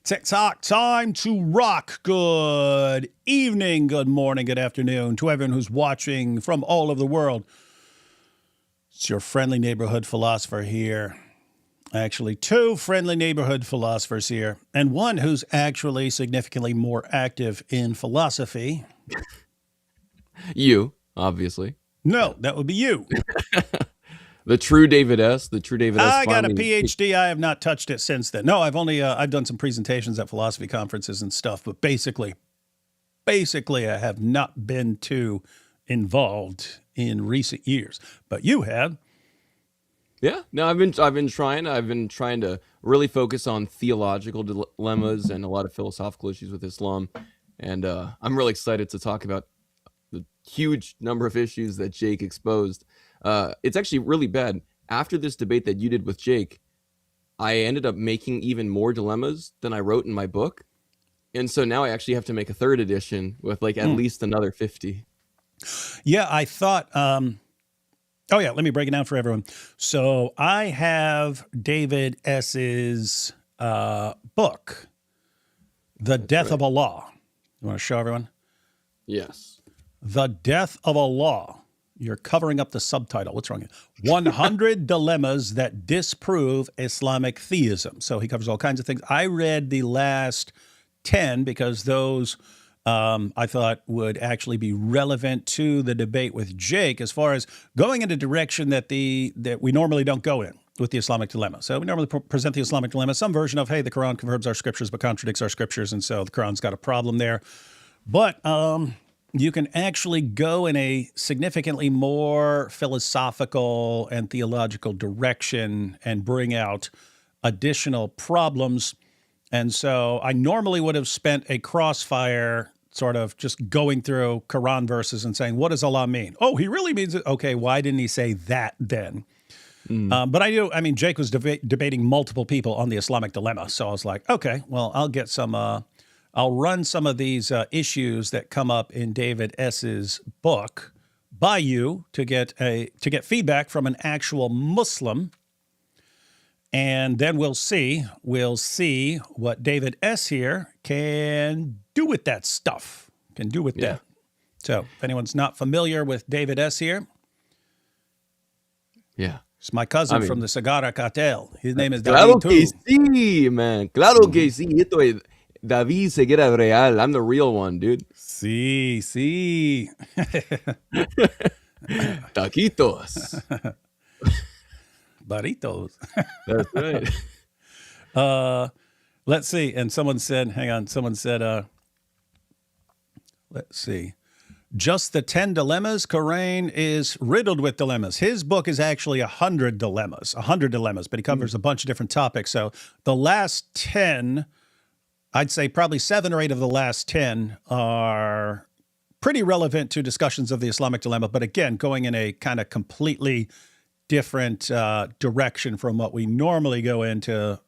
TikTok, time to rock. Good evening, good morning, good afternoon to everyone who's watching from all over the world. It's your friendly neighborhood philosopher here. Actually, two friendly neighborhood philosophers here, and one who's actually significantly more active in philosophy. You, obviously. No, that would be you. The true David S. I got a PhD. I have not touched it since then. No, I've done some presentations at philosophy conferences and stuff, but basically, I have not been too involved in recent years. But you have. Yeah, no, I've been trying. I've been trying to really focus on theological dilemmas and a lot of philosophical issues with Islam, and I'm really excited to talk about the huge number of issues that Jake exposed. It's actually really bad. After this debate that you did with Jake, I ended up making even more dilemmas than I wrote in my book. And so now I actually have to make a third edition with like at least another 50. Yeah, I thought, let me break it down for everyone. So I have David S.'s book, The Death of Allah. You want to show everyone? Yes. The Death of Allah. You're covering up the subtitle. What's wrong? 100 Dilemmas That Disprove Islamic Theism. So he covers all kinds of things. I read the last 10 because those I thought would actually be relevant to the debate with Jake as far as going in a direction that we normally don't go in with the Islamic dilemma. So we normally present the Islamic dilemma, some version of, hey, the Quran confirms our scriptures but contradicts our scriptures, and so the Quran's got a problem there. But you can actually go in a significantly more philosophical and theological direction and bring out additional problems. And so I normally would have spent a crossfire sort of just going through Quran verses and saying, what does Allah mean? Oh, he really means it. Okay, why didn't he say that then? But Jake was debating multiple people on the Islamic dilemma. So I was like, okay, well, I'll run some of these issues that come up in David S.'s book by you to get feedback from an actual Muslim, and then we'll see what David S. here can do with that stuff. That. So if anyone's not familiar with David S. here, it's my cousin from the Sagara Cartel. His name is David. Claro que sí, man. Claro que sí. Esto es David Seguera Real. I'm the real one, dude. Sí. Taquitos. Burritos. That's right. Let's see. And someone said, let's see. Just the 10 dilemmas. Korain is riddled with dilemmas. His book is actually 100 dilemmas, but he covers a bunch of different topics. So the last 10, I'd say probably 7 or 8 of the last 10 are pretty relevant to discussions of the Islamic dilemma, but again, going in a kind of completely different direction from what we normally go into,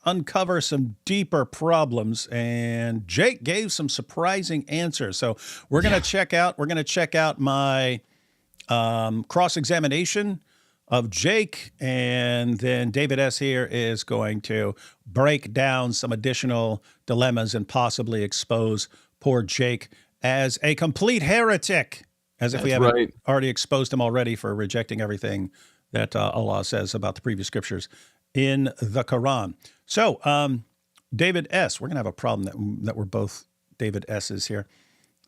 uncover some deeper problems. And Jake gave some surprising answers. So we're going to check out my cross-examination of Jake, and then David S. here is going to break down some additional dilemmas and possibly expose poor Jake as a complete heretic, as if we haven't already exposed him already for rejecting everything that Allah says about the previous scriptures in the Quran. So, David S., we're going to have a problem that we're both David S's here.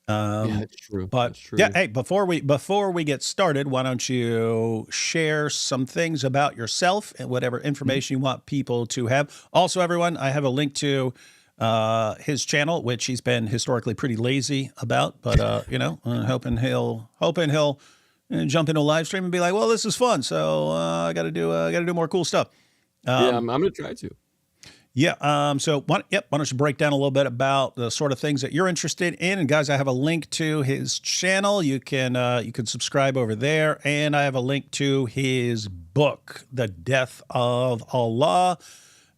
That's true. But that's true. yeah, hey, before we get started, why don't you share some things about yourself and whatever information you want people to have. Also, everyone, I have a link to his channel, which he's been historically pretty lazy about, but hoping he'll jump into a live stream and be like, well, this is fun, so I got to do more cool stuff. I'm going to try to. Yeah. So why don't you break down a little bit about the sort of things that you're interested in? And guys, I have a link to his channel. You can subscribe over there, and I have a link to his book, The Death of Allah.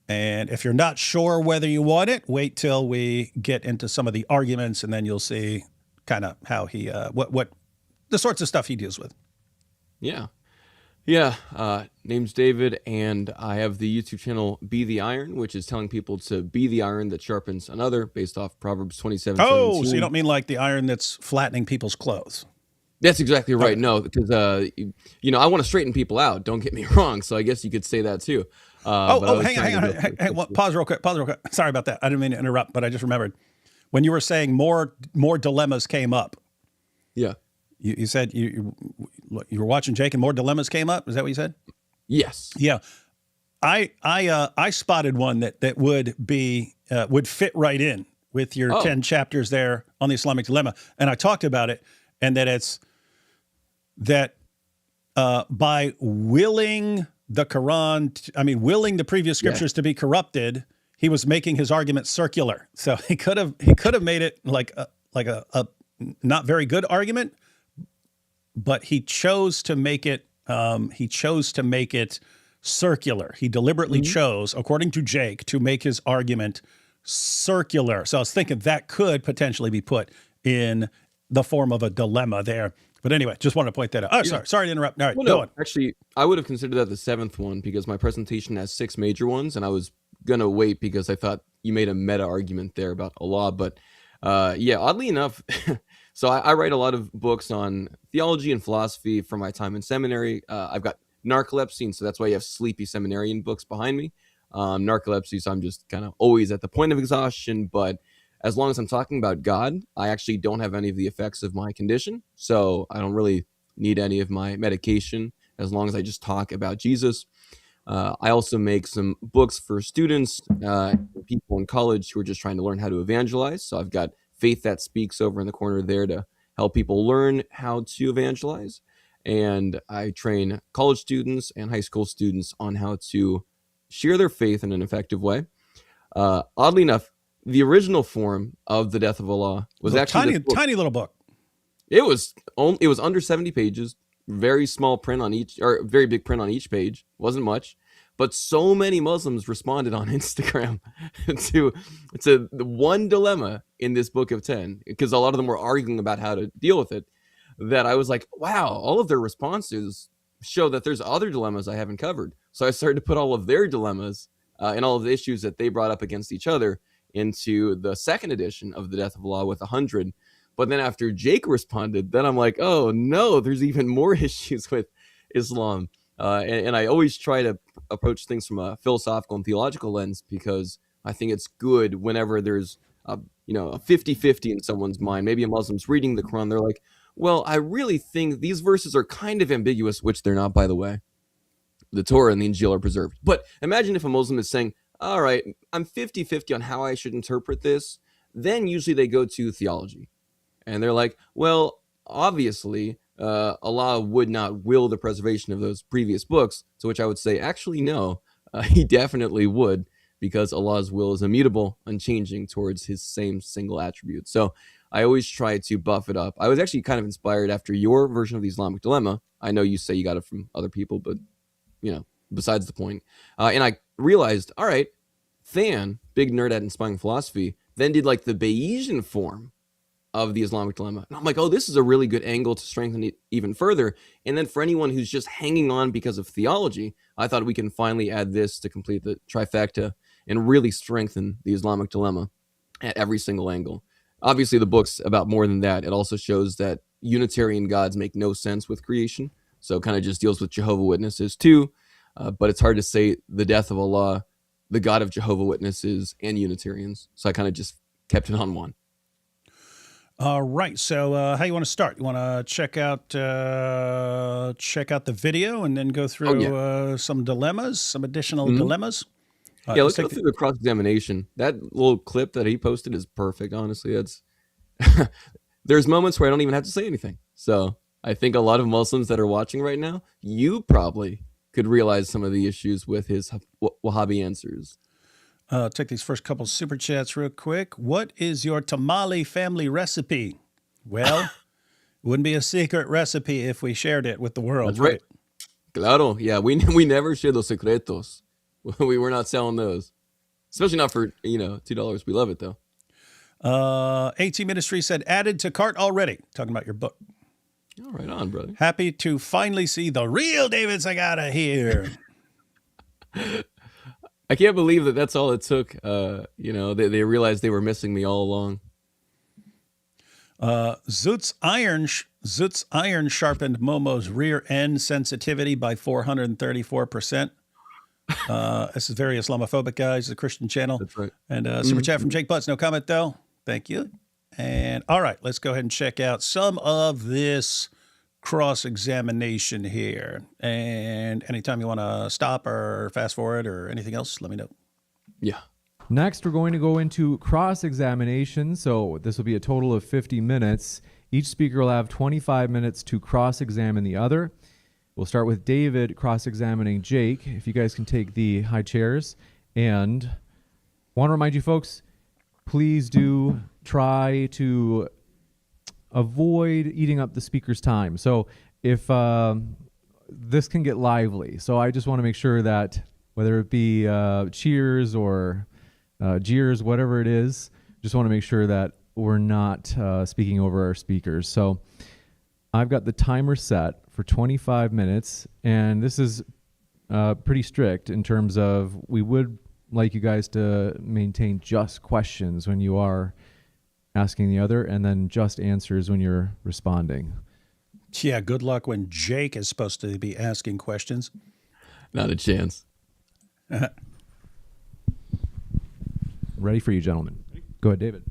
And if you're not sure whether you want it, wait till we get into some of the arguments, and then you'll see kind of how he what the sorts of stuff he deals with. Yeah. Yeah, name's David, and I have the YouTube channel Be the Iron, which is telling people to be the iron that sharpens another, based off Proverbs Oh, so you 27:17. don't mean like the iron that's flattening people's clothes? That's exactly right. Okay. No, because I want to straighten people out. Don't get me wrong. So I guess you could say that too. But I was Hang on, trying hang to on, do it hang on. Pause real quick. Pause real quick. Sorry about that. I didn't mean to interrupt, but I just remembered when you were saying more dilemmas came up. Yeah. You said you were watching Jake and more dilemmas came up. Is that what you said? Yes. Yeah. I spotted one that would fit right in with your Oh, 10 chapters there on the Islamic dilemma, and I talked about it, and that it's that by willing the Quran, willing the previous yeah. scriptures to be corrupted, he was making his argument circular. So he could have made it like a not very good argument, but he chose to make it. He chose to make it circular. He deliberately Mhm. chose, according to Jake, to make his argument circular. So I was thinking that could potentially be put in the form of a dilemma there. But anyway, just wanted to point that out. Oh, Yeah. sorry to interrupt. All right, Well, go no, on. actually, I would have considered that the seventh one because my presentation has 6 major ones, and I was gonna wait because I thought you made a meta argument there about Allah. But yeah, oddly enough, so I write a lot of books on theology and philosophy from my time in seminary. I've got narcolepsy, and so that's why you have sleepy seminarian books behind me. Narcolepsy, so I'm just kind of always at the point of exhaustion. But as long as I'm talking about God, I actually don't have any of the effects of my condition, so I don't really need any of my medication as long as I just talk about Jesus. I also make some books for students, people in college who are just trying to learn how to evangelize. So I've got Faith That Speaks over in the corner there to help people learn how to evangelize. And I train college students and high school students on how to share their faith in an effective way. Oddly enough, the original form of The Death of Allah was actually this book. Tiny little book. It was under 70 pages, very small print on each, or very big print on each page. Wasn't much, but so many Muslims responded on Instagram to the one dilemma in this book of 10, because a lot of them were arguing about how to deal with it, that I was like, wow, all of their responses show that there's other dilemmas I haven't covered. So I started to put all of their dilemmas and all of the issues that they brought up against each other into the second edition of The Death of Allah with 100. But then after Jake responded, then I'm like, oh no, there's even more issues with Islam. And I always try to approach things from a philosophical and theological lens, because I think it's good whenever there's a 50-50 in someone's mind. Maybe a Muslim's reading the Quran, they're like, well, I really think these verses are kind of ambiguous, which they're not, by the way. The Torah and the Injil are preserved. But imagine if a Muslim is saying, all right, I'm 50-50 on how I should interpret this. Then usually they go to theology. And they're like, well, obviously, Allah would not will the preservation of those previous books. To which I would say, actually, no, he definitely would, because Allah's will is immutable, unchanging towards his same single attribute. So I always try to buff it up. I was actually kind of inspired after your version of the Islamic dilemma. I know you say you got it from other people, but, besides the point. And I realized, all right, Than, big nerd at Inspiring Philosophy, then did like the Bayesian form of the Islamic dilemma. And I'm like, oh, this is a really good angle to strengthen it even further. And then for anyone who's just hanging on because of theology, I thought we can finally add this to complete the trifecta and really strengthen the Islamic dilemma at every single angle. Obviously, the book's about more than that. It also shows that Unitarian gods make no sense with creation. So it kind of just deals with Jehovah's Witnesses too. But it's hard to say the death of Allah, the God of Jehovah's Witnesses, and Unitarians. So I kind of just kept it on one. All right. So how you want to start? You want to check out the video and then go through some dilemmas, some additional dilemmas? Yeah, let's go through the cross-examination. That little clip that he posted is perfect, honestly. That's there's moments where I don't even have to say anything. So I think a lot of Muslims that are watching right now, you probably could realize some of the issues with his Wahhabi answers. Take these first couple super chats real quick. What is your tamale family recipe? Well, it wouldn't be a secret recipe if we shared it with the world. That's right. Claro. Yeah, we never share those secretos. We were not selling those, especially not for $2. We love it though. AT Ministry said added to cart already. Talking about your book. All right on, brother. Happy to finally see the real David Sagata here. I can't believe that that's all it took. They realized they were missing me all along. Zoot's iron sharpened Momo's rear end sensitivity by 434%. This is very Islamophobic, guys. It's a Christian channel. That's right. And super chat from Jake Butts. No comment, though. Thank you. And all right, let's go ahead and check out some of this cross-examination here. And anytime you want to stop or fast forward or anything else, let me know. Yeah. Next, we're going to go into cross-examination. So this will be a total of 50 minutes. Each speaker will have 25 minutes to cross-examine the other. We'll start with David cross-examining Jake. If you guys can take the high chairs. And want to remind you folks, please do try to avoid eating up the speaker's time. So if this can get lively. So I just want to make sure that whether it be cheers or jeers, whatever it is, just want to make sure that we're not speaking over our speakers. So I've got the timer set for 25 minutes, and this is pretty strict in terms of we would like you guys to maintain just questions when you are asking the other, and then just answers when you're responding. Yeah, good luck when Jake is supposed to be asking questions. Not a chance. Ready for you, gentlemen. Go ahead, David.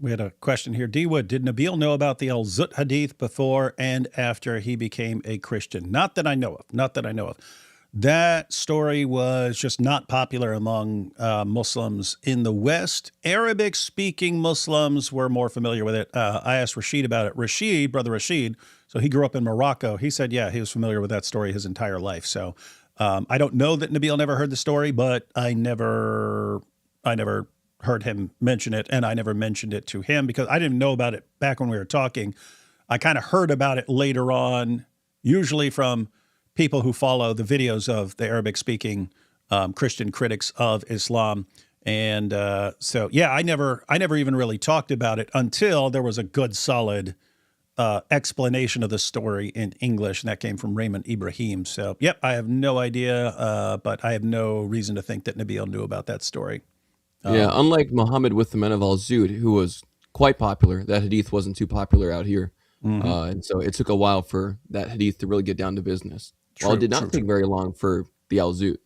We had a question here. D. Wood, did Nabil know about the Al-Zut hadith before and after he became a Christian? Not that I know of. That story was just not popular among Muslims in the West. Arabic-speaking Muslims were more familiar with it. I asked Rashid about it. Brother Rashid, so he grew up in Morocco. He said, yeah, he was familiar with that story his entire life. So I don't know that Nabil never heard the story, but I never heard him mention it, and I never mentioned it to him because I didn't know about it back when we were talking. I kind of heard about it later on, usually from people who follow the videos of the Arabic-speaking Christian critics of Islam. And so, yeah, I never even really talked about it until there was a good, solid explanation of the story in English, and that came from Raymond Ibrahim. So, yep, I have no idea, but I have no reason to think that Nabil knew about that story. Yeah, unlike Muhammad with the men of Al-Zud, who was quite popular, that hadith wasn't too popular out here. And so it took a while for that hadith to really get down to business. Well, it did not take very long for the Al-Zut.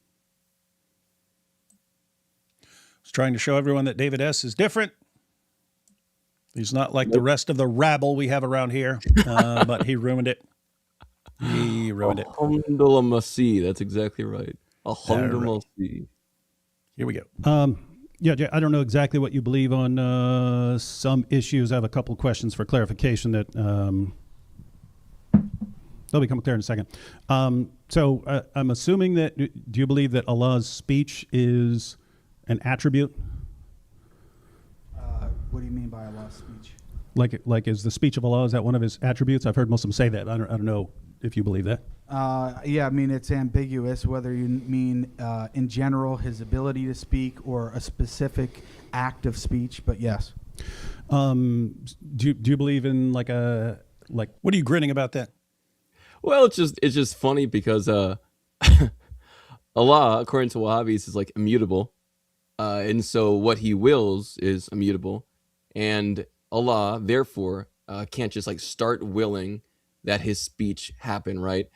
I was trying to show everyone that David S. is different. He's not like the rest of the rabble we have around here, but he ruined it. Alhamdulillah Masih, that's exactly right. Alhamdulillah Masih. Here we go. Yeah, Jay, I don't know exactly what you believe on some issues. I have a couple of questions for clarification that they'll become clear in a second. So I'm assuming that, do you believe that Allah's speech is an attribute? What do you mean by Allah's speech? Like is the speech of Allah, is that one of his attributes? I've heard Muslims say that. I don't know if you believe that. Yeah, I mean, it's ambiguous whether you mean in general his ability to speak or a specific act of speech, but yes. Do you believe in like what are you grinning about that? Well, it's just funny because Allah, according to Wahhabis, is like immutable. And so what he wills is immutable. And Allah, therefore, can't just like start willing that his speech happen, right?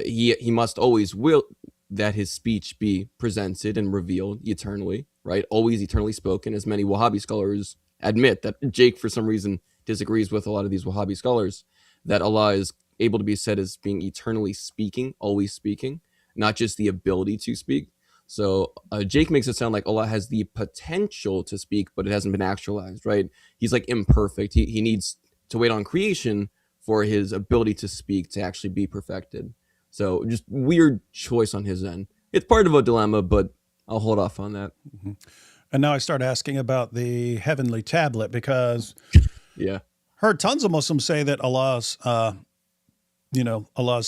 He must always will that his speech be presented and revealed eternally, right? Always eternally spoken, as many Wahhabi scholars admit. That Jake, for some reason, disagrees with a lot of these Wahhabi scholars, that Allah is able to be said as being eternally speaking, always speaking, not just the ability to speak. So Jake makes it sound like Allah has the potential to speak, but it hasn't been actualized, right? He's like imperfect. He needs to wait on creation for his ability to speak to actually be perfected. So just weird choice on his end. It's part of a dilemma, but I'll hold off on that. Mm-hmm. And now I start asking about the heavenly tablet because yeah, heard tons of Muslims say that Allah's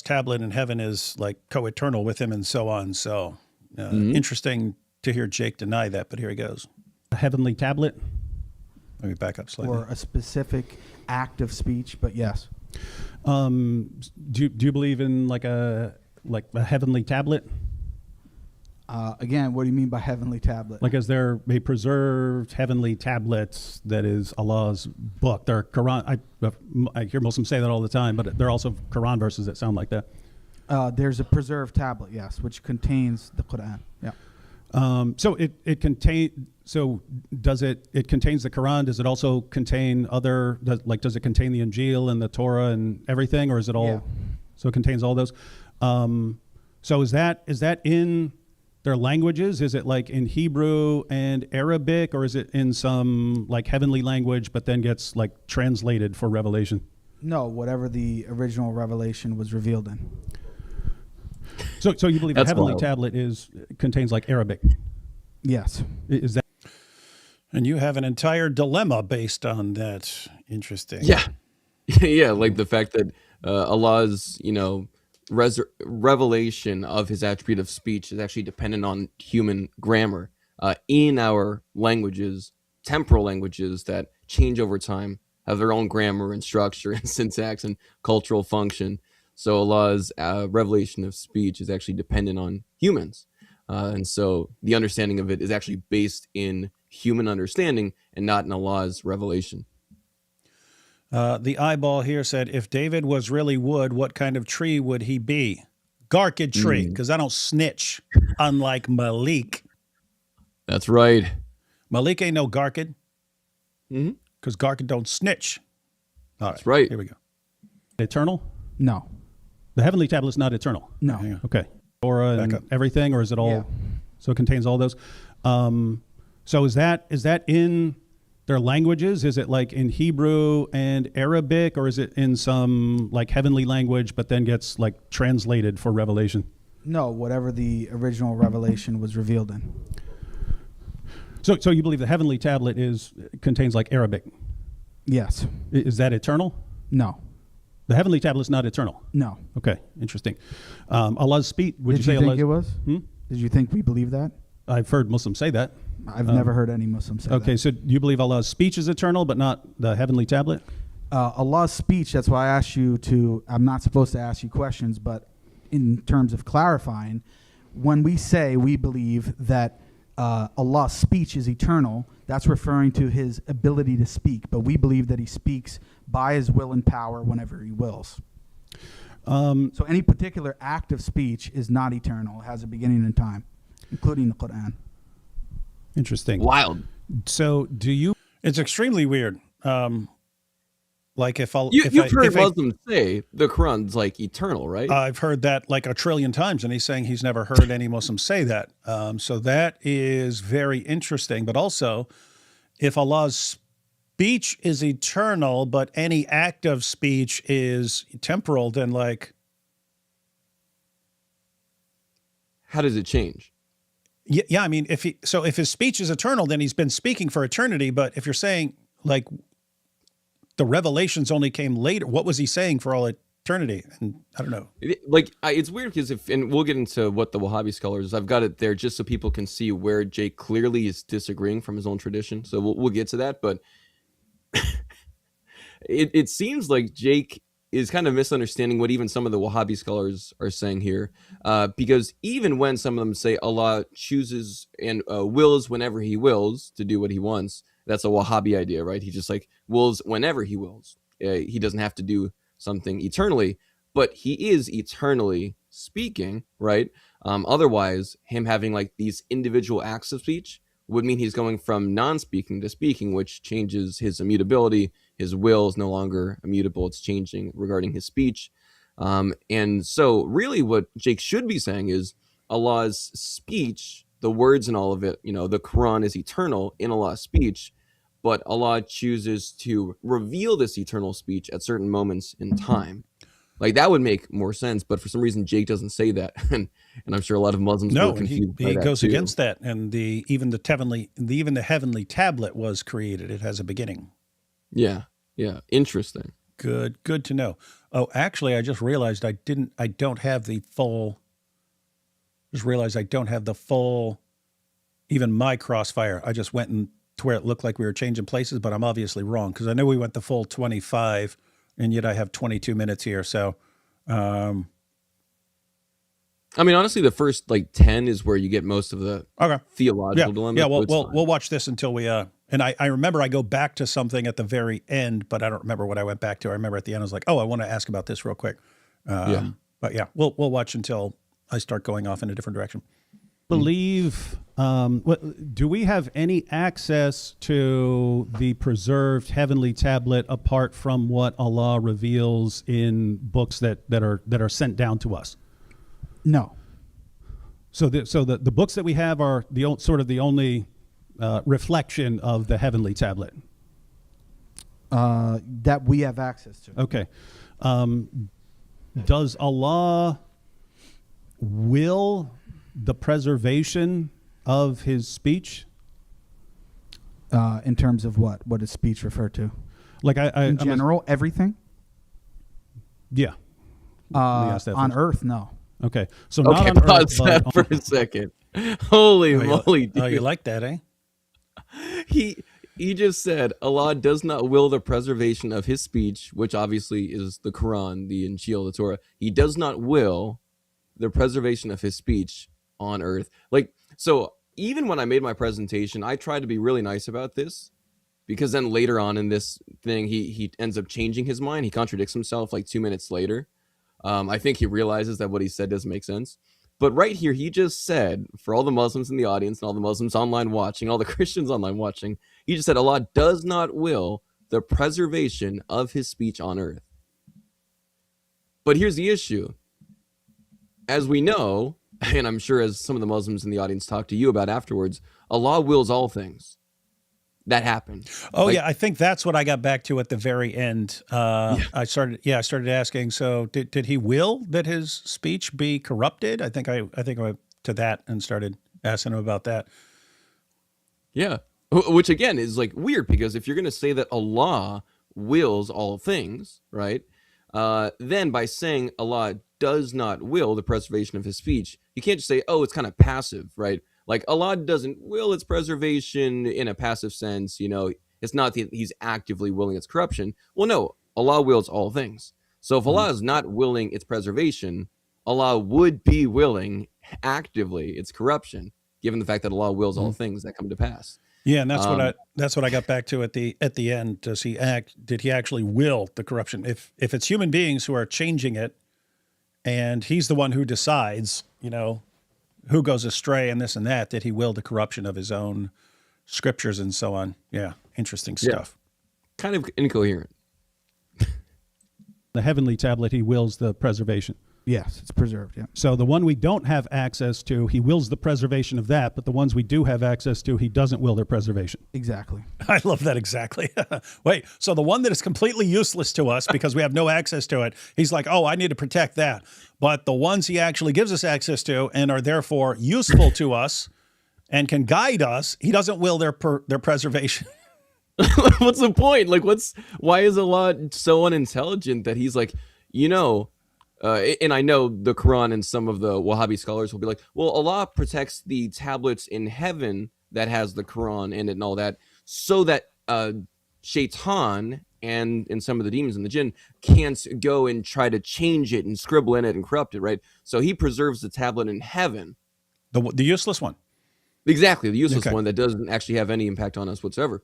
tablet in heaven is like co-eternal with him and so on. So interesting to hear Jake deny that, but here he goes. a heavenly tablet? Let me back up slightly. or a specific act of speech, but yes. Do you believe in like a heavenly tablet? Again, what do you mean by heavenly tablet? Like, is there a preserved heavenly tablets that is Allah's book? There are Quran. I hear Muslims say that all the time, but there are also Quran verses that sound like that. There's a preserved tablet, yes, which contains the Quran. Yeah. So it contain. So does it contains the Quran? Does it also contain other? Does it contain the Injil and the Torah and everything, or is it all? Yeah. So it contains all those. So is that in their languages? Is it like in Hebrew and Arabic, or is it in some like heavenly language, but then gets like translated for revelation? No, whatever the original revelation was revealed in. So you believe the That's heavenly wild. tablet contains like Arabic? Yes. Is that? And you have an entire dilemma based on that. Interesting. Yeah. Yeah, like the fact that Allah's, revelation of his attribute of speech is actually dependent on human grammar. In our languages, temporal languages that change over time, have their own grammar and structure and syntax and cultural function. So Allah's revelation of speech is actually dependent on humans. And so the understanding of it is actually based in human understanding and not in Allah's revelation. The eyeball here said, if David was really wood, what kind of tree would he be? Garkid tree, because I don't snitch, unlike Malik. That's right. Malik ain't no Garkid, Mhm. because Garkid don't snitch. All right, That's right. Here we go. Eternal? No. The heavenly tablet's not eternal. No. Hang on. Okay. Torah Back and up. everything, or is it all? Yeah. So it contains all those. So is that in their languages? Is it like in Hebrew and Arabic, or is it in some like heavenly language, but then gets like translated for revelation? No, whatever the original revelation was revealed in. So you believe the heavenly tablet contains like Arabic? Yes. Is that eternal? No. The heavenly tablet's not eternal. No. Okay, interesting. Allah's speech. Would Did you you say think it Allah's? was? Did you think we believe that? I've heard Muslims say that. I've never heard any Muslim say Okay, that. so you believe Allah's speech is eternal, but not the heavenly tablet? Allah's speech, that's why I asked you to, I'm not supposed to ask you questions, but in terms of clarifying, when we say we believe that Allah's speech is eternal, that's referring to his ability to speak, but we believe that he speaks by his will and power whenever he wills. So any particular act of speech is not eternal. It has a beginning and time, including the Quran. Interesting. Wild. So do you? It's extremely weird. Like if You've heard Muslims say the Quran's like eternal, right? I've heard that like a trillion times, and he's saying he's never heard any Muslim say that. So that is very interesting. But also, if Allah's speech is eternal, but any act of speech is temporal, then like, How does it change? yeah, I mean, if his speech is eternal, then he's been speaking for eternity. But if you're saying like the revelations only came later, what was he saying for all eternity? And I don't know. It's weird because and we'll get into what the Wahhabi scholars, I've got it there just so people can see where Jake clearly is disagreeing from his own tradition. So we'll get to that. But it seems like Jake is kind of misunderstanding what even some of the Wahhabi scholars are saying here. Because even when some of them say Allah chooses and wills whenever he wills to do what he wants, that's a Wahhabi idea, right? He just like wills whenever he wills. He doesn't have to do something eternally, but he is eternally speaking, right? Otherwise, him having like these individual acts of speech would mean he's going from non-speaking to speaking, which changes his immutability. His will is no longer immutable. It's changing regarding his speech. And so really what Jake should be saying is Allah's speech, the words and all of it, the Quran is eternal in Allah's speech, but Allah chooses to reveal this eternal speech at certain moments in time. Like that would make more sense, but for some reason Jake doesn't say that, and I'm sure a lot of Muslims No, were and confused by he that goes too. against that. And even the heavenly tablet was created. It has a beginning. Yeah, interesting. Good to know. Oh, actually, I just realized I don't have the full. Just realized I don't have the full. Even my crossfire. I just went and to where it looked like we were changing places, but I'm obviously wrong because I know we went the full 25, and yet I have 22 minutes here. So, I mean, honestly, the first like 10 is where you get most of the okay. theological dilemmas. Yeah, so it's fine. we'll watch this until we and I remember I go back to something at the very end, but I don't remember what I went back to. I remember at the end I was like, oh, I want to ask about this real quick. But yeah, we'll watch until I start going off in a different direction. Believe, do we have any access to the preserved heavenly tablet apart from what Allah reveals in books that are sent down to us? No. So the books that we have are sort of the only reflection of the heavenly tablet. That we have access to. Okay. Does Allah will the preservation of his speech? In terms of what? What does speech refer to? Like in general, everything? Yeah. On Earth, no. Okay. So Okay, not on pause Earth, that but for a second. Holy moly, dude. Oh, you like that, eh? He just said Allah does not will the preservation of his speech, which obviously is the Quran, the Injil, the Torah. He does not will the preservation of his speech on earth. Like, so even when I made my presentation, I tried to be really nice about this, because then later on in this thing, he ends up changing his mind. He contradicts himself like 2 minutes later. I think he realizes that what he said doesn't make sense. But right here, he just said, for all the Muslims in the audience and all the Muslims online watching, all the Christians online watching, he just said Allah does not will the preservation of his speech on earth. But here's the issue. As we know, and I'm sure as some of the Muslims in the audience talk to you about afterwards, Allah wills all things. That happened. Oh, yeah, I think that's what I got back to at the very end. I started asking, so did he will that his speech be corrupted? I think I went to that and started asking him about that. Yeah. Which again is like weird, because if you're going to say that Allah wills all things, right? Then by saying Allah does not will the preservation of his speech, you can't just say, oh, it's kind of passive, right? Like Allah doesn't will its preservation in a passive sense, you know, it's not that he's actively willing its corruption. Well, no, Allah wills all things. So if Allah is not willing its preservation, Allah would be willing actively its corruption, given the fact that Allah wills all things that come to pass. Yeah, and that's what I got back to at the end. Did he actually will the corruption? If it's human beings who are changing it, and he's the one who decides, you know, who goes astray and this and that, did he will the corruption of his own scriptures and so on? Yeah, interesting stuff. Kind of incoherent. The heavenly tablet, he wills the preservation. Yes, it's preserved, yeah. So the one we don't have access to, he wills the preservation of that, but the ones we do have access to, he doesn't will their preservation. Exactly. I love that exactly. Wait, so the one that is completely useless to us because we have no access to it, he's like, oh, I need to protect that. But the ones he actually gives us access to and are therefore useful to us and can guide us, he doesn't will their preservation. What's the point? Like, why is Allah so unintelligent that he's like, you know, and I know the Quran and some of the Wahhabi scholars will be like, well, Allah protects the tablets in heaven that has the Quran in it and all that, so that Shaitan and some of the demons and the jinn can't go and try to change it and scribble in it and corrupt it, right? So he preserves the tablet in heaven. The useless one. Exactly, the useless one that doesn't actually have any impact on us whatsoever.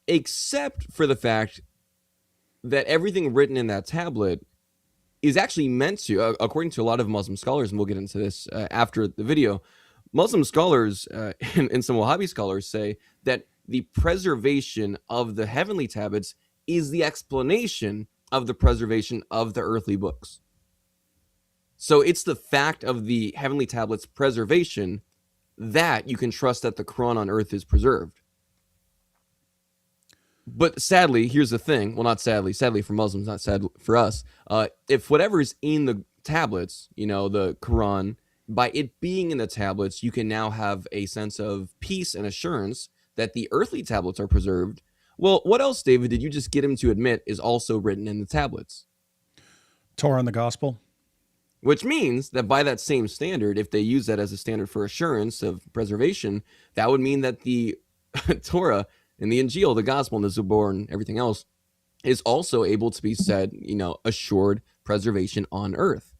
Except for the fact that everything written in that tablet is actually meant to, according to a lot of Muslim scholars, and we'll get into this after the video, Muslim scholars and some Wahhabi scholars say that the preservation of the heavenly tablets is the explanation of the preservation of the earthly books. So it's the fact of the heavenly tablets' preservation that you can trust that the Quran on earth is preserved. But sadly, here's the thing. Well, not sadly for Muslims, not sad for us. If whatever is in the tablets, you know, the Quran, by it being in the tablets, you can now have a sense of peace and assurance that the earthly tablets are preserved. Well, what else, David, did you just get him to admit is also written in the tablets? Torah and the gospel. Which means that by that same standard, if they use that as a standard for assurance of preservation, that would mean that the Torah and the Injil, the Gospel, and the Zabur, and everything else, is also able to be said, assured preservation on earth.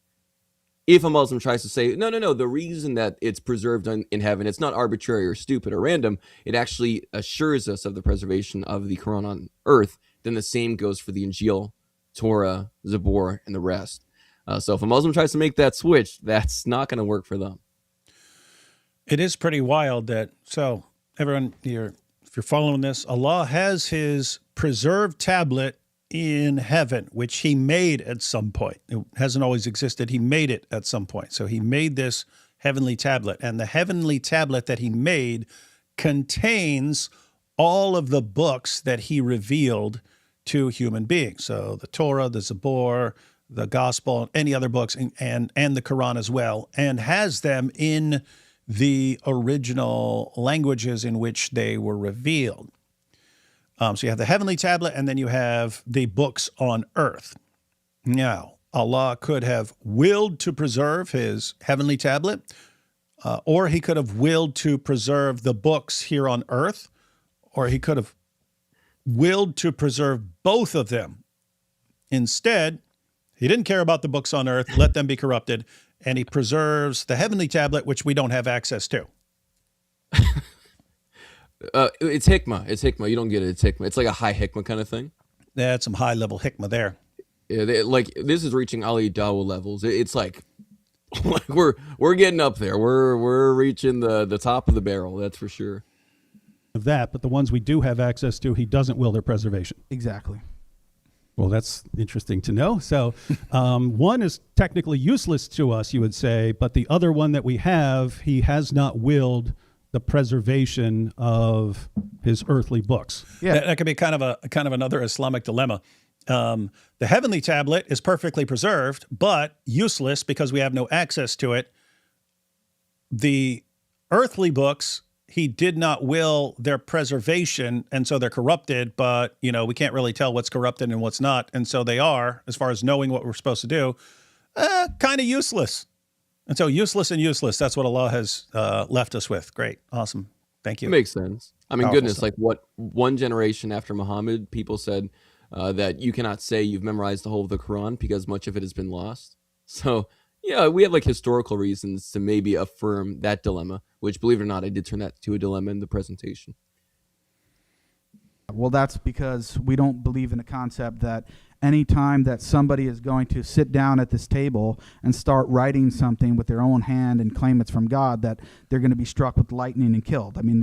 If a Muslim tries to say, no, the reason that it's preserved in heaven, it's not arbitrary or stupid or random, it actually assures us of the preservation of the Quran on earth, then the same goes for the Injil, Torah, Zabur, and the rest. So if a Muslim tries to make that switch, that's not going to work for them. It is pretty wild that, so everyone here, if you're following this, Allah has his preserved tablet in heaven, which he made at some point. It hasn't always existed. He made it at some point. So he made this heavenly tablet, and the heavenly tablet that he made contains all of the books that he revealed to human beings. So the Torah, the Zabur, the Gospel, any other books, and the Quran as well, and has them in the original languages in which they were revealed. So you have the heavenly tablet, and then you have the books on earth. Now, Allah could have willed to preserve his heavenly tablet, or he could have willed to preserve the books here on earth, or he could have willed to preserve both of them. Instead, he didn't care about the books on earth, let them be corrupted, and he preserves the heavenly tablet, which we don't have access to. It's hikmah. It's hikmah. You don't get it. It's hikmah. It's like a high hikmah kind of thing. That's some high-level hikmah there. Yeah, this is reaching Ali Dawa levels. It's like we're getting up there. We're reaching the top of the barrel. That's for sure. Of that, but the ones we do have access to, he doesn't will their preservation. Exactly. Well, that's interesting to know. So one is technically useless to us, you would say, but the other one that we have, he has not willed the preservation of his earthly books. Yeah. That could be kind of another Islamic dilemma. The heavenly tablet is perfectly preserved, but useless because we have no access to it. The earthly books, he did not will their preservation, and so they're corrupted, but, we can't really tell what's corrupted and what's not, and so they are, as far as knowing what we're supposed to do, kind of useless. And so useless and useless, that's what Allah has left us with. Great. Awesome. Thank you. It makes sense. I mean, Powerful goodness, stuff. like what one generation after Muhammad, people said that you cannot say you've memorized the whole of the Quran because much of it has been lost. So, yeah, we have like historical reasons to maybe affirm that dilemma, which, believe it or not, I did turn that to a dilemma in the presentation. Well, that's because we don't believe in the concept that any time that somebody is going to sit down at this table and start writing something with their own hand and claim it's from God, that they're going to be struck with lightning and killed. I mean,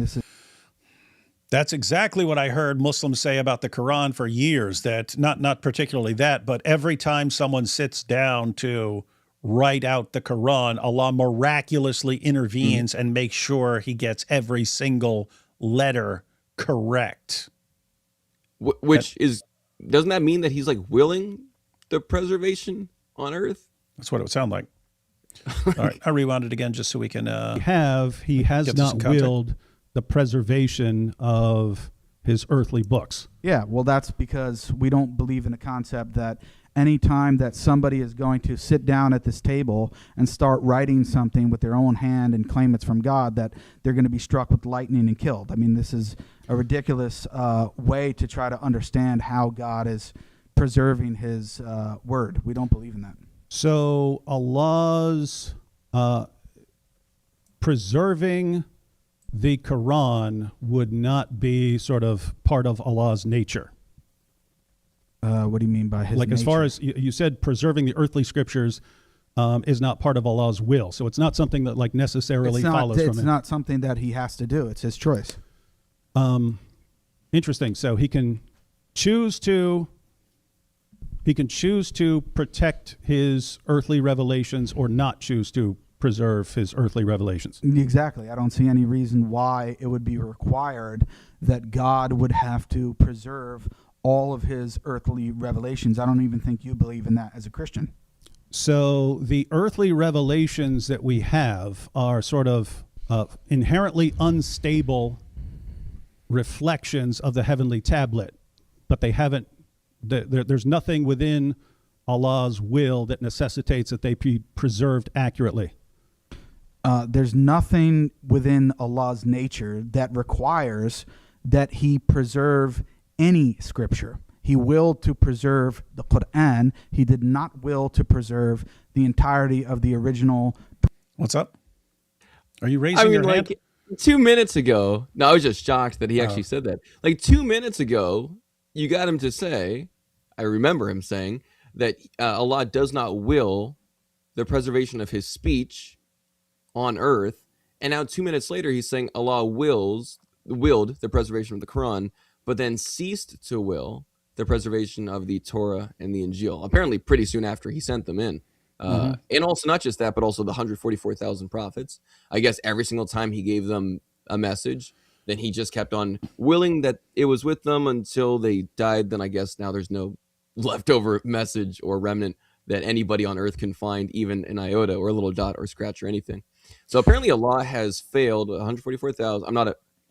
That's exactly what I heard Muslims say about the Quran for years, that not particularly that, but every time someone sits down to write out the Quran, Allah miraculously intervenes and makes sure he gets every single letter correct. Doesn't that mean that he's like willing the preservation on earth? That's what it would sound like. All right, I rewound it again just so we can. He has Gives us not some context. willed the preservation of his earthly books. Yeah, well, that's because we don't believe in the concept that any time that somebody is going to sit down at this table and start writing something with their own hand and claim it's from God, that they're going to be struck with lightning and killed. I mean, this is a ridiculous way to try to understand how God is preserving his word. We don't believe in that. So Allah's preserving the Quran would not be sort of part of Allah's nature. What do you mean by his Like, nature? as far as you said, preserving the earthly scriptures is not part of Allah's will. So it's not something that like necessarily follows from it's it. not something that he has to do. It's his choice. Interesting. So he can choose to protect his earthly revelations or not choose to preserve his earthly revelations. Exactly. I don't see any reason why it would be required that God would have to preserve all of his earthly revelations. I don't even think you believe in that as a Christian. So the earthly revelations that we have are sort of inherently unstable reflections of the heavenly tablet, but they haven't. There's nothing within Allah's will that necessitates that they be preserved accurately. there's nothing within Allah's nature that requires that he preserve any scripture. He willed to preserve the Quran. He did not will to preserve the entirety of the original. What's up? Are you raising your hand? 2 minutes ago, no, I was just shocked that he actually said that. Like 2 minutes ago, you got him to say, I remember him saying that Allah does not will the preservation of his speech on earth. And now 2 minutes later, he's saying Allah willed the preservation of the Quran, but then ceased to will the preservation of the Torah and the Injil, apparently pretty soon after he sent them in. And also not just that, but also the 144,000 prophets. I guess every single time he gave them a message, then he just kept on willing that it was with them until they died. Then I guess now there's no leftover message or remnant that anybody on earth can find, even an iota or a little dot or scratch or anything. So apparently Allah has failed 144,000. I'm not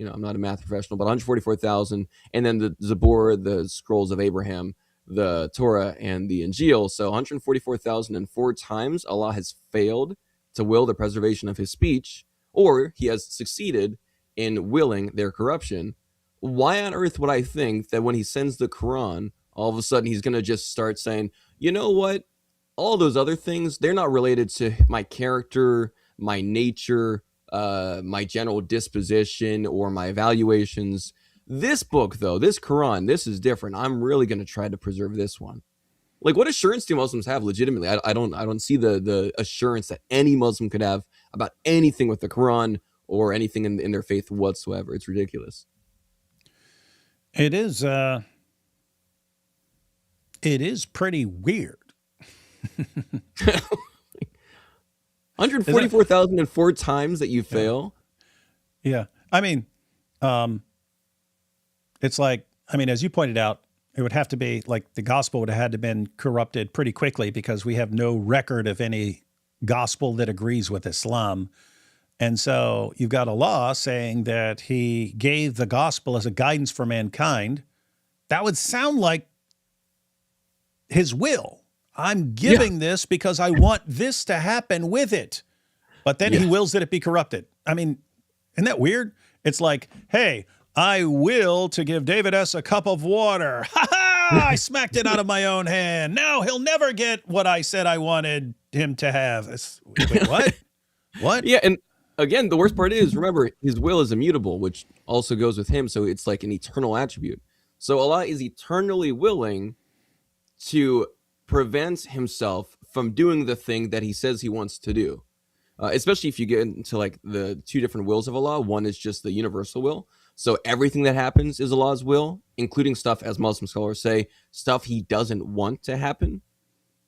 a math professional, but 144,000, and then the Zabur, the scrolls of Abraham, the Torah, and the Injil. So 144,004 times Allah has failed to will the preservation of his speech, or he has succeeded in willing their corruption. Why on earth would I think that when he sends the Quran, all of a sudden he's going to just start saying, you know what? All those other things, they're not related to my character, my nature, my general disposition, or my evaluations. This book, though, this Quran, this is different. I'm really going to try to preserve this one. Like, what assurance do Muslims have legitimately? I don't see the assurance that any Muslim could have about anything with the Quran or anything in their faith whatsoever. It's ridiculous. It is pretty weird. 144,004 times that you fail. Yeah. I mean, it's like, as you pointed out, it would have to be like the gospel would have had to been corrupted pretty quickly because we have no record of any gospel that agrees with Islam. And so you've got Allah saying that he gave the gospel as a guidance for mankind. That would sound like his will. I'm giving this because I want this to happen with it. But then he wills that it be corrupted. Isn't that weird? It's like, hey, I will to give David S. a cup of water. Ha ha! I smacked it out of my own hand. Now he'll never get what I said I wanted him to have. Wait, what? What? Yeah, and again, the worst part is, remember, his will is immutable, which also goes with him, so it's like an eternal attribute. So Allah is eternally willing to prevent himself from doing the thing that he says he wants to do. Especially if you get into like the two different wills of Allah. One is just the universal will. So everything that happens is Allah's will, including stuff, as Muslim scholars say, stuff he doesn't want to happen.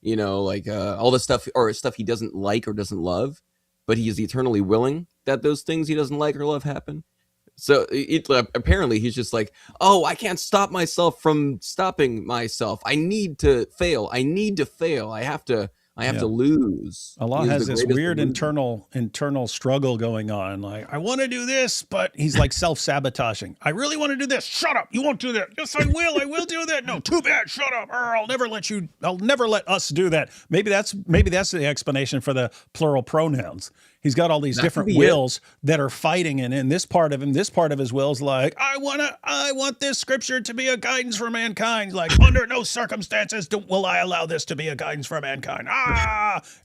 Like all the stuff or stuff he doesn't like or doesn't love, but he is eternally willing that those things he doesn't like or love happen. So apparently he's just like, oh, I can't stop myself from stopping myself. I need to fail. I have to lose. Allah has this weird internal struggle going on. Like, I want to do this, but he's like self-sabotaging. I really want to do this. Shut up. You won't do that. Yes, I will. I will do that. No, too bad. Shut up. I'll never let us do that. Maybe that's the explanation for the plural pronouns. He's got all these different wills that are fighting, and in this part of his will is like, I want this scripture to be a guidance for mankind. Like, under no circumstances will I allow this to be a guidance for mankind.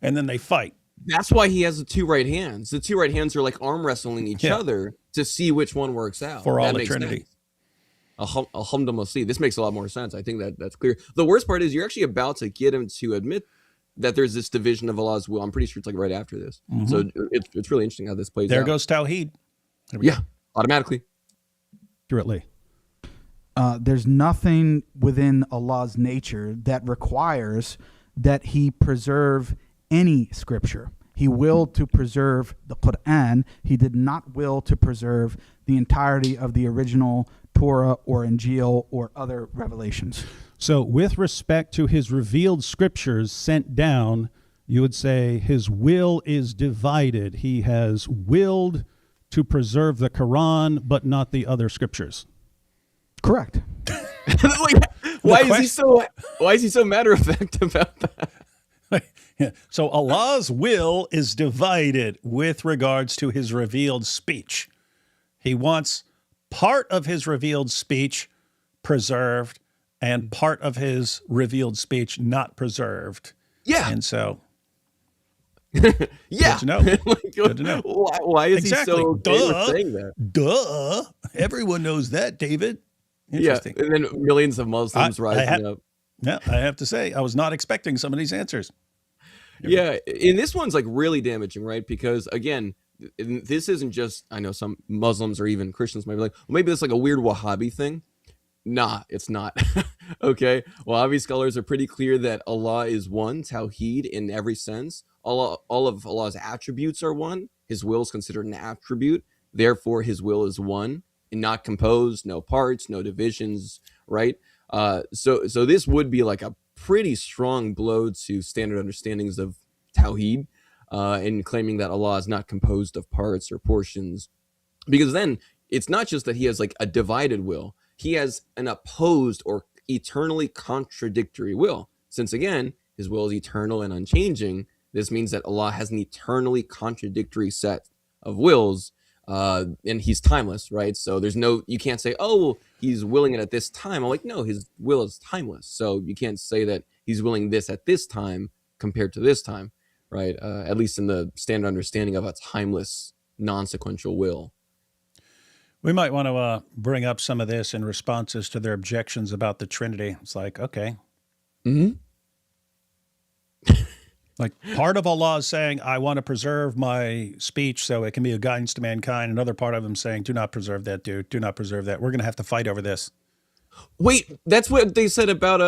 And then they fight. That's why he has the two right hands. The two right hands are like arm wrestling each other to see which one works out. For all eternity. Alhamdulillah. This makes a lot more sense. I think that's clear. The worst part is you're actually about to get him to admit that there's this division of Allah's will. I'm pretty sure it's like right after this. Mm-hmm. So it's really interesting how this plays out. There goes Tawheed. Automatically. Accurately. There's nothing within Allah's nature that requires that he preserve any scripture. He willed to preserve the Quran. He did not will to preserve the entirety of the original Torah or Injil or other revelations. So with respect to his revealed scriptures sent down, you would say his will is divided. He has willed to preserve the Quran, but not the other scriptures. Correct. Why is he so matter of fact about that? So Allah's will is divided with regards to his revealed speech. He wants part of his revealed speech preserved and part of his revealed speech not preserved. Yeah. And so, Yeah. good to know. Good to know. Why is Exactly. he so okay Duh. with saying that? Duh. Everyone knows that, David. Interesting. Yeah. And then millions of Muslims rising up. Yeah, I have to say, I was not expecting some of these answers. Yeah, and this one's like really damaging, right? Because again, this isn't just, I know some Muslims or even Christians might be like, well, maybe it's like a weird Wahhabi thing. Nah, it's not. Okay, Wahhabi scholars are pretty clear that Allah is one, Tawheed in every sense. All of Allah's attributes are one. His will is considered an attribute. Therefore, his will is one and not composed, no parts, no divisions, right? So this would be like a pretty strong blow to standard understandings of Tawheed, in claiming that Allah is not composed of parts or portions, because then it's not just that he has like a divided will, he has an opposed or eternally contradictory will. Since again, his will is eternal and unchanging, this means that Allah has an eternally contradictory set of wills, and he's timeless, right? So there's no, you can't say, oh, well, he's willing it at this time. I'm like, no, his will is timeless. So you can't say that he's willing this at this time compared to this time, right? At least in the standard understanding of a timeless, non-sequential will. We might want to bring up some of this in responses to their objections about the Trinity. It's like, okay. Mm-hmm. Like part of Allah is saying, I want to preserve my speech so it can be a guidance to mankind. Another part of him saying, do not preserve that, dude. Do not preserve that. We're going to have to fight over this. Wait, that's what they said about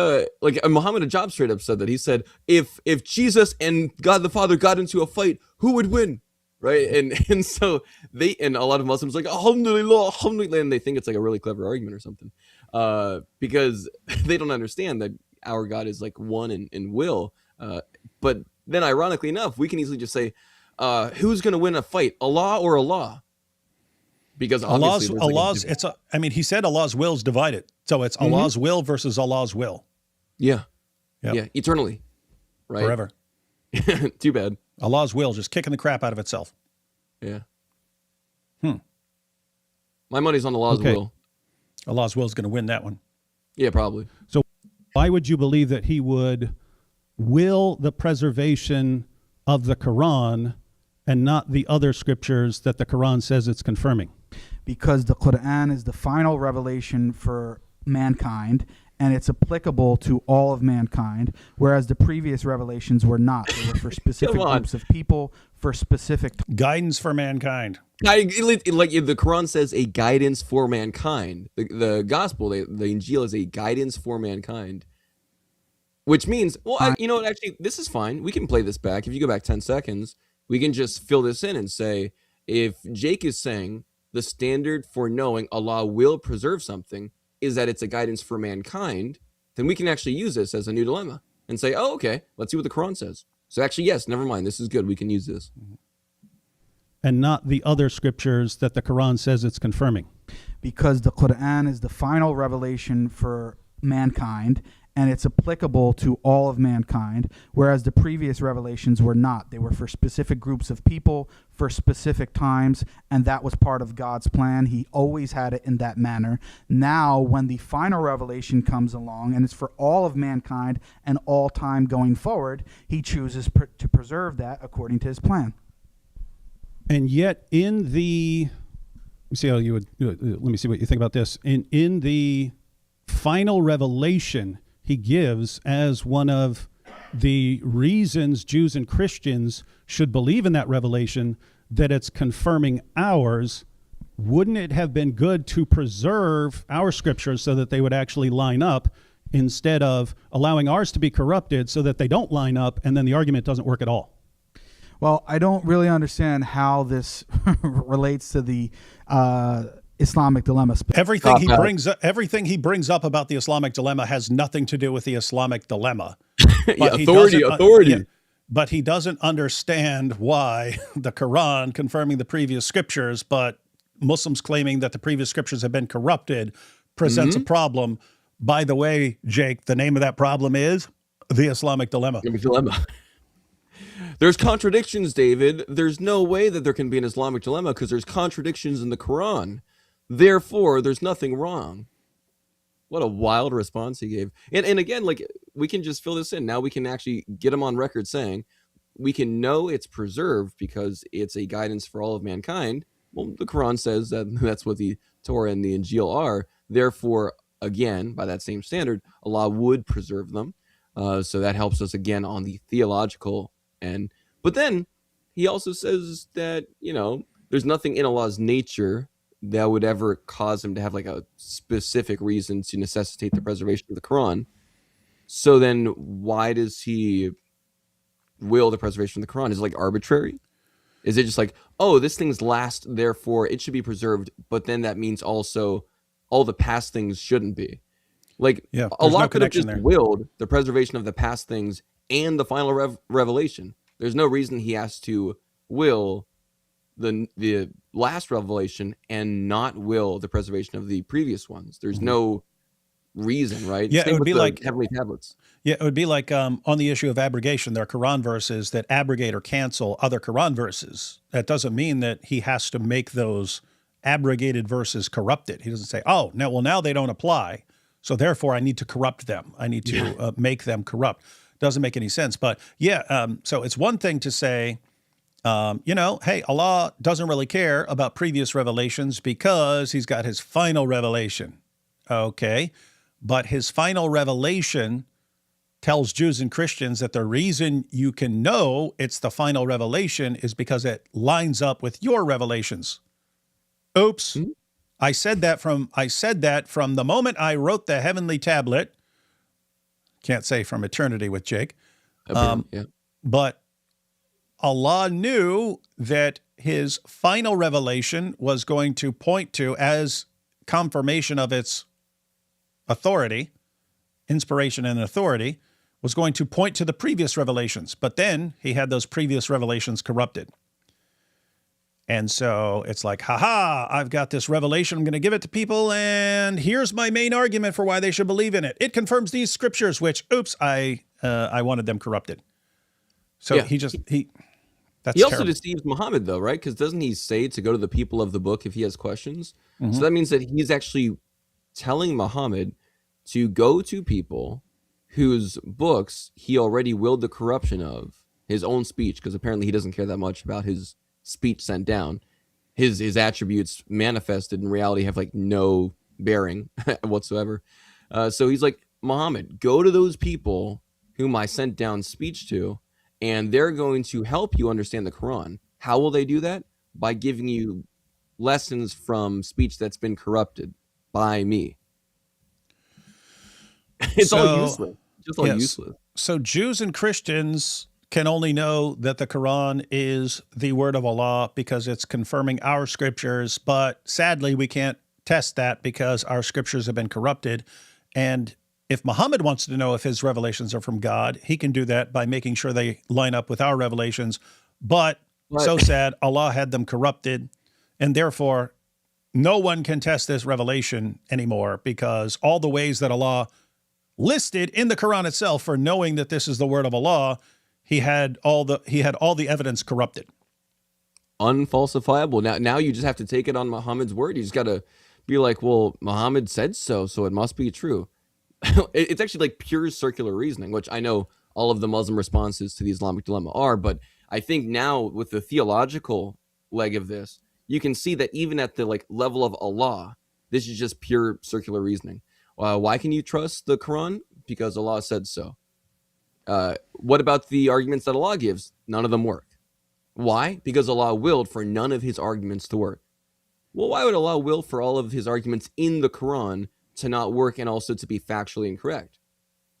Muhammad Ajab straight up said that. He said, if Jesus and God the Father got into a fight, who would win? Right? And so they, and a lot of Muslims are like, alhamdulillah, alhamdulillah, and they think it's like a really clever argument or something. Because they don't understand that our God is like one in will. But then ironically enough, we can easily just say, who's going to win a fight, Allah or Allah? Because obviously Allah's he said Allah's will is divided. So it's Allah's will versus Allah's will. Yeah. Yep. Yeah. Eternally. Right. Forever. Too bad. Allah's will just kicking the crap out of itself. Yeah. My money's on Allah's will. Allah's will is going to win that one. Yeah, probably. So why would you believe that he would will the preservation of the Quran and not the other scriptures that the Quran says it's confirming? Because the Quran is the final revelation for mankind, and it's applicable to all of mankind, whereas the previous revelations were not. They were for specific groups of people, for specific guidance for mankind. Like the Quran says, a guidance for mankind. The gospel, the Injil, is a guidance for mankind. Which means, well, actually, this is fine. We can play this back. If you go back 10 seconds, we can just fill this in and say, if Jake is saying the standard for knowing Allah will preserve something is that it's a guidance for mankind, then we can actually use this as a new dilemma and say, oh, okay, let's see what the Quran says. So actually, yes, never mind. This is good. We can use this. And not the other scriptures that the Quran says it's confirming. Because the Quran is the final revelation for mankind, and it's applicable to all of mankind, whereas the previous revelations were not. They were for specific groups of people, for specific times, and that was part of God's plan. He always had it in that manner. Now, when the final revelation comes along, and it's for all of mankind and all time going forward, he chooses to preserve that according to his plan. And yet in the, let me see what you think about this. In the final revelation, he gives as one of the reasons Jews and Christians should believe in that revelation, that it's confirming ours. Wouldn't it have been good to preserve our scriptures so that they would actually line up, instead of allowing ours to be corrupted so that they don't line up and then the argument doesn't work at all? Well, I don't really understand how this relates to the Islamic dilemma. Everything he brings up about the Islamic dilemma has nothing to do with the Islamic dilemma. Authority. But he doesn't understand why the Quran confirming the previous scriptures, but Muslims claiming that the previous scriptures have been corrupted, presents a problem. By the way, Jake, the name of that problem is the Islamic dilemma. There's contradictions, David. There's no way that there can be an Islamic dilemma because there's contradictions in the Quran. Therefore, there's nothing wrong. What a wild response he gave. And again, like, we can just fill this in. Now we can actually get him on record saying we can know it's preserved because it's a guidance for all of mankind. Well, the Quran says that that's what the Torah and the Injil are. Therefore, again, by that same standard, Allah would preserve them. So that helps us again on the theological end. But then he also says that, there's nothing in Allah's nature that would ever cause him to have like a specific reason to necessitate the preservation of the Quran. So then why does he will the preservation of the Quran? Is it like arbitrary? Is it just like, oh, this thing's last, therefore it should be preserved, but then that means also all the past things shouldn't be? Like, Allah could have just willed the preservation of the past things and the final revelation. There's no reason he has to will the last revelation and not will the preservation of the previous ones. There's no reason, right? Yeah, Same it would with be the like heavenly tablets. Yeah, it would be like on the issue of abrogation. There are Quran verses that abrogate or cancel other Quran verses. That doesn't mean that he has to make those abrogated verses corrupted. He doesn't say, oh, now they don't apply, so therefore I need to corrupt them. I need to make them corrupt. Doesn't make any sense. But so it's one thing to say, hey, Allah doesn't really care about previous revelations because he's got his final revelation. Okay, but his final revelation tells Jews and Christians that the reason you can know it's the final revelation is because it lines up with your revelations. Oops. Mm-hmm. I said that from the moment I wrote the heavenly tablet. Can't say from eternity with Jake. But Allah knew that his final revelation was going to point to, as confirmation of its authority, inspiration and authority, was going to point to the previous revelations. But then he had those previous revelations corrupted. And so it's like, I've got this revelation. I'm going to give it to people. And here's my main argument for why they should believe in it. It confirms these scriptures, which, I wanted them corrupted. So he also deceives Muhammad, though, right? Because doesn't he say to go to the people of the book if he has questions? Mm-hmm. So that means that he's actually telling Muhammad to go to people whose books he already willed the corruption of, his own speech, because apparently he doesn't care that much about his speech sent down. His attributes manifested in reality have like no bearing whatsoever. So he's like, Muhammad, go to those people whom I sent down speech to, and they're going to help you understand the Quran. How will they do that? By giving you lessons from speech that's been corrupted by me. It's all useless. Just all useless. So Jews and Christians can only know that the Quran is the word of Allah because it's confirming our scriptures. But sadly, we can't test that because our scriptures have been corrupted. And if Muhammad wants to know if his revelations are from God, he can do that by making sure they line up with our revelations. But so sad, Allah had them corrupted. And therefore, no one can test this revelation anymore because all the ways that Allah listed in the Quran itself for knowing that this is the word of Allah, he had all the evidence corrupted. Unfalsifiable. Now you just have to take it on Muhammad's word. You just got to be like, well, Muhammad said so it must be true. It's actually like pure circular reasoning, which I know all of the Muslim responses to the Islamic dilemma are, but I think now with the theological leg of this, you can see that even at the like level of Allah, this is just pure circular reasoning. Why can you trust the Quran? Because Allah said so. What about the arguments that Allah gives? None of them work. Why? Because Allah willed for none of his arguments to work. Well, why would Allah will for all of his arguments in the Quran to not work and also to be factually incorrect?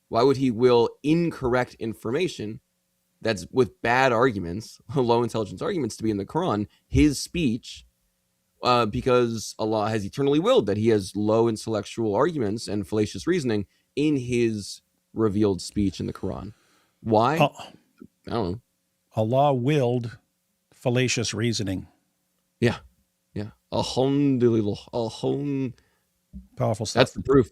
Why would he will incorrect information that's with bad arguments, low intelligence arguments, to be in the Quran, his speech, because Allah has eternally willed that he has low intellectual arguments and fallacious reasoning in his revealed speech in the Quran. Why? I don't know. Allah willed fallacious reasoning. Yeah. Alhamdulillah. Powerful stuff. That's the proof.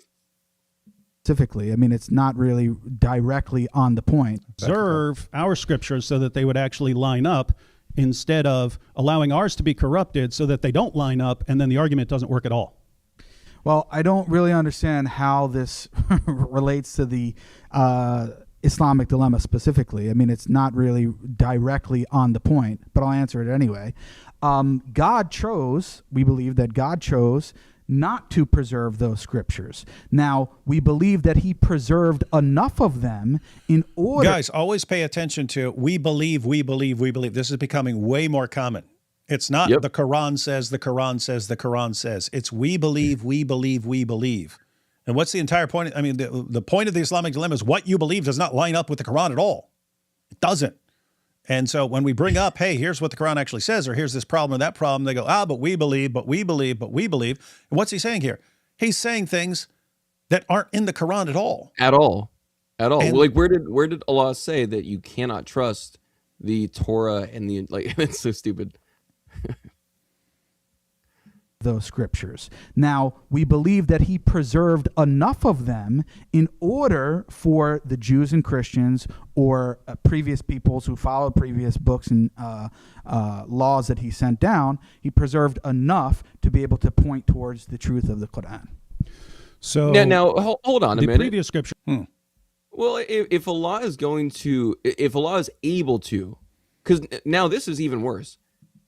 specifically. I mean, it's not really directly on the point. Observe our scriptures so that they would actually line up, instead of allowing ours to be corrupted so that they don't line up, and then the argument doesn't work at all. Well, I don't really understand how this relates to the Islamic dilemma specifically. I mean, it's not really directly on the point, but I'll answer it anyway. We believe that God chose not to preserve those scriptures. Now, we believe that he preserved enough of them in order... Guys, always pay attention to we believe, we believe, we believe. This is becoming way more common. It's not the Quran says, the Quran says, the Quran says. It's we believe, we believe, we believe. And what's the entire point? I mean, the point of the Islamic dilemma is what you believe does not line up with the Quran at all. It doesn't. And so when we bring up, hey, here's what the Quran actually says, or here's this problem or that problem, they go, but we believe, but we believe, but we believe. And what's he saying here? He's saying things that aren't in the Quran at all. At all. And, like, where did Allah say that you cannot trust the Torah and the, like, it's so stupid. Those scriptures. Now, we believe that he preserved enough of them in order for the Jews and Christians, or previous peoples who followed previous books and laws that he sent down, he preserved enough to be able to point towards the truth of the Quran. So now hold on a minute. The previous scripture. Well, if Allah is able to, because now this is even worse,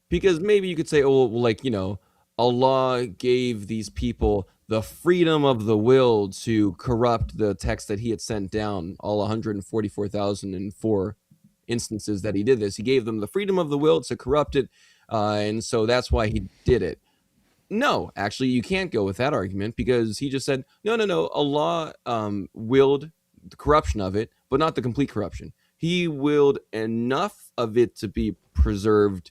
because maybe you could say, oh, well, like, you know, Allah gave these people the freedom of the will to corrupt the text that he had sent down, all 144,004 instances that he did this. He gave them the freedom of the will to corrupt it, and so that's why he did it. No, actually, you can't go with that argument, because he just said, no, Allah willed the corruption of it, but not the complete corruption. He willed enough of it to be preserved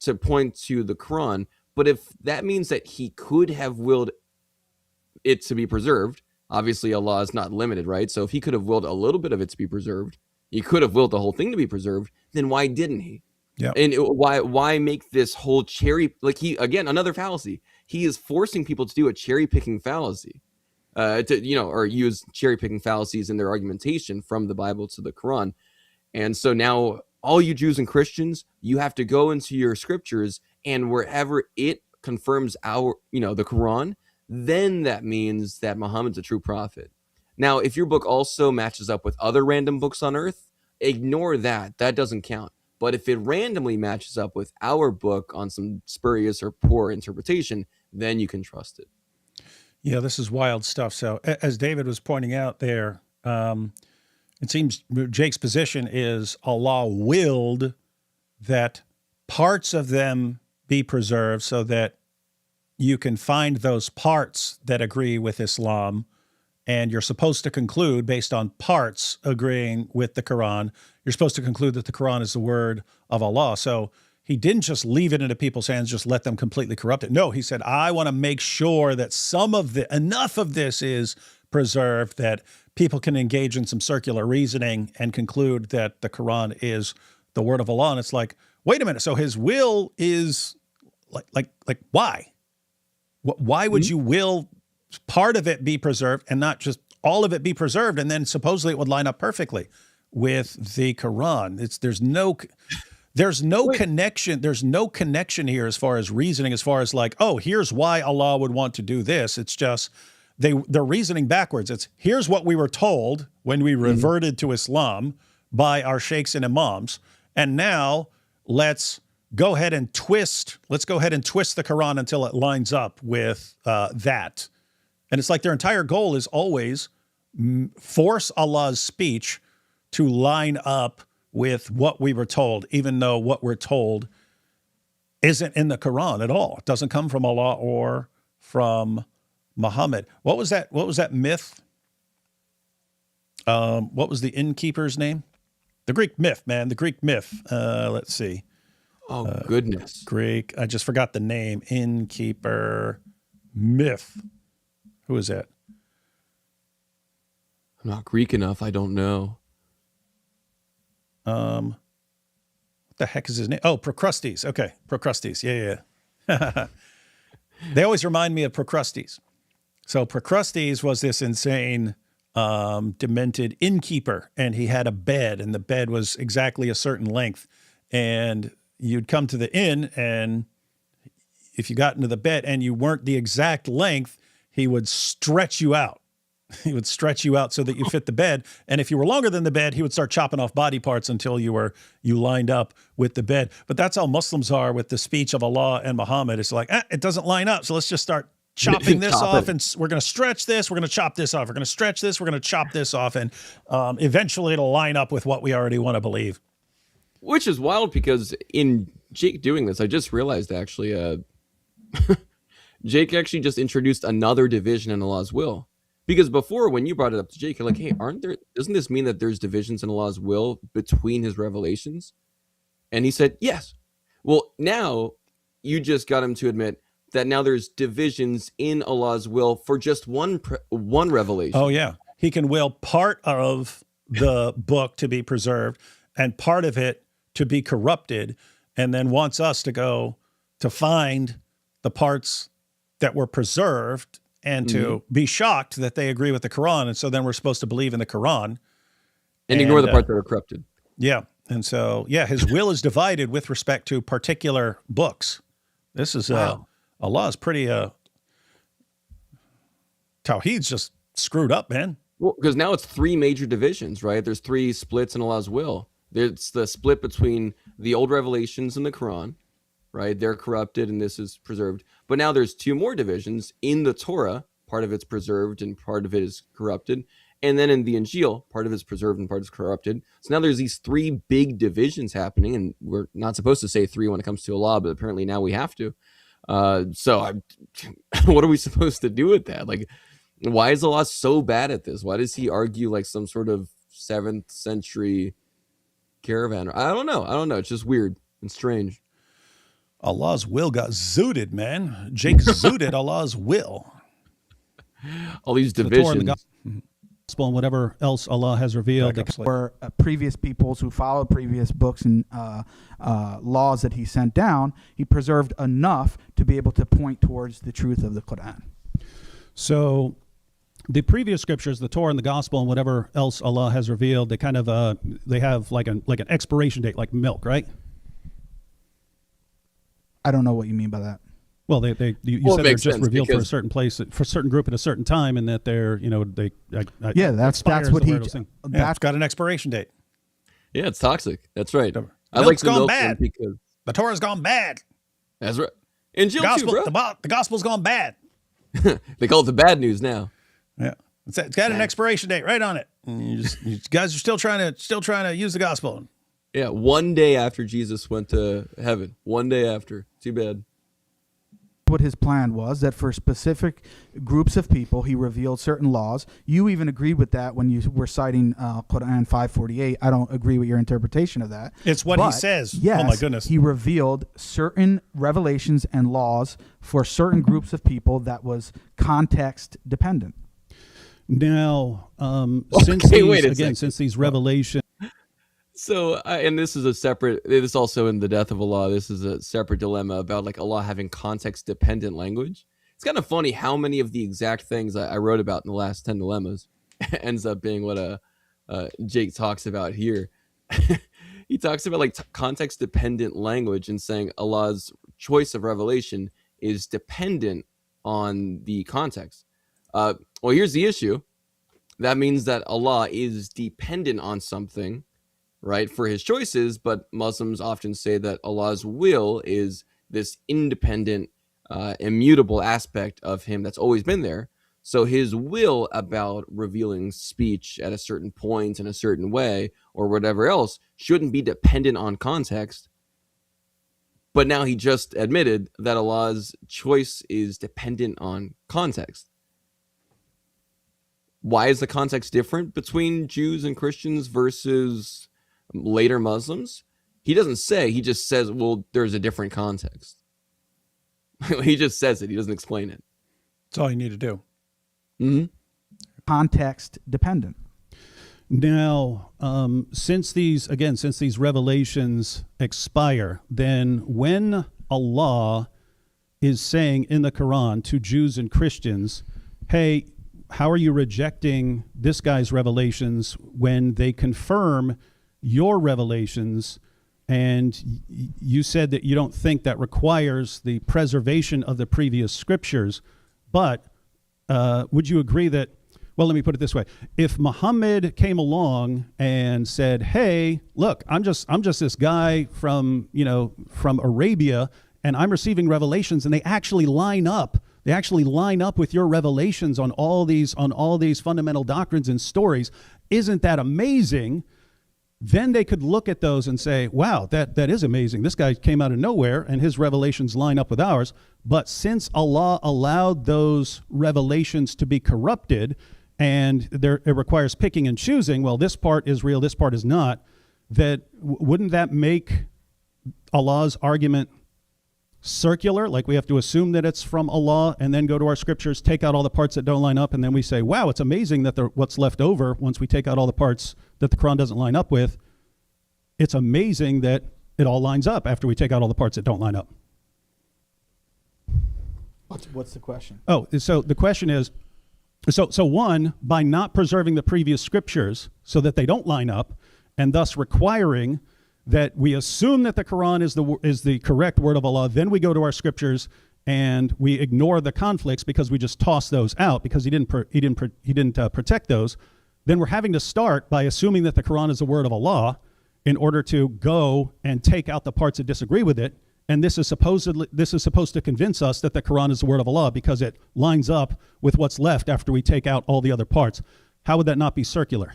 to point to the Quran. But if that means that he could have willed it to be preserved, obviously Allah is not limited, right? So if he could have willed a little bit of it to be preserved, he could have willed the whole thing to be preserved, then why didn't he? Yeah. And why make this whole cherry, like, he, again, another fallacy. He is forcing people to do a cherry picking fallacy, or use cherry picking fallacies in their argumentation from the Bible to the Quran. And so now all you Jews and Christians, you have to go into your scriptures, and wherever it confirms the Quran, then that means that Muhammad's a true prophet. Now, if your book also matches up with other random books on earth, ignore that. That doesn't count. But if it randomly matches up with our book on some spurious or poor interpretation, then you can trust it. Yeah, this is wild stuff. So as David was pointing out there, it seems Jake's position is Allah willed that parts of them be preserved so that you can find those parts that agree with Islam, and you're supposed to conclude based on parts agreeing with the Quran. You're supposed to conclude that the Quran is the word of Allah. So he didn't just leave it into people's hands, just let them completely corrupt it. No, he said, I want to make sure that enough of this is preserved that people can engage in some circular reasoning and conclude that the Quran is the word of Allah. And it's like, wait a minute. So his will is like why? Why would you will part of it be preserved and not just all of it be preserved? And then supposedly it would line up perfectly with the Quran. There's no connection. There's no connection here as far as reasoning, as far as like, oh, here's why Allah would want to do this. It's just they're reasoning backwards. It's here's what we were told when we reverted to Islam by our sheikhs and imams, and now let's go ahead and twist the Quran until it lines up with that. And it's like their entire goal is always force Allah's speech to line up with what we were told, even though what we're told isn't in the Quran at all. It doesn't come from Allah or from Muhammad. What was that myth? What was the innkeeper's name? The Greek myth, man. The Greek myth. Let's see. Oh, goodness. Greek. I just forgot the name. Innkeeper myth. Who is that? I'm not Greek enough. I don't know. What the heck is his name? Oh, Procrustes. Okay, Procrustes. Yeah. They always remind me of Procrustes. So Procrustes was this insane demented innkeeper, and he had a bed, and the bed was exactly a certain length. And you'd come to the inn, and if you got into the bed and you weren't the exact length, he would stretch you out. He would stretch you out so that you fit the bed. And if you were longer than the bed, he would start chopping off body parts until you lined up with the bed. But that's how Muslims are with the speech of Allah and Muhammad. It's like, it doesn't line up. So let's just start chopping this off, and we're going to stretch this. We're going to chop this off. We're going to stretch this. We're going to chop this off. And eventually it'll line up with what we already want to believe. Which is wild, because in Jake doing this, I just realized actually, Jake actually just introduced another division in Allah's will. Because before, when you brought it up to Jake, you're like, hey, doesn't this mean that there's divisions in Allah's will between his revelations? And he said, yes. Well, now you just got him to admit that now there's divisions in Allah's will for just one revelation. Oh, yeah. He can will part of the book to be preserved and part of it to be corrupted, and then wants us to go to find the parts that were preserved and to be shocked that they agree with the Quran. And so then we're supposed to believe in the Quran. And ignore the parts that are corrupted. Yeah. And so, his will is divided with respect to particular books. This is, wow. Allah is pretty, Tawheed's just screwed up, man. Well, because now it's 3 major divisions, right? There's 3 splits in Allah's will. There's the split between the old revelations and the Quran, right? They're corrupted and this is preserved. But now there's 2 more divisions in the Torah. Part of it's preserved and part of it is corrupted. And then in the Injil, part of it's preserved and part is corrupted. So now there's these 3 big divisions happening, and we're not supposed to say 3 when it comes to Allah, but apparently now we have to. What are we supposed to do with that? Like, why is Allah so bad at this? Why does he argue like some sort of 7th century caravan? I don't know. It's just weird and strange. Allah's will got zooted, man. Jake zooted Allah's will. All these The Torah divisions. and the gospel and whatever else Allah has revealed. Back up, Slade. Were previous peoples who followed previous books and laws that he sent down, he preserved enough to be able to point towards the truth of the Quran. So the previous scriptures, the Torah and the gospel and whatever else Allah has revealed, they kind of they have like an expiration date, like milk, right? I don't know what you mean by that. Well, you Well, said it they're makes just sense revealed for a because- certain place, for a certain group at a certain time, and that they're, Yeah, that's what he. Yeah, it's got an expiration date. Yeah, it's toxic. That's right. The I like milk's the gone milk bad. one because The Torah's gone bad. that's right. Injil Gospel, too, bro. the gospel's gone bad. They call it the bad news now. Yeah, it's got an expiration date right on it. And you guys are still trying to use the gospel. Yeah, one day after Jesus went to heaven. One day after. Too bad. What his plan was, that for specific groups of people, he revealed certain laws. You even agreed with that when you were citing Quran 548. I don't agree with your interpretation of that. It's what he But, says. Yes, Oh my goodness. he revealed certain revelations and laws for certain groups of people that was context dependent. Now, Okay, wait a second. since these revelations, So, and this is this also in the Death of Allah, this is a separate dilemma about like Allah having context-dependent language. It's kind of funny how many of the exact things I wrote about in the last 10 dilemmas ends up being what Jake talks about here. He talks about like context-dependent language and saying Allah's choice of revelation is dependent on the context. Well, here's the issue. That means that Allah is dependent on something, right, for his choices, but Muslims often say that Allah's will is this independent, immutable aspect of him that's always been there. So his will about revealing speech at a certain point in a certain way or whatever else shouldn't be dependent on context. But now he just admitted that Allah's choice is dependent on context. Why is the context different between Jews and Christians versus later Muslims? He doesn't say, he just says, well, there's a different context. He just says it. He doesn't explain it. That's all you need to do. Mm-hmm. Context dependent. now, since these revelations expire, then when Allah is saying in the Quran to Jews and Christians, hey, how are you rejecting this guy's revelations when they confirm your revelations? And you said that you don't think that requires the preservation of the previous scriptures, but would you agree that, well, let me put it this way. If Muhammad came along and said, hey, look, I'm just this guy from Arabia, and I'm receiving revelations, and they actually line up with your revelations on all these fundamental doctrines and stories, isn't that amazing? Then they could look at those and say, wow, that is amazing. This guy came out of nowhere and his revelations line up with ours. But since Allah allowed those revelations to be corrupted, and it requires picking and choosing, well, this part is real, this part is not, wouldn't that make Allah's argument circular? Like, we have to assume that it's from Allah and then go to our scriptures, take out all the parts that don't line up, and then we say, wow, it's amazing that what's left over, once we take out all the parts that the Quran doesn't line up with, it's amazing that it all lines up after we take out all the parts that don't line up. What's the question? Oh, so the question is, so one, by not preserving the previous scriptures so that they don't line up, and thus requiring that we assume that the Quran is the correct word of Allah, then we go to our scriptures and we ignore the conflicts because we just toss those out because he didn't protect those. Then we're having to start by assuming that the Quran is the word of Allah in order to go and take out the parts that disagree with it. And this is supposed to convince us that the Quran is the word of Allah because it lines up with what's left after we take out all the other parts. How would that not be circular?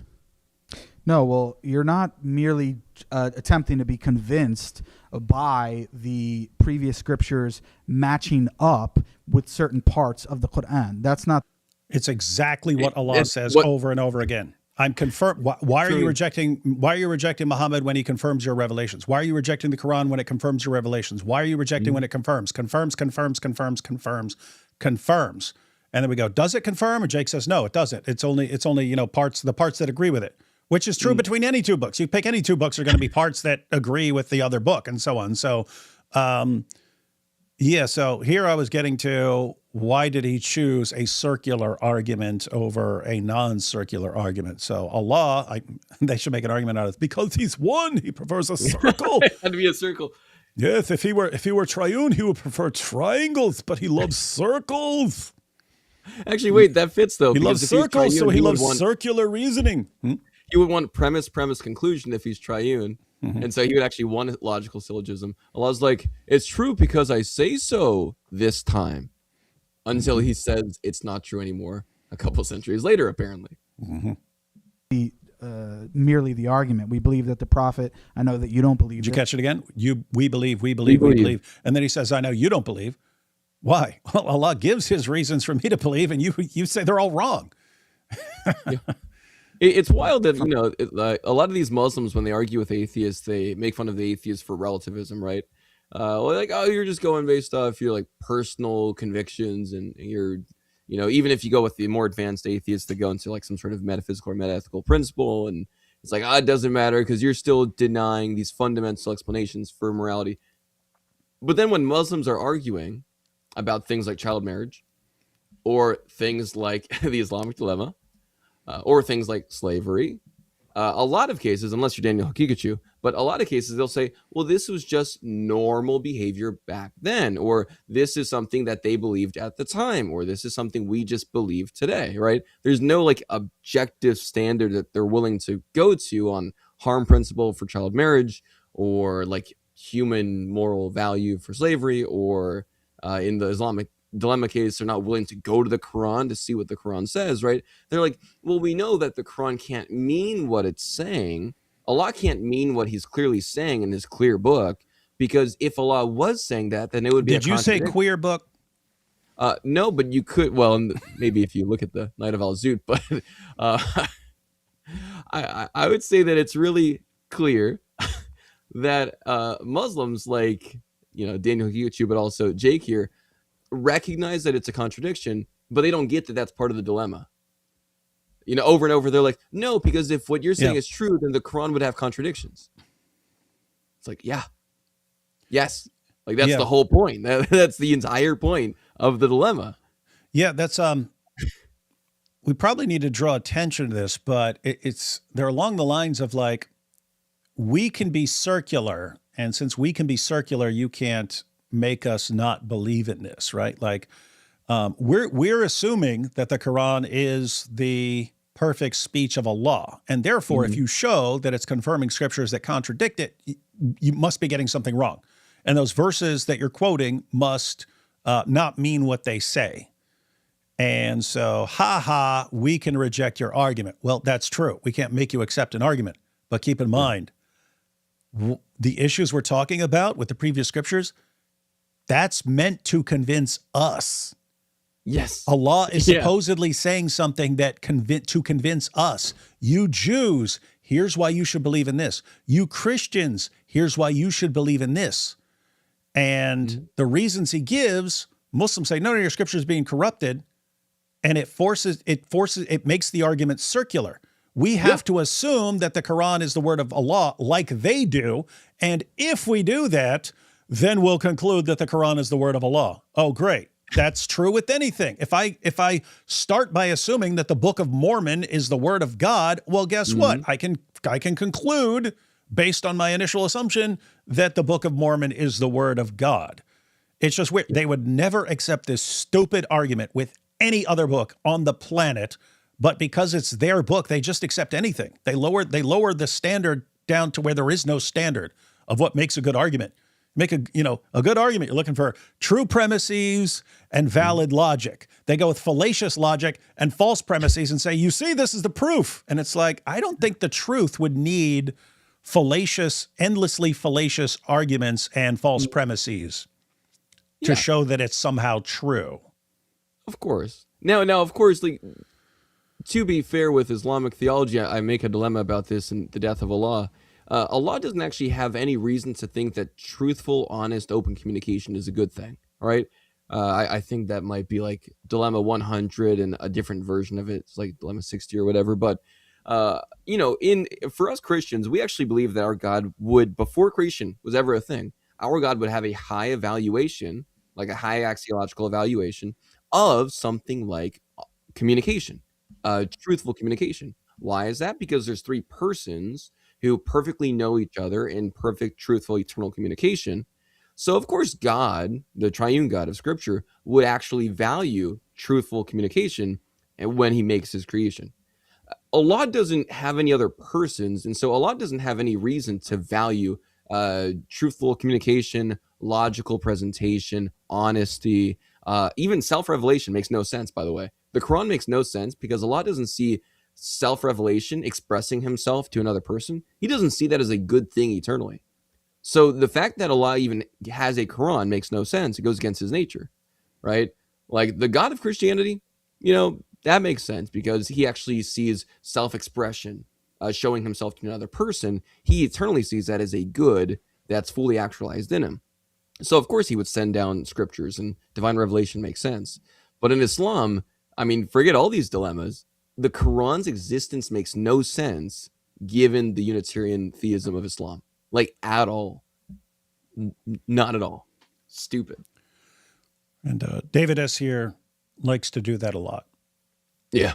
No, well, you're not merely attempting to be convinced by the previous scriptures matching up with certain parts of the Quran. That's not. It's exactly what Allah says over and over again. I'm confirmed. Why are you rejecting Muhammad when he confirms your revelations? Why are you rejecting the Quran when it confirms your revelations? Why are you rejecting when it confirms? Confirms. And then we go, does it confirm? And Jake says, no, it doesn't. It's only the parts that agree with it, which is true between any two books. You pick any two books, are going to be parts that agree with the other book and so on. So, so here I was getting to, why did he choose a circular argument over a non-circular argument? So Allah, they should make an argument out of it. Because he's one, he prefers a circle. It had to be a circle. Yes, if he were triune, he would prefer triangles, but he loves circles. Actually, wait, that fits though. He loves circles, so he loves circular reasoning. He would want premise, conclusion if he's triune. And so he would actually want a logical syllogism. Allah's like, it's true because I say so this time. Until he says it's not true anymore a couple centuries later, apparently. Merely the argument. We believe that the prophet, I know that you don't believe. Did you catch it again? We believe. And then he says, I know you don't believe. Why? Well, Allah gives his reasons for me to believe, and you say they're all wrong. Yeah. It's wild that, a lot of these Muslims, when they argue with atheists, they make fun of the atheists for relativism, right? Like, oh, you're just going based off your like personal convictions, and you're, even if you go with the more advanced atheists that go into like some sort of metaphysical or metaethical principle, and it's like, it doesn't matter because you're still denying these fundamental explanations for morality. But then when Muslims are arguing about things like child marriage, or things like the Islamic dilemma, or things like slavery, a lot of cases, unless you're Daniel Hakikachu, but a lot of cases they'll say, well, this was just normal behavior back then, or this is something that they believed at the time, or this is something we just believe today, right? There's no like objective standard that they're willing to go to on harm principle for child marriage, or like human moral value for slavery, or in the Islamic dilemma case, they're not willing to go to the Quran to see what the Quran says, right? They're like, well, we know that the Quran can't mean what it's saying. Allah can't mean what he's clearly saying in his clear book, because if Allah was saying that, then it would be. Did you say queer book? No, but you could. Well, maybe if you look at the Night of Al-Zut, but I would say that it's really clear that Muslims like Daniel Hakikachu, but also Jake here, recognize that it's a contradiction, but they don't get that that's part of the dilemma. Over and over, they're like, no, because if what you're saying is true, then the Quran would have contradictions. It's like, yes, like that's the whole point. That's the entire point of the dilemma. Yeah, that's we probably need to draw attention to this, but they're along the lines of like, we can be circular, and since we can be circular, you can't make us not believe in this, right? Like, we're assuming that the Quran is the perfect speech of Allah, and therefore, if you show that it's confirming scriptures that contradict it, you must be getting something wrong, and those verses that you're quoting must not mean what they say. And so, we can reject your argument. Well, that's true. We can't make you accept an argument. But keep in mind, the issues we're talking about with the previous scriptures, that's meant to convince us. Yes. Allah is supposedly saying something that to convince us. You Jews, here's why you should believe in this. You Christians, here's why you should believe in this. And the reasons he gives, Muslims say, no, your scripture is being corrupted. And it makes the argument circular. We have to assume that the Quran is the word of Allah like they do. And if we do that, then we'll conclude that the Quran is the word of Allah. Oh, great. That's true with anything. If I start by assuming that the Book of Mormon is the word of God, well, guess what? I can conclude based on my initial assumption that the Book of Mormon is the word of God. It's just weird. They would never accept this stupid argument with any other book on the planet, but because it's their book, they just accept anything. They lower the standard down to where there is no standard of what makes a good argument. Make a good argument. You're looking for true premises and valid logic. They go with fallacious logic and false premises and say, you see, this is the proof. And it's like, I don't think the truth would need endlessly fallacious arguments and false premises to show that it's somehow true. Of course. Now, of course, like, to be fair with Islamic theology, I make a dilemma about this in the death of Allah. Allah doesn't actually have any reason to think that truthful, honest, open communication is a good thing. All right. I think that might be like Dilemma 100 and a different version of it. It's like Dilemma 60 or whatever. But, for us Christians, we actually believe that our God would, before creation was ever a thing, our God would have a high evaluation, like a high axiological evaluation of something like communication, truthful communication. Why is that? Because there's three persons who perfectly know each other in perfect, truthful, eternal communication. So, of course, God, the triune God of Scripture, would actually value truthful communication when he makes his creation. Allah doesn't have any other persons, and so Allah doesn't have any reason to value truthful communication, logical presentation, honesty, even self-revelation makes no sense, by the way. The Quran makes no sense because Allah doesn't see self-revelation expressing himself to another person. He doesn't see that as a good thing eternally. So the fact that Allah even has a Quran makes no sense. It goes against his nature, right? Like the God of Christianity, that makes sense because he actually sees self-expression, showing himself to another person. He eternally sees that as a good that's fully actualized in him. So, of course, he would send down scriptures and divine revelation makes sense. But in Islam, forget all these dilemmas. The Quran's existence makes no sense given the Unitarian theism of Islam. Like, at all. Not at all. Stupid. And David S. here likes to do that a lot. Yeah.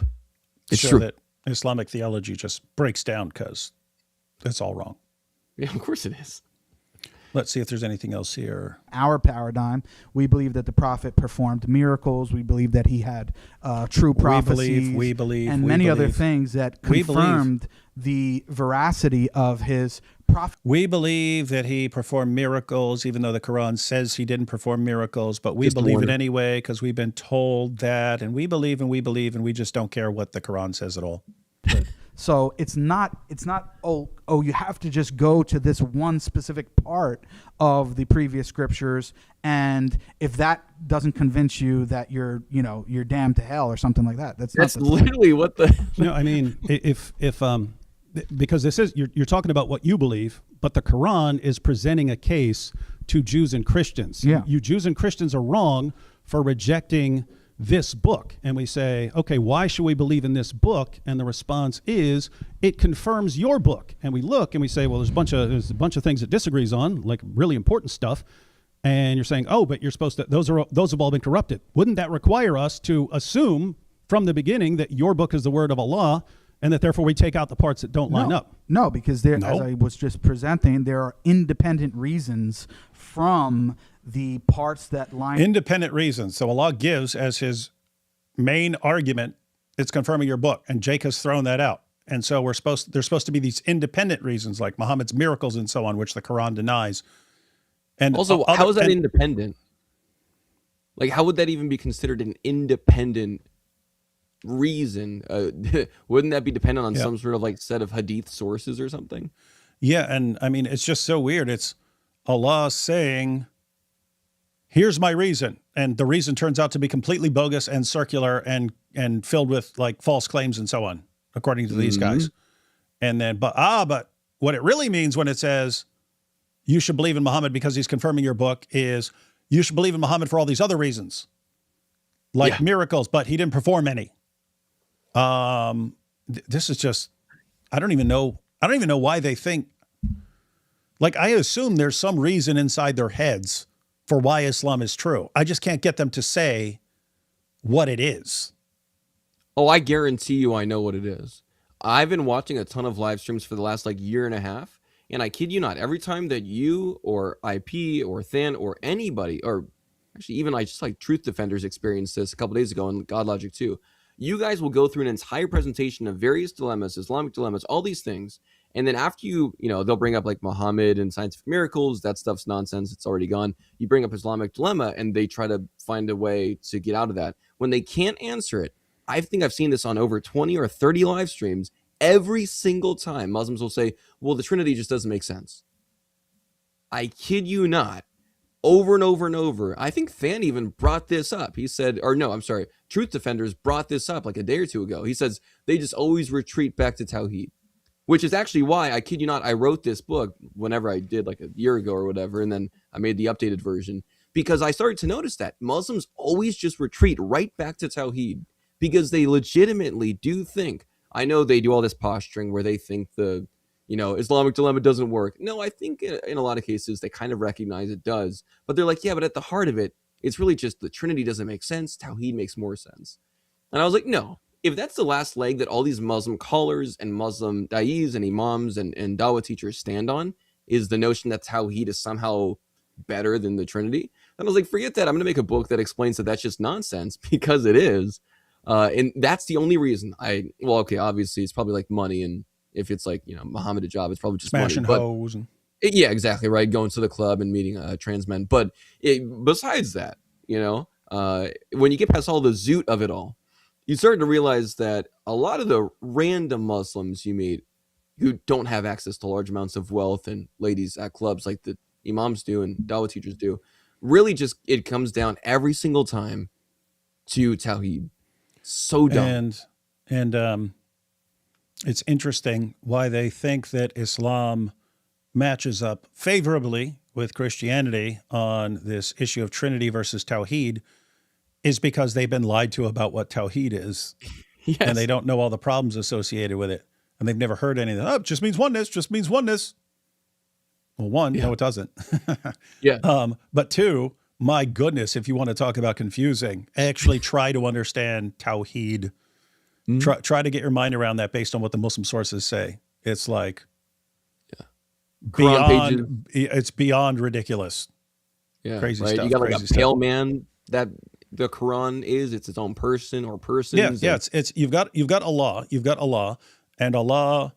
It's show true. That Islamic theology just breaks down because it's all wrong. Yeah, of course it is. Let's see if there's anything else here. Our paradigm, we believe that the prophet performed miracles. We believe that he had true prophecies. We believe, and many other things that confirmed the veracity of his prophet. We believe that he performed miracles, even though the Quran says he didn't perform miracles, but we believe it anyway because we've been told that, and we believe, and we just don't care what the Quran says at all. So it's not you have to just go to this one specific part of the previous scriptures, and if that doesn't convince you that you're damned to hell or something like that. That's literally what the because this is you're talking about what you believe, but the Quran is presenting a case to Jews and Christians. Yeah. You Jews and Christians are wrong for rejecting this book. And we say, okay, why should we believe in this book? And the response is, it confirms your book. And we look and we say, well, there's a bunch of things it disagrees on, like really important stuff. And you're saying, oh, but you're supposed to, those have all been corrupted. Wouldn't that require us to assume from the beginning that your book is the word of Allah, and that therefore we take out the parts that don't line up. No, because there, No. as I was just presenting, there are independent reasons from the parts that line. Independent reasons. So Allah gives as his main argument, it's confirming your book, and Jake has thrown that out. And so there's supposed to be these independent reasons, like Muhammad's miracles and so on, which the Quran denies. And Also, how is that independent? Like, how would that even be considered an independent reason? Wouldn't that be dependent on some sort of like set of hadith sources or something? Yeah, and I mean, it's just so weird. It's Allah saying, here's my reason. And the reason turns out to be completely bogus and circular and filled with like false claims and so on, according to these guys. And then, but what it really means when it says you should believe in Muhammad because he's confirming your book is you should believe in Muhammad for all these other reasons, like miracles, but he didn't perform any. This is just, I don't even know why they think, like, I assume there's some reason inside their heads for why Islam is true. I just can't get them to say what it is. Oh, I guarantee you I know what it is. I've been watching a ton of live streams for the last like year and a half, and I kid you not, every time that you or IP or Than or anybody, or actually even I just like Truth Defenders experienced this a couple days ago in God Logic 2, you guys will go through an entire presentation of various dilemmas, Islamic dilemmas, all these things. And then after they'll bring up like Muhammad and scientific miracles. That stuff's nonsense. It's already gone. You bring up Islamic dilemma and they try to find a way to get out of that. When they can't answer it, I think I've seen this on over 20 or 30 live streams. Every single time Muslims will say, well, the Trinity just doesn't make sense. I kid you not. Over and over and over. I think Than even brought this up. He said, or no, I'm sorry, Truth Defenders brought this up like a day or two ago. He says they just always retreat back to Tawheed, which is actually why, I kid you not, I wrote this book whenever I did like a year ago or whatever, and then I made the updated version, because I started to notice that Muslims always just retreat right back to Tawheed because they legitimately do think, I know they do all this posturing where they think the Islamic dilemma doesn't work. No, I think in a lot of cases they kind of recognize it does. But they're like, yeah, but at the heart of it, it's really just the Trinity doesn't make sense. Tawheed makes more sense. And I was like, no, if that's the last leg that all these Muslim callers and Muslim da'is and imams and dawah teachers stand on, is the notion that Tawheed is somehow better than the Trinity, then I was like, forget that. I'm going to make a book that explains that that's just nonsense, because it is. And that's the only reason obviously it's probably like money, and if it's like, Muhammad Hijab, it's probably just Smashing money. hoes. Yeah, exactly right. Going to the club and meeting trans men. But besides that, when you get past all the zoot of it all, you start to realize that a lot of the random Muslims you meet who don't have access to large amounts of wealth and ladies at clubs like the imams do and dawah teachers do, really just, it comes down every single time to Tawheed. So dumb. And it's interesting why they think that Islam matches up favorably with Christianity on this issue of Trinity versus Tawheed is because they've been lied to about what Tawheed is. Yes. And they don't know all the problems associated with it. And they've never heard anything. Oh, it just means oneness. Well, one, no, it doesn't. Yeah. But two, my goodness, if you want to talk about confusing, actually try to understand Tawheed. Try to get your mind around that based on what the Muslim sources say. It's like it's beyond ridiculous. Yeah, crazy right? stuff. You got like crazy a pale man that the Quran is. It's its own person or persons. Yeah. It's you've got Allah. You've got Allah, and Allah.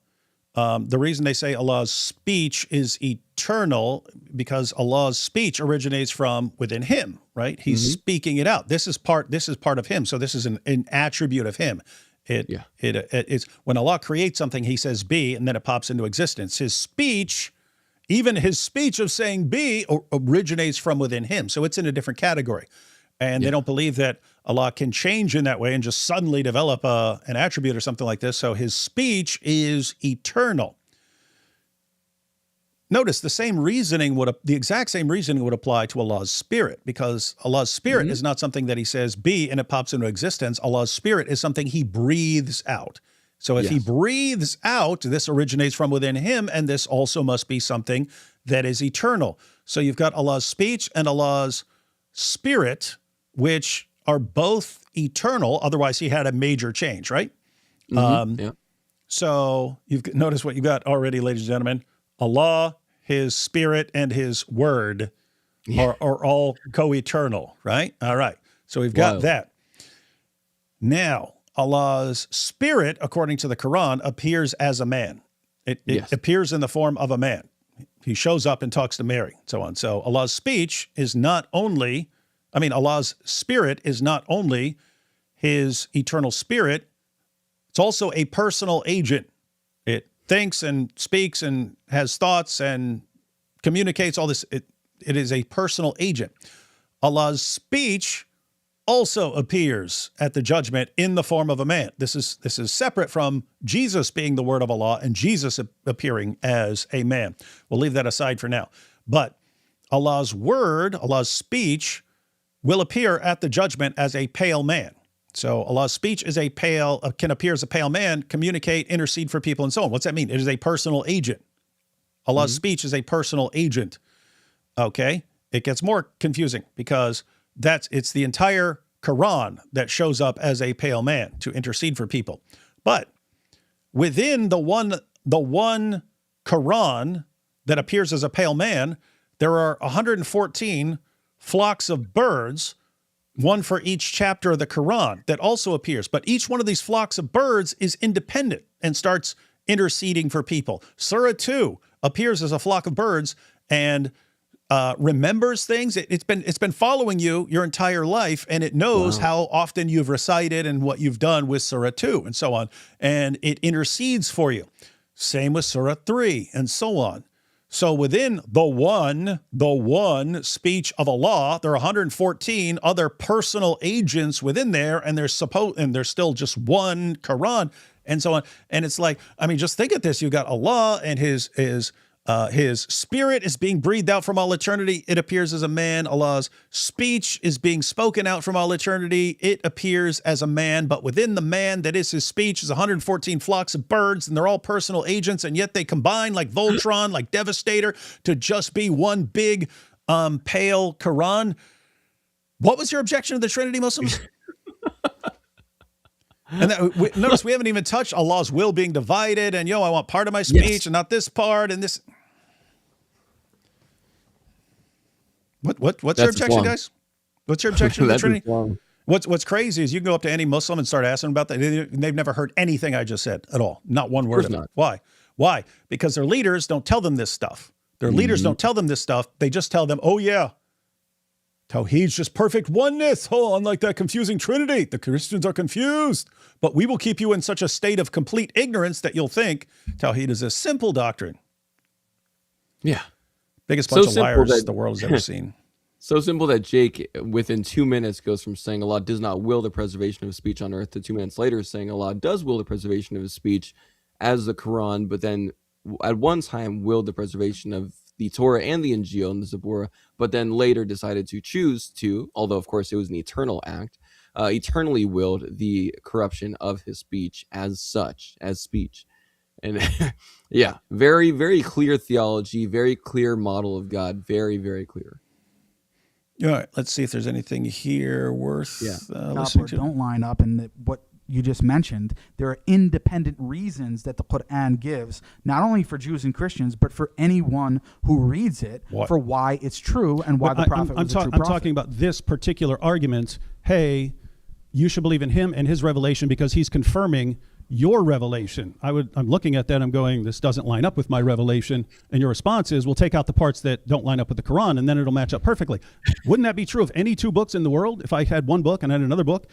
The reason they say Allah's speech is eternal because Allah's speech originates from within Him. Right? He's speaking it out. This is part of Him. So this is an attribute of Him. It's when Allah creates something, He says be, and then it pops into existence. His speech, even His speech of saying be, originates from within Him. So it's in a different category. And they don't believe that Allah can change in that way and just suddenly develop an attribute or something like this. So His speech is eternal. Notice the exact same reasoning would apply to Allah's spirit, because Allah's spirit is not something that He says be and it pops into existence. Allah's spirit is something He breathes out. So if He breathes out, this originates from within Him, and this also must be something that is eternal. So you've got Allah's speech and Allah's spirit, which are both eternal. Otherwise, he had a major change, right? Yeah. So you've noticed what you got already, ladies and gentlemen. Allah, his spirit, and his word are all co-eternal, right? All right. So we've got Wild. that. Now, Allah's spirit, according to the Quran, appears as a man. It Yes. appears in the form of a man. He shows up and talks to Mary, and so on. So Allah's speech is not only, Allah's spirit is not only his eternal spirit, it's also a personal agent. It thinks and speaks and has thoughts and communicates all this. It is a personal agent. Allah's speech also appears at the judgment in the form of a man. This is separate from Jesus being the word of Allah and Jesus appearing as a man. We'll leave that aside for now. But Allah's word, Allah's speech, will appear at the judgment as a pale man. So Allah's speech is can appear as a pale man, communicate, intercede for people, and so on. What's that mean? It is a personal agent. Allah's speech is a personal agent. Okay? It gets more confusing because it's the entire Quran that shows up as a pale man to intercede for people. But within the one Quran that appears as a pale man, there are 114 flocks of birds, one for each chapter of the Quran, that also appears. But each one of these flocks of birds is independent and starts interceding for people. Surah 2 appears as a flock of birds and remembers things. It's been following you your entire life, and it knows how often you've recited and what you've done with Surah 2 and so on, and it intercedes for you. Same with Surah 3 and so on. So within the one speech of Allah, there are 114 other personal agents within there, and there's still just one Quran and so on. And it's like, just think of this. You've got Allah and his spirit is being breathed out from all eternity. It appears as a man. Allah's speech is being spoken out from all eternity. It appears as a man, but within the man that is his speech is 114 flocks of birds, and they're all personal agents, and yet they combine like Voltron, like Devastator, to just be one big pale Quran. What was your objection to the Trinity, Muslims? And notice we haven't even touched Allah's will being divided, and I want part of my speech and not this part, and this. What's your objection, Islam. guys? What's your objection to the That's Trinity? Islam. What's crazy is you can go up to any Muslim and start asking about that. They've never heard anything I just said at all. Not one word of it. not. Why? Why? Because their leaders don't tell them this stuff. Their leaders don't tell them this stuff. They just tell them, oh yeah, Tawheed's just perfect oneness. Oh, unlike that confusing Trinity. The Christians are confused. But we will keep you in such a state of complete ignorance that you'll think Tawheed is a simple doctrine. Yeah. Biggest bunch of simple liars the world has ever seen. So simple that Jake, within 2 minutes, goes from saying Allah does not will the preservation of speech on earth to 2 minutes later saying Allah does will the preservation of his speech as the Quran, but then at one time willed the preservation of the Torah and the Injil and the Zabura, but then later decided to choose to, although of course it was an eternal act, eternally willed the corruption of his speech as such, as speech. And yeah, very, very clear theology, very clear model of God, very, very clear. All right, let's see if there's anything here worth Up listening or to. don't line up, and what you just mentioned, there are independent reasons that the Quran gives, not only for Jews and Christians, but for anyone who reads it, for why it's true and why the prophet was a true prophet. I'm talking about this particular argument. Hey, you should believe in him and his revelation because he's confirming your revelation. I'm looking at that. I'm going, this doesn't line up with my revelation. And your response is, we'll take out the parts that don't line up with the Quran, and then it'll match up perfectly. Wouldn't that be true of any two books in the world? If I had one book and I had another book,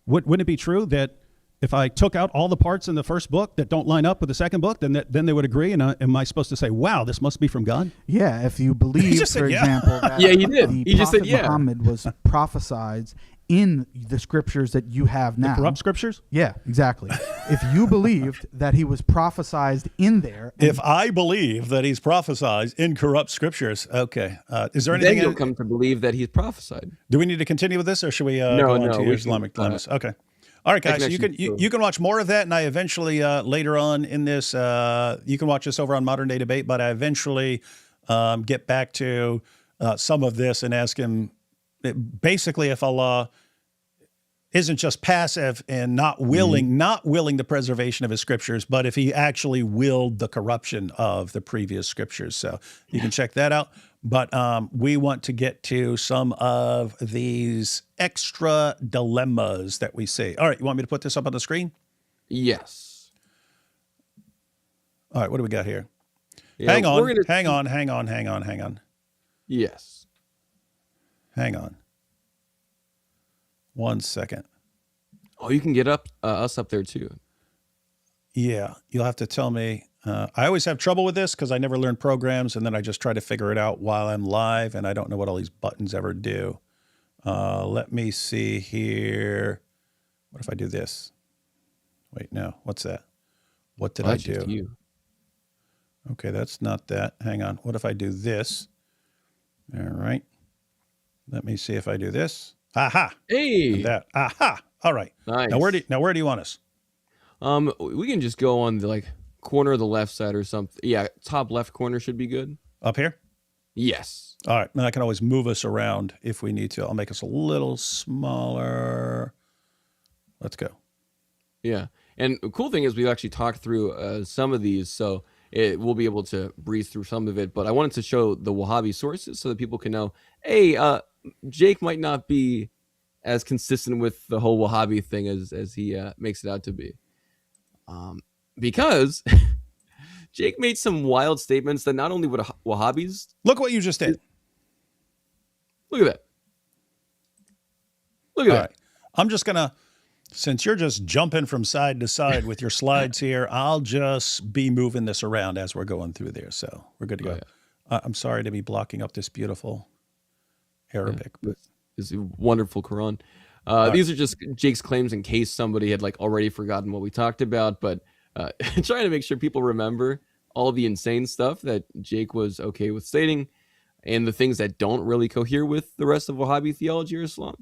wouldn't it be true that if I took out all the parts in the first book that don't line up with the second book, then they would agree? And am I supposed to say, wow, this must be from God? Yeah, if you believe, just said, for yeah. example, that Yeah, he did. the He just said, Prophet yeah. Muhammad was prophesied in the scriptures that you have now. Corrupt scriptures? Yeah, exactly. If you believed that he was prophesied in there, and If I believe that he's prophesied in corrupt scriptures, okay. Is there Then anything? you'll come to believe that he's proprophesied. Do we need to continue with this, or should we No, go on no, to we Islamic can, dilemmas? Okay. All right, guys. So you actually can you can watch more of that, and I eventually later on in this you can watch this over on Modern Day Debate. But I eventually get back to some of this and ask him basically if Allah isn't just passive and not willing the preservation of his scriptures, but if he actually willed the corruption of the previous scriptures. So you can check that out. But we want to get to some of these extra dilemmas that we see. All right, you want me to put this up on the screen? Yes. All right, what do we got here? Yeah, hang on. Yes. Hang on. 1 second. Oh, you can get us up there too. Yeah, you'll have to tell me. I always have trouble with this because I never learned programs, and then I just try to figure it out while I'm live, and I don't know what all these buttons ever do. Let me see here. What if I do this? Wait, no. What's that? What did I do? You. Okay, that's not that. Hang on. What if I do this? All right. Let me see if I do this. Aha. Hey. And that. Aha. All right. Nice. Now where do you want us? We can just go on the corner of the left side or something. Yeah, top left corner should be good. Up here? Yes. All right. Now I can always move us around if we need to. I'll make us a little smaller. Let's go. Yeah. And the cool thing is we actually talked through some of these, so we'll be able to breeze through some of it. But I wanted to show the Wahhabi sources so that people can know, hey, Jake might not be as consistent with the whole Wahhabi thing as he makes it out to be. Because Jake made some wild statements that not only would Wahhabis... Look what you just did. Look at that. Look at All that. right. I'm just going to, since you're just jumping from side to side with your slides here, I'll just be moving this around as we're going through there. So we're good to go. Yeah. I'm sorry to be blocking up this beautiful Arabic. Yeah, this wonderful Quran. These are just Jake's claims in case somebody had already forgotten what we talked about, but trying to make sure people remember all the insane stuff that Jake was okay with stating and the things that don't really cohere with the rest of Wahhabi theology or Islam.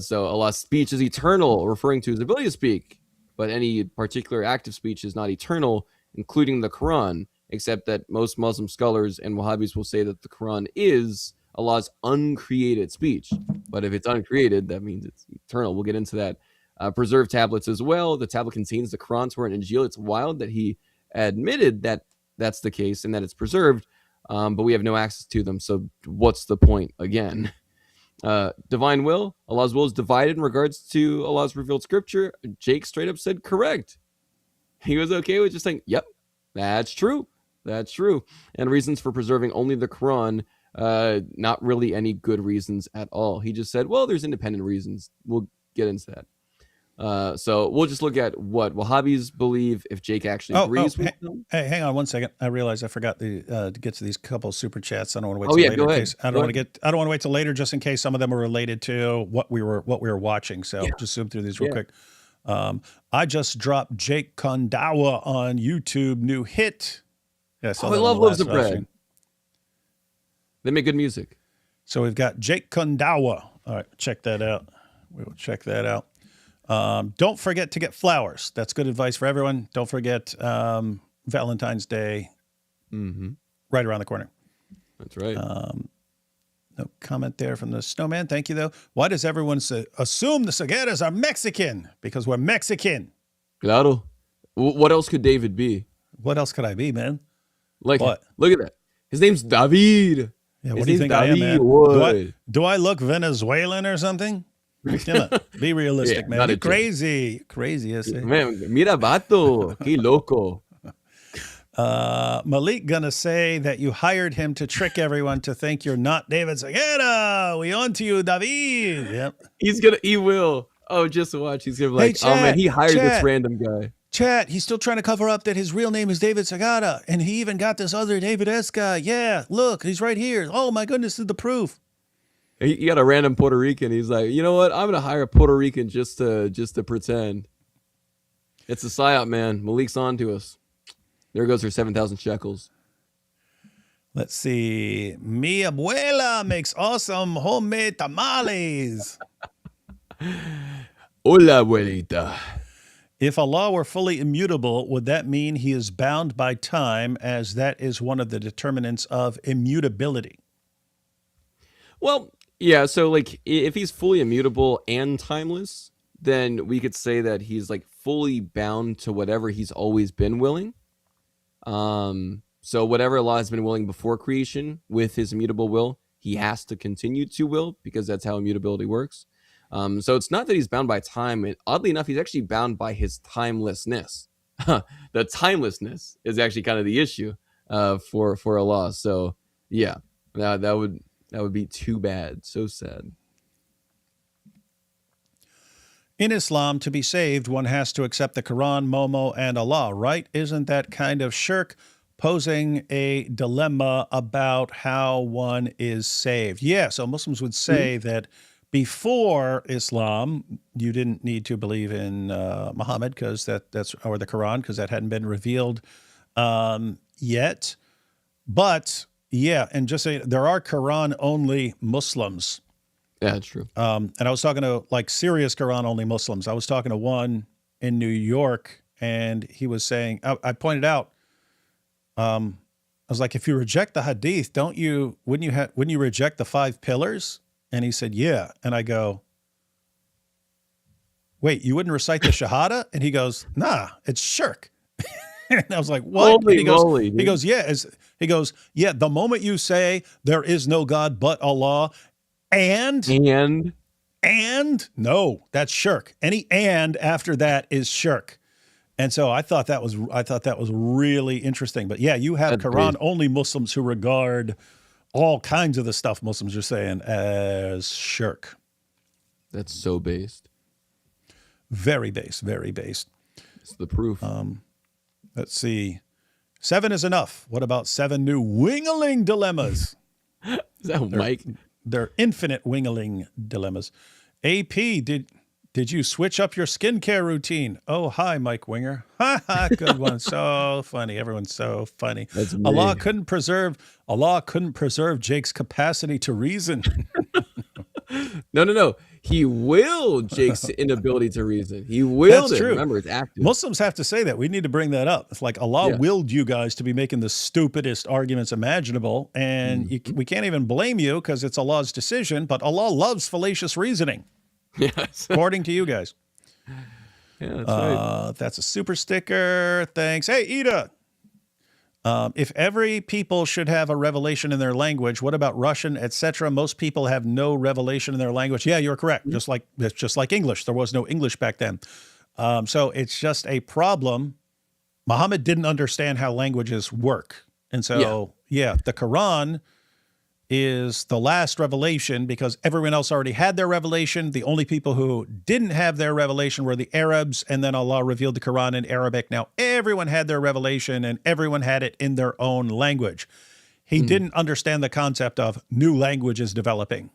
So Allah's speech is eternal, referring to his ability to speak, but any particular act of speech is not eternal, including the Quran, except that most Muslim scholars and Wahhabis will say that the Quran is Allah's uncreated speech. But if it's uncreated, that means it's eternal. We'll get into that. Preserved tablets as well. The tablet contains the Quran, Torah, and Injil. It's wild that he admitted that that's the case and that it's preserved, but we have no access to them. So what's the point again? Divine will. Allah's will is divided in regards to Allah's revealed scripture. Jake straight up said correct. He was okay with just saying, yep, that's true. That's true. And reasons for preserving only the Quran, not really any good reasons at all. He just said, well, there's independent reasons. We'll get into that. So we'll just look at what Wahhabis believe if Jake actually agrees with them. Hey, hang on 1 second. I realized I forgot to get to these couple super chats. I don't want to wait till Go later. ahead. I don't want to wait till later just in case some of them are related to what we were watching. So just zoom through these real quick. I just dropped Jake Kondawa on YouTube, new hit. Yeah, I love Loaves of Bread. They make good music. So we've got Jake Kondawa. All right, check that out. We will check that out. Don't forget to get flowers. That's good advice for everyone. Don't forget Valentine's Day right around the corner. That's right. No comment there from the snowman. Thank you, though. Why does everyone assume the Segueras are Mexican? Because we're Mexican. Claro. What else could David be? What else could I be, man? What? Look at that. His name's David. Yeah, what do you think I am, man? Do I look Venezuelan or something? Come on, be realistic, man. You're crazy. Crazy, I say. Man, mira vato. Qué loco. Malik gonna say that you hired him to trick everyone to think you're not David Seguera. We on to you, David. Yep. He will. Oh, just watch. He's gonna be like, oh man, he hired this random guy. Chat, he's still trying to cover up that his real name is David Segura, and he even got this other David S guy. Yeah, look, he's right here. Oh my goodness, this is the proof. He got a random Puerto Rican. He's like, you know what? I'm gonna hire a Puerto Rican just to pretend. It's a psyop, man. Malik's on to us. There goes her 7,000 shekels. Let's see. Mi abuela makes awesome homemade tamales. Hola, abuelita. If Allah were fully immutable, would that mean he is bound by time, as that is one of the determinants of immutability? Well, yeah, so if he's fully immutable and timeless, then we could say that he's like fully bound to whatever he's always been willing. So whatever Allah has been willing before creation with his immutable will, he has to continue to will, because that's how immutability works. So it's not that he's bound by time. Oddly enough, he's actually bound by his timelessness. The timelessness is actually kind of the issue for Allah. So yeah, that would be too bad. So sad. In Islam, to be saved, one has to accept the Quran, Momo, and Allah, right? Isn't that kind of shirk, posing a dilemma about how one is saved? Yeah, so Muslims would say that before Islam, you didn't need to believe in Muhammad because that's or the Quran, because that hadn't been revealed yet. But yeah, and just say there are Quran-only Muslims. Yeah, true. And I was talking to like serious Quran-only Muslims. I was talking to one in New York, and he was saying, I pointed out, I was like, if you reject the Hadith, wouldn't you reject the 5 pillars? And he said, yeah. And I go, wait, you wouldn't recite the Shahada? And he goes, nah, it's shirk. And I was like, what? Holy he goes, moly, dude. he goes, yeah, the moment you say there is no God but Allah, and no, that's shirk. Any and after that is shirk. And so I thought that was really interesting. But yeah, you have Quran only Muslims who regard all kinds of the stuff Muslims are saying as shirk. That's so based. Very based, very based. It's the proof. Let's see. 7 is enough. What about 7 new wingling dilemmas? Is that Mike? They're infinite wingling dilemmas. AP, did you switch up your skincare routine? Oh, hi, Mike Winger. Ha ha, good one. So funny. Everyone's so funny. That's me. Allah couldn't preserve Jake's capacity to reason. No. He willed Jake's inability to reason. He willed That's it. true. Remember, it's active. Muslims have to say that. We need to bring that up. It's like Allah willed you guys to be making the stupidest arguments imaginable, and we can't even blame you because it's Allah's decision, but Allah loves fallacious reasoning, Yes. according to you guys. Yeah, that's right. That's a super sticker. Thanks. Hey, Ida. If every people should have a revelation in their language, what about Russian, etc.? Most people have no revelation in their language. Yeah, you're correct. Just like English. There was no English back then. So it's just a problem. Muhammad didn't understand how languages work. And so, yeah, the Quran is the last revelation because everyone else already had their revelation. The only people who didn't have their revelation were the Arabs, and then Allah revealed the Quran in Arabic. Now everyone had their revelation, and everyone had it in their own language. He didn't understand the concept of new languages developing.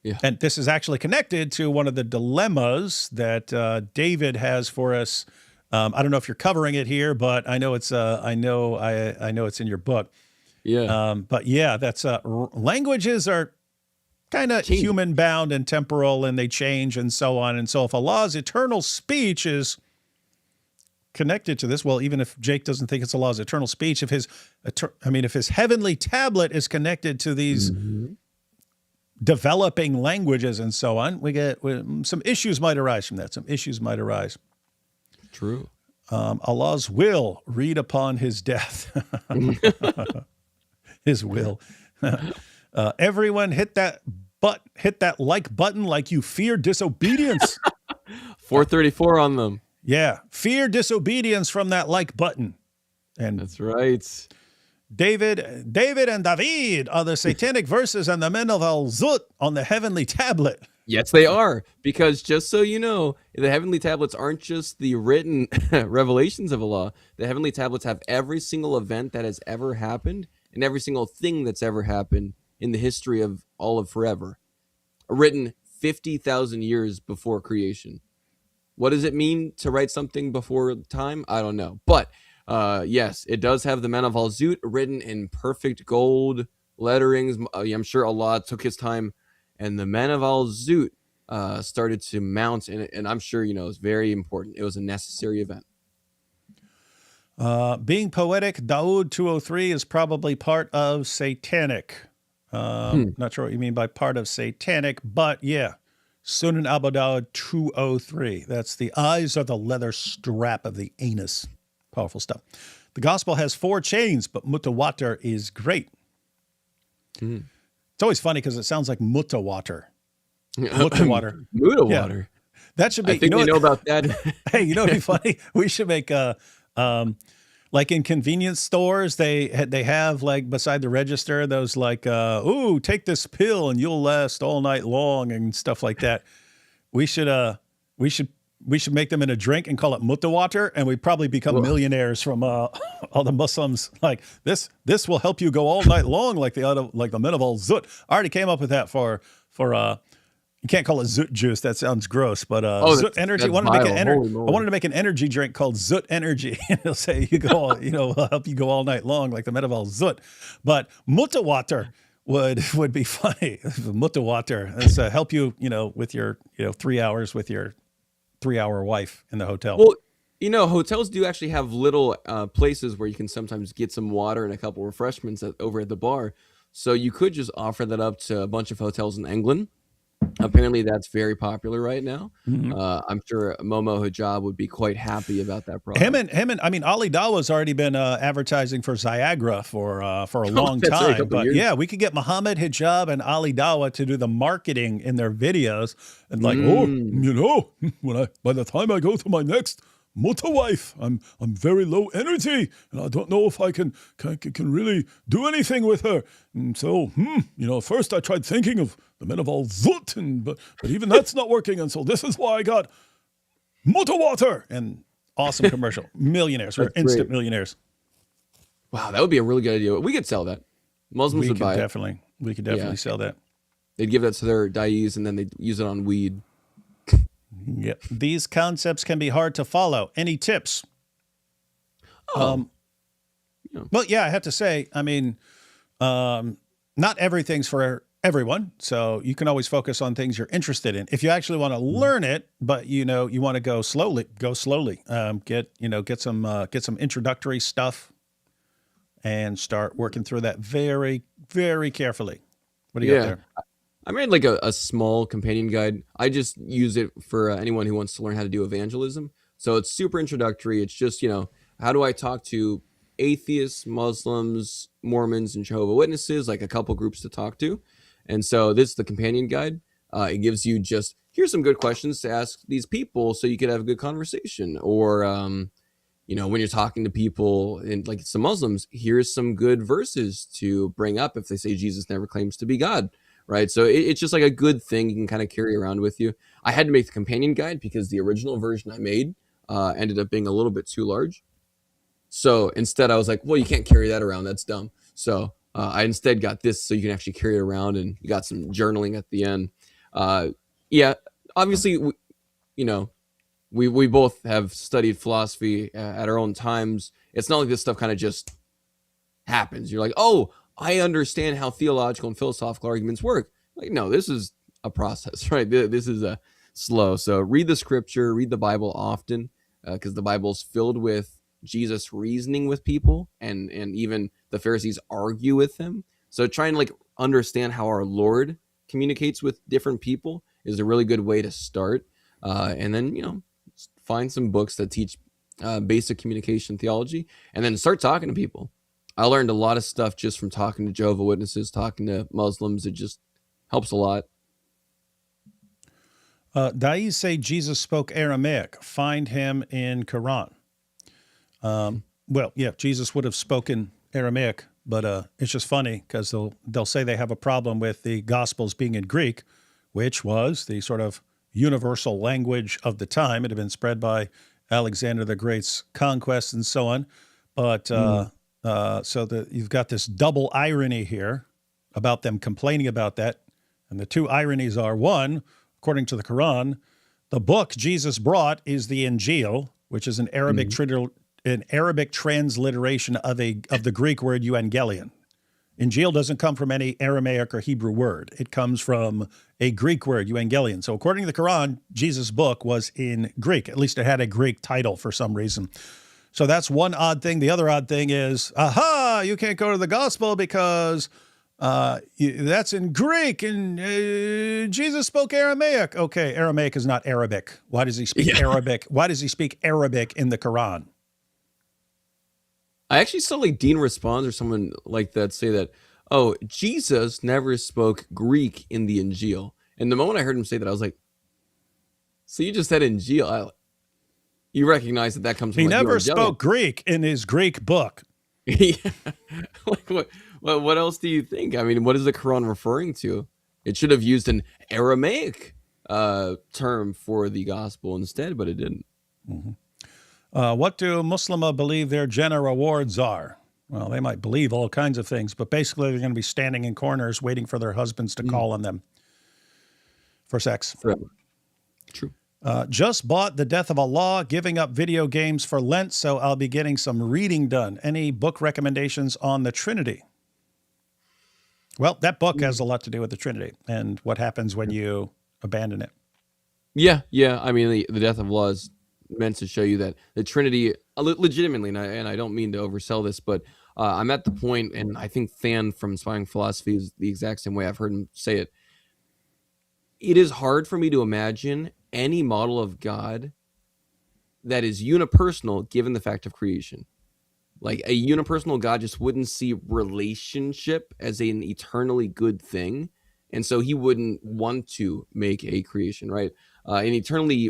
Yeah. And this is actually connected to one of the dilemmas that David has for us. I don't know if you're covering it here, but I know it's I know it's in your book. Yeah. But yeah, that's languages are kind of human bound and temporal, and they change and so on. And so if Allah's eternal speech is connected to this, well, even if Jake doesn't think it's Allah's eternal speech, if his heavenly tablet is connected to these developing languages and so on, some issues might arise from that. Some issues might arise. True. Allah's will read upon his death. His will. Everyone hit that like button like you fear disobedience. 434 on them. Yeah, fear disobedience from that like button. And That's right. David and David are the satanic verses and the men of Al-Zut on the heavenly tablet. Yes, they are. Because just so you know, the heavenly tablets aren't just the written revelations of Allah. The heavenly tablets have every single event that has ever happened and every single thing that's ever happened in the history of all of forever. Written 50,000 years before creation. What does it mean to write something before time? I don't know. But yes, it does have the Man of Al-Zut written in perfect gold letterings. I'm sure Allah took his time, and the Man of Al-Zut started to mount, and I'm sure, it's very important. It was a necessary event. Being poetic, Dawood 203 is probably part of satanic. Not sure what you mean by part of satanic, but yeah. Sunan Abu Dawud 203. That's the eyes are the leather strap of the anus. Powerful stuff. The gospel has 4 chains, but mutawatir is great. Mm. It's always funny because it sounds like mutawatir. Mutawatir. Mutawatir. Yeah. That should be. I think you know they know what- about that. Hey, you know what'd be funny? We should make like in convenience stores, they have like beside the register those like ooh, take this pill and you'll last all night long and stuff like that. We should make them in a drink and call it mutawatir, and we'd probably become millionaires from all the Muslims. Like this will help you go all night long, like the men of al zut. I already came up with that for you can't call it Zut juice. That sounds gross. But Zut Energy. I wanted to make an energy drink called Zut Energy. And it'll say will help you go all night long like the Medival Zut. But mutawatir would be funny. Mutawatir. It's help you, with your 3 hours with your 3-hour wife in the hotel. Well, hotels do actually have little places where you can sometimes get some water and a couple refreshments over at the bar. So you could just offer that up to a bunch of hotels in England. Apparently, that's very popular right now. Mm-hmm. I'm sure Momo Hijab would be quite happy about that product. Him and I mean, Ali Dawa's already been advertising for Viagra for a long That's right, a time. couple But years. yeah, we could get Mohammed Hijab and Ali Dawa to do the marketing in their videos and like, by the time I go to my next wife, I'm very low energy, and I don't know if I can really do anything with her. And so, first I tried thinking of the men of al zut, but even that's not working. And so this is why I got mutawatir. And awesome commercial, millionaires. We're That's instant great. millionaires. Wow, that would be a really good idea. We could sell that. Muslims We would could buy it. definitely sell that. They'd give that to their dais, and then they'd use it on weed. Yep. These concepts can be hard to follow. Any tips? Oh. Well, yeah, I have to say, I mean, not everything's for everyone. So you can always focus on things you're interested in. If you actually want to learn it, but you want to go slowly, go slowly. Get some introductory stuff and start working through that very, very carefully. What do you got there? I made like a small companion guide. I just use it for anyone who wants to learn how to do evangelism. So it's super introductory. It's just, how do I talk to atheists, Muslims, Mormons, and Jehovah's Witnesses, like a couple groups to talk to. And so this is the companion guide. It gives you here's some good questions to ask these people so you could have a good conversation. Or, when you're talking to people and like some Muslims, here's some good verses to bring up if they say Jesus never claims to be God. Right. So it's just like a good thing you can kind of carry around with you. I had to make the companion guide because the original version I made ended up being a little bit too large. So instead I was like, well, you can't carry that around. That's dumb. So I instead got this so you can actually carry it around, and you got some journaling at the end. Obviously, we both have studied philosophy at our own times. It's not like this stuff kind of just happens. You're like, oh, I understand how theological and philosophical arguments work. Like, no, this is a process, right? This is a slow. So read the scripture, read the Bible often, because the Bible is filled with Jesus reasoning with people, and even the Pharisees argue with him. So trying to understand how our Lord communicates with different people is a really good way to start. And then, find some books that teach basic communication theology, and then start talking to people. I learned a lot of stuff just from talking to Jehovah's Witnesses, talking to Muslims. It just helps a lot. Dais say Jesus spoke Aramaic. Find him in Quran. Well, yeah, Jesus would have spoken Aramaic, but it's just funny because they'll say they have a problem with the Gospels being in Greek, which was the sort of universal language of the time. It had been spread by Alexander the Great's conquest and so on. But you've got this double irony here about them complaining about that. And the two ironies are, one, according to the Quran, the book Jesus brought is the Injil, which is an Arabic transliteration of the Greek word euangelion. Injil doesn't come from any Aramaic or Hebrew word. It comes from a Greek word, euangelion. So according to the Quran, Jesus' book was in Greek. At least it had a Greek title for some reason. So that's one odd thing. The other odd thing is, you can't go to the gospel because That's in Greek, and Jesus spoke Aramaic. Okay, Aramaic is not Arabic. Why does he speak Arabic? Why does he speak Arabic in the Quran? I actually saw like Dean Responds or someone like that say that, oh, Jesus never spoke Greek in the Injil. And the moment I heard him say that, I was like, so you just said Injil. You recognize that comes from He like, never the spoke Greek in his Greek book. Yeah. Like what else do you think? I mean, what is the Quran referring to? It should have used an Aramaic term for the gospel instead, but it didn't. What do Muslims believe their Jannah rewards are? Well, they might believe all kinds of things, but basically they're going to be standing in corners waiting for their husbands to call on them for sex. Forever. True. Just bought The Death of Allah, giving up video games for Lent, so I'll be getting some reading done. Any book recommendations on the Trinity? Well, that book has a lot to do with the Trinity and what happens when you abandon it. Yeah. I mean, the Death of Allah is meant to show you that the Trinity, legitimately, and I don't mean to oversell this, but I'm at the point, and I think Than from Inspiring Philosophy is the exact same way. I've heard him say it. It is hard for me to imagine any model of God that is unipersonal given the fact of creation. Like a unipersonal God just wouldn't see relationship as an eternally good thing. And so he wouldn't want to make a creation, right? An eternally,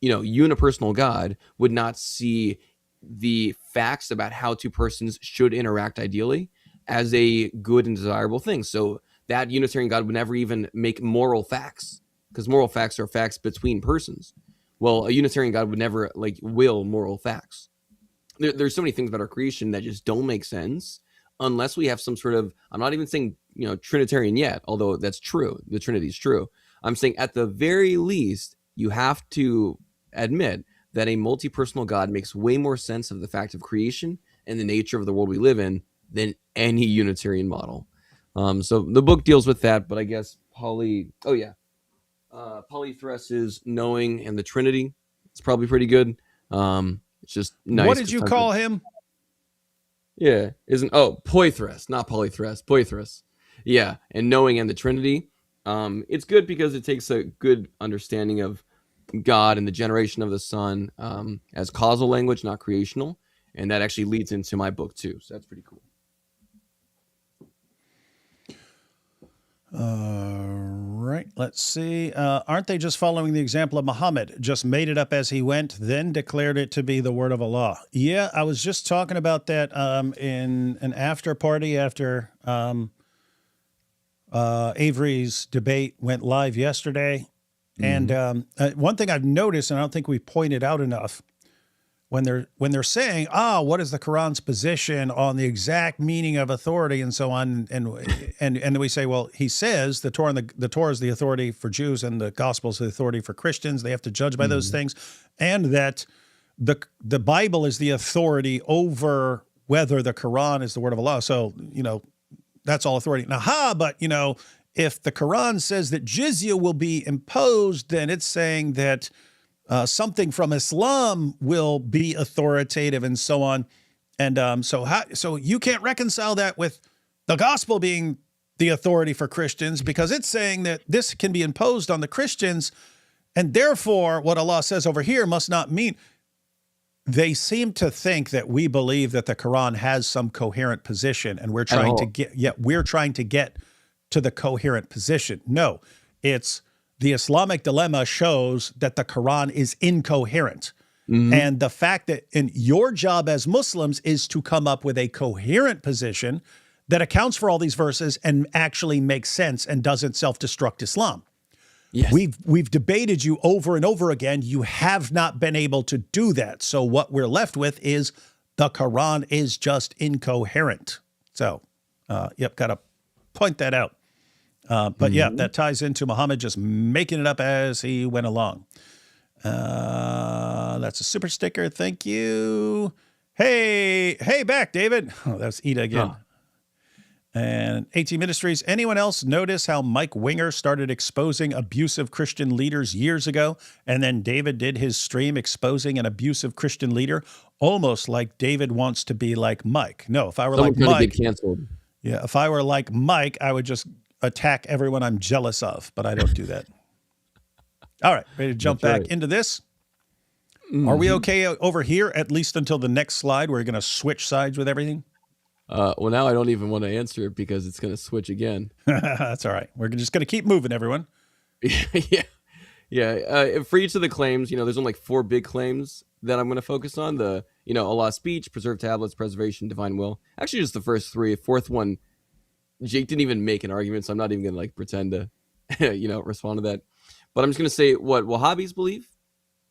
unipersonal God would not see the facts about how two persons should interact ideally as a good and desirable thing. So that Unitarian God would never even make moral facts, because moral facts are facts between persons. Well, a Unitarian God would never will moral facts. There's so many things about our creation that just don't make sense unless we have some sort of, I'm not even saying, Trinitarian yet, although that's true. The Trinity is true. I'm saying at the very least, you have to admit that a multi-personal God makes way more sense of the fact of creation and the nature of the world we live in than any Unitarian model. So the book deals with that, but I guess Polythesis' Knowing and the Trinity, it's probably pretty good. It's just nice. What did you call him? Yeah, Polythesis, not Polythesis, Polythesis. Yeah, and Knowing and the Trinity. It's good because it takes a good understanding of God and the generation of the Son as causal language, not creational, and that actually leads into my book too. So that's pretty cool. Right. Let's see. Aren't they just following the example of Muhammad? Just made it up as he went, then declared it to be the word of Allah. Yeah, I was just talking about that in an after party after Avery's debate went live yesterday. And one thing I've noticed, and I don't think we pointed out enough, when they're saying, what is the Quran's position on the exact meaning of authority and so on, and we say, well, he says the Torah is the authority for Jews and the Gospel is the authority for Christians. They have to judge by those things, and that the Bible is the authority over whether the Quran is the word of Allah. So that's all authority. Now, but if the Quran says that jizya will be imposed, then it's saying that something from Islam will be authoritative and so on. And so you can't reconcile that with the gospel being the authority for Christians, because it's saying that this can be imposed on the Christians, and therefore what Allah says over here must not mean. They seem to think that we believe that the Quran has some coherent position, and we're trying to get to the coherent position. No, it's the Islamic dilemma shows that the Quran is incoherent. And the fact that your job as Muslims is to come up with a coherent position that accounts for all these verses and actually makes sense and doesn't self-destruct Islam. Yes. We've debated you over and over again. You have not been able to do that. So what we're left with is the Quran is just incoherent. So, got to point that out. But yeah, that ties into Muhammad just making it up as he went along. That's a super sticker. Thank you. Hey, back, David. Oh, that's Ida again. And AT Ministries. Anyone else notice how Mike Winger started exposing abusive Christian leaders years ago? And then David did his stream exposing an abusive Christian leader, almost like David wants to be like Mike. No, if I were like Mike, get canceled. Yeah, if I were like Mike, I would just attack everyone I'm jealous of, but I don't do that. All right, ready to jump That's back right. into this? Are we okay over here, at least until the next slide? We're going to switch sides with everything? Well, now I don't even want to answer it because it's going to switch again. That's all right. We're just going to keep moving, everyone. Yeah. Yeah. For each of the claims, there's only like 4 big claims that I'm going to focus on. The, Allah's speech, preserved tablets, preservation, divine will. Actually, just the first 3. Fourth one, Jake didn't even make an argument, so I'm not even going to like pretend to, respond to that. But I'm just going to say what Wahhabis believe.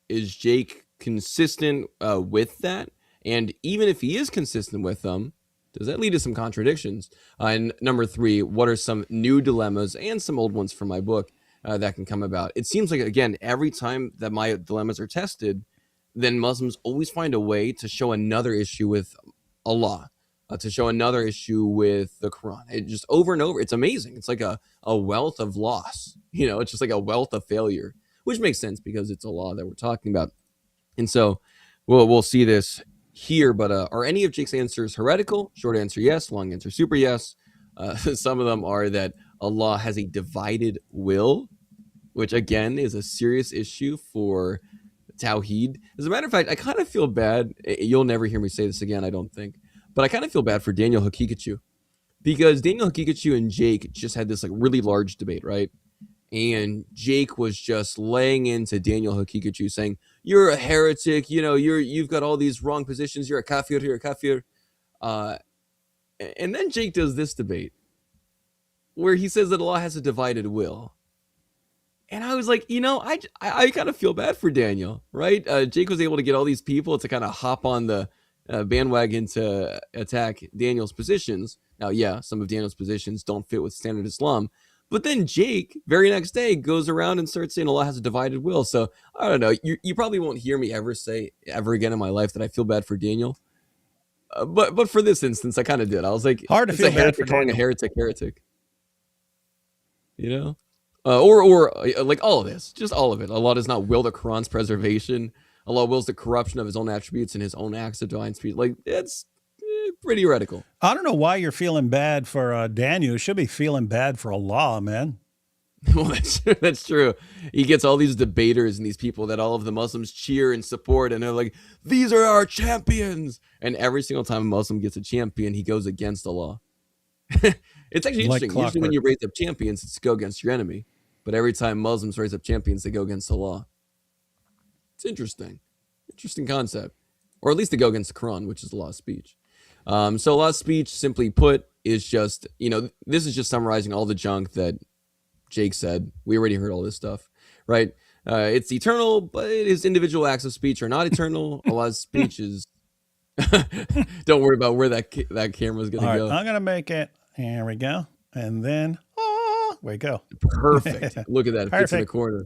Is Jake consistent with that? And even if he is consistent with them, does that lead to some contradictions? And number 3, what are some new dilemmas and some old ones from my book that can come about? It seems like, again, every time that my dilemmas are tested, then Muslims always find a way to show another issue with Allah, to show another issue with the Quran. It just over and over. It's amazing. It's like a wealth of loss. It's just like a wealth of failure, which makes sense because it's Allah that we're talking about. And so we'll see this here, but are any of Jake's answers heretical? Short answer, yes. Long answer, super yes. Some of them are that Allah has a divided will, which again is a serious issue for Tawheed. As a matter of fact, I kind of feel bad. You'll never hear me say this again, I don't think. But I kind of feel bad for Daniel Hakikachu, because Daniel Hakikachu and Jake just had this like really large debate, right? And Jake was just laying into Daniel Hakikachu, saying, "You're a heretic. You've got all these wrong positions. You're a kafir. You're a kafir." And then Jake does this debate where he says that Allah has a divided will. And I was like, I kind of feel bad for Daniel, right? Jake was able to get all these people to kind of hop on the bandwagon to attack Daniel's positions. Now, yeah, some of Daniel's positions don't fit with standard Islam. But then Jake, very next day, goes around and starts saying Allah has a divided will. So, I don't know. You probably won't hear me ever say ever again in my life that I feel bad for Daniel. But for this instance, I kind of did. I was like, Hard to it's feel a bad for heretic calling a Daniel. heretic. Or like all of this, just all of it. Allah does not will the Quran's preservation. Allah wills the corruption of his own attributes and his own acts of divine speech. Like, it's pretty heretical. I don't know why you're feeling bad for Daniel. You should be feeling bad for Allah, man. Well, that's true. He gets all these debaters and these people that all of the Muslims cheer and support, and they're like, "These are our champions." And every single time a Muslim gets a champion, he goes against Allah. It's actually Like interesting. Usually when clockwork. you raise up champions, it's to go against your enemy. But every time Muslims raise up champions, they go against Allah. It's interesting. Interesting concept. Or at least they go against the Quran, which is Allah's speech. So Allah's speech, simply put, is just, this is just summarizing all the junk that Jake said. We already heard all this stuff, right? It's eternal, but his individual acts of speech are not eternal. Allah's speech is... Don't worry about where that camera's going All to right, go. I'm going to make it. Here we go. And then, there we go. Perfect. Look at that. It fits in the Perfect. corner.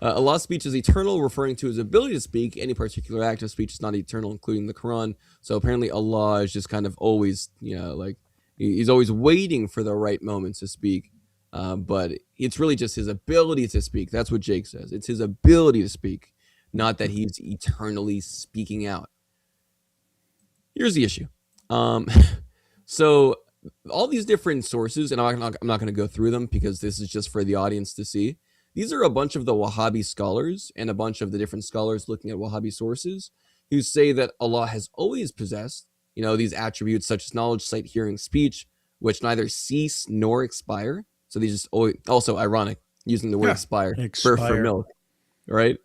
Allah's speech is eternal, referring to his ability to speak. Any particular act of speech is not eternal, including the Quran. So apparently Allah is just kind of always, like he's always waiting for the right moment to speak. But it's really just his ability to speak. That's what Jake says. It's his ability to speak, not that he's eternally speaking out. Here's the issue. So all these different sources, and I'm not going to go through them because this is just for the audience to see. These are a bunch of the Wahhabi scholars and a bunch of the different scholars looking at Wahhabi sources who say that Allah has always possessed, these attributes such as knowledge, sight, hearing, speech, which neither cease nor expire. So these just also ironic using the word expire for milk, right?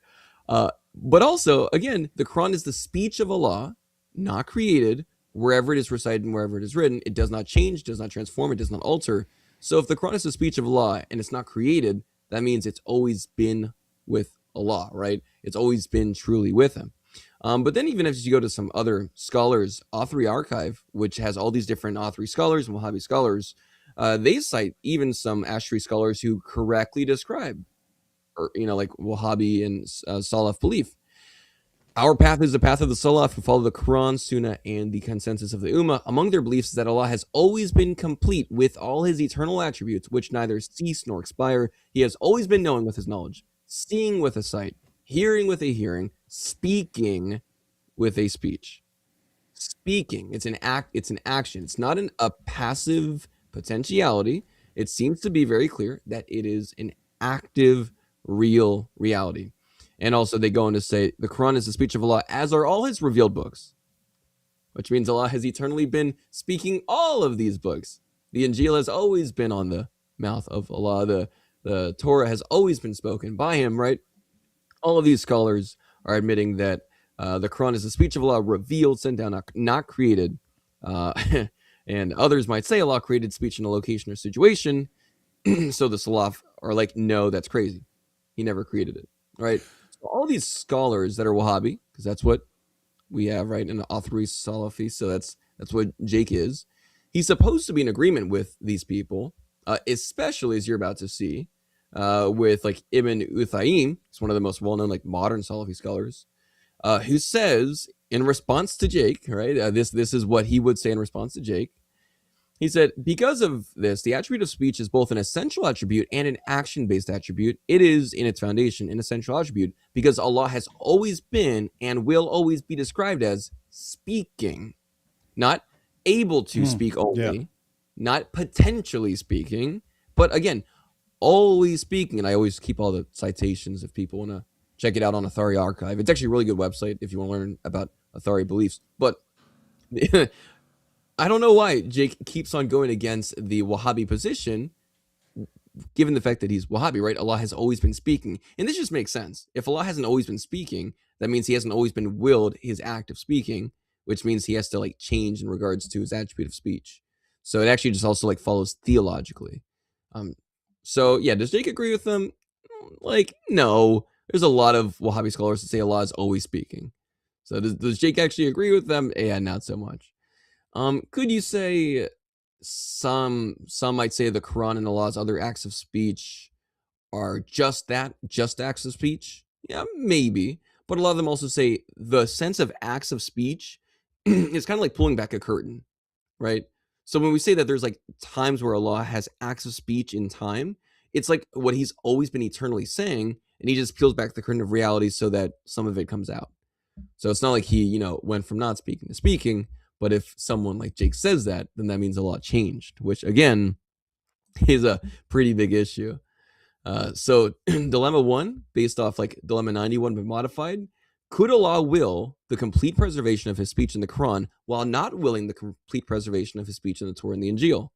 But also, again, the Quran is the speech of Allah, not created. Wherever it is recited and wherever it is written, it does not change, does not transform, it does not alter. So if the Quran is the speech of Allah and it's not created, that means it's always been with Allah, right? It's always been truly with him. But then even if you go to some other scholars' Authory archive, which has all these different Authory scholars and Wahhabi scholars, they cite even some Ash'ari scholars who correctly describe, like Wahhabi and Salaf belief. Our path is the path of the Salaf who follow the Quran, Sunnah, and the consensus of the Ummah. Among their beliefs is that Allah has always been complete with all his eternal attributes, which neither cease nor expire. He has always been knowing with his knowledge, seeing with a sight, hearing with a hearing, speaking with a speech. speaking. It's an act. It's an action. It's not a passive potentiality. It seems to be very clear that it is an active, real reality. And also, they go on to say the Quran is the speech of Allah, as are all His revealed books, which means Allah has eternally been speaking all of these books. The Injil has always been on the mouth of Allah. The Torah has always been spoken by Him, right? All of these scholars are admitting that the Quran is the speech of Allah, revealed, sent down, not created. And others might say Allah created speech in a location or situation. So the Salaf are like, no, that's crazy. He never created it, right? So all these scholars that are Wahhabi, because that's what we have, right? An Athari Salafi, so that's what Jake is. He's supposed to be in agreement with these people, especially as you're about to see, with like Ibn Uthaym. He's one of the most well-known like modern Salafi scholars, who says in response to Jake, right? This is what he would say in response to Jake. He said, because of this, the attribute of speech is both an essential attribute and an action-based attribute. It is, in its foundation, an essential attribute because Allah has always been and will always be described as speaking, not able to speak only, not potentially speaking, but again, always speaking. And I always keep all the citations if people want to check it out on Athari Archive. It's actually a really good website if you want to learn about Athari beliefs. But I don't know why Jake keeps on going against the Wahhabi position, given the fact that he's Wahhabi, right? Allah has always been speaking. And this just makes sense. If Allah hasn't always been speaking, that means He hasn't always been willed His act of speaking, which means He has to like change in regards to His attribute of speech. So it actually just also like follows theologically. So yeah, does Jake agree with them? Like, no. There's a lot of Wahhabi scholars that say Allah is always speaking. So does Jake actually agree with them? Yeah, not so much. Could you say some might say the Quran and Allah's other acts of speech are just that, just acts of speech? Yeah, maybe. But a lot of them also say the sense of acts of speech is kind of like pulling back a curtain, right? So when we say that there's like times where Allah has acts of speech in time, it's like what He's always been eternally saying, and He just peels back the curtain of reality so that some of it comes out. So it's not like He, went from not speaking to speaking. But if someone like Jake says that, then that means a lot changed, which again is a pretty big issue. So dilemma 1, based off like dilemma 91 but modified, could Allah will the complete preservation of His speech in the Quran while not willing the complete preservation of His speech in the Torah and the Injil?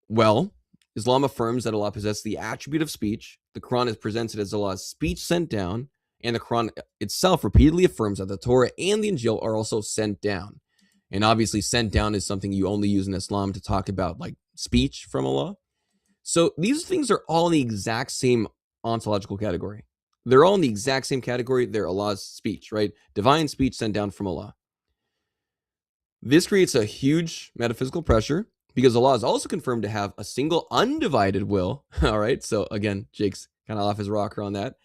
Well, Islam affirms that Allah possesses the attribute of speech. The Quran is presented as Allah's speech sent down, and the Quran itself repeatedly affirms that the Torah and the Injil are also sent down. And obviously sent down is something you only use in Islam to talk about like speech from Allah. So these things are all in the exact same ontological category. They're all in the exact same category. They're Allah's speech, right? Divine speech sent down from Allah. This creates a huge metaphysical pressure because Allah is also confirmed to have a single undivided will. All right. So again, Jake's kind of off his rocker on that.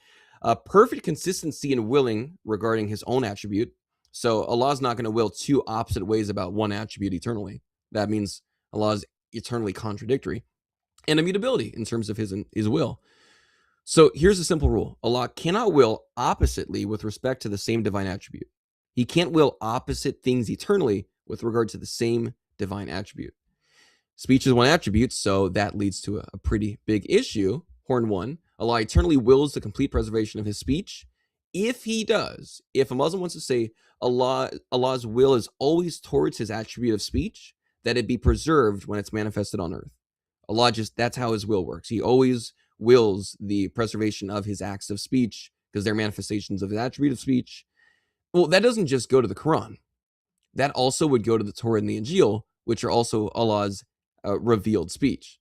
Perfect consistency in willing regarding His own attribute. So Allah is not going to will two opposite ways about one attribute eternally. That means Allah is eternally contradictory. And immutability in terms of His will. So here's a simple rule. Allah cannot will oppositely with respect to the same divine attribute. He can't will opposite things eternally with regard to the same divine attribute. Speech is one attribute, so that leads to a pretty big issue. Horn 1, Allah eternally wills the complete preservation of His speech. If He does, if a Muslim wants to say Allah's will is always towards His attribute of speech, that it be preserved when it's manifested on earth. Allah that's how His will works. He always wills the preservation of His acts of speech because they're manifestations of His attribute of speech. Well, that doesn't just go to the Quran. That also would go to the Torah and the Injil, which are also Allah's revealed speech.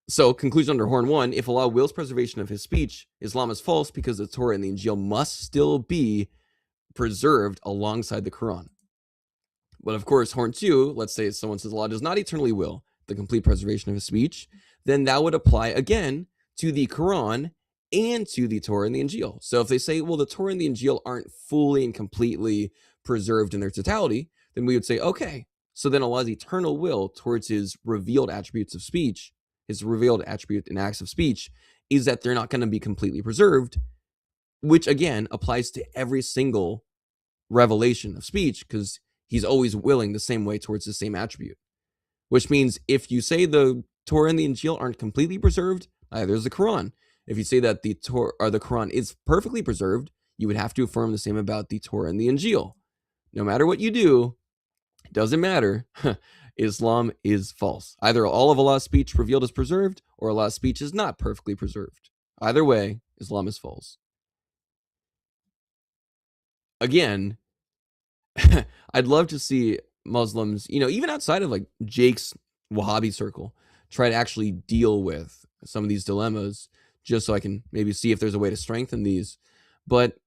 So, conclusion under Horn 1, if Allah wills preservation of His speech, Islam is false because the Torah and the Injil must still be preserved alongside the Quran. But of course, Horn 2, let's say someone says Allah does not eternally will the complete preservation of His speech, then that would apply again to the Quran and to the Torah and the Injil. So if they say, well, the Torah and the Injil aren't fully and completely preserved in their totality, then we would say, okay, so then Allah's eternal will towards His revealed attributes of speech, His revealed attribute and acts of speech, is that they're not going to be completely preserved, which again applies to every single revelation of speech, because he's always willing the same way towards the same attribute. Which means if you say the Torah and the Injil aren't completely preserved, there's the Quran. If you say that the Torah or the Quran is perfectly preserved, you would have to affirm the same about the Torah and the Injil. No matter what you do, it doesn't matter. Islam is false. Either all of Allah's speech revealed is preserved, or Allah's speech is not perfectly preserved. Either way, Islam is false. Again, I'd love to see Muslims, even outside of like Jake's Wahhabi circle, try to actually deal with some of these dilemmas, just so I can maybe see if there's a way to strengthen these. But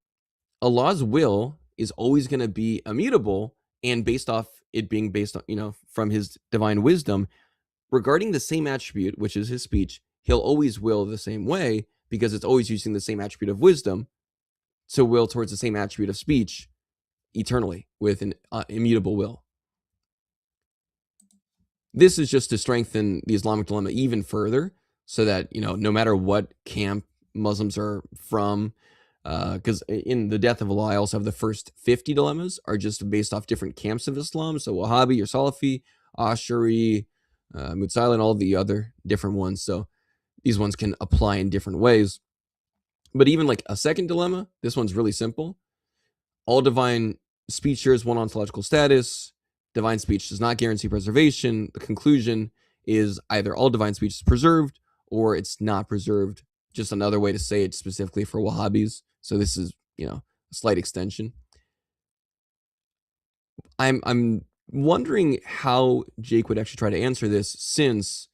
Allah's will is always going to be immutable, and based off it being based on, from his divine wisdom regarding the same attribute, which is his speech, he'll always will the same way, because it's always using the same attribute of wisdom to will towards the same attribute of speech eternally with an immutable will. This is just to strengthen the Islamic dilemma even further, so that, no matter what camp Muslims are from, because in the Death of Allah, I also have the first 50 dilemmas are just based off different camps of Islam. So Wahhabi or Salafi, Ash'ari, Mu'tazila, and all the other different ones. So these ones can apply in different ways. But even like a second dilemma, this one's really simple. All divine speech shares one ontological status. Divine speech does not guarantee preservation. The conclusion is either all divine speech is preserved or it's not preserved. Just another way to say it specifically for Wahhabis. So this is, a slight extension. I'm wondering how Jake would actually try to answer this, since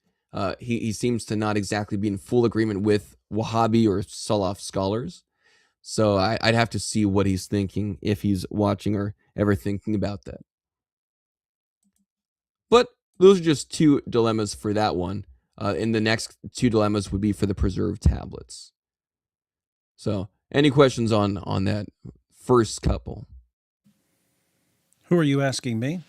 he seems to not exactly be in full agreement with Wahhabi or Salaf scholars. So I'd have to see what he's thinking, if he's watching or ever thinking about that. But those are just two dilemmas for that one. And the next two dilemmas would be for the preserved tablets. So any questions on that first couple? Who are you asking, me?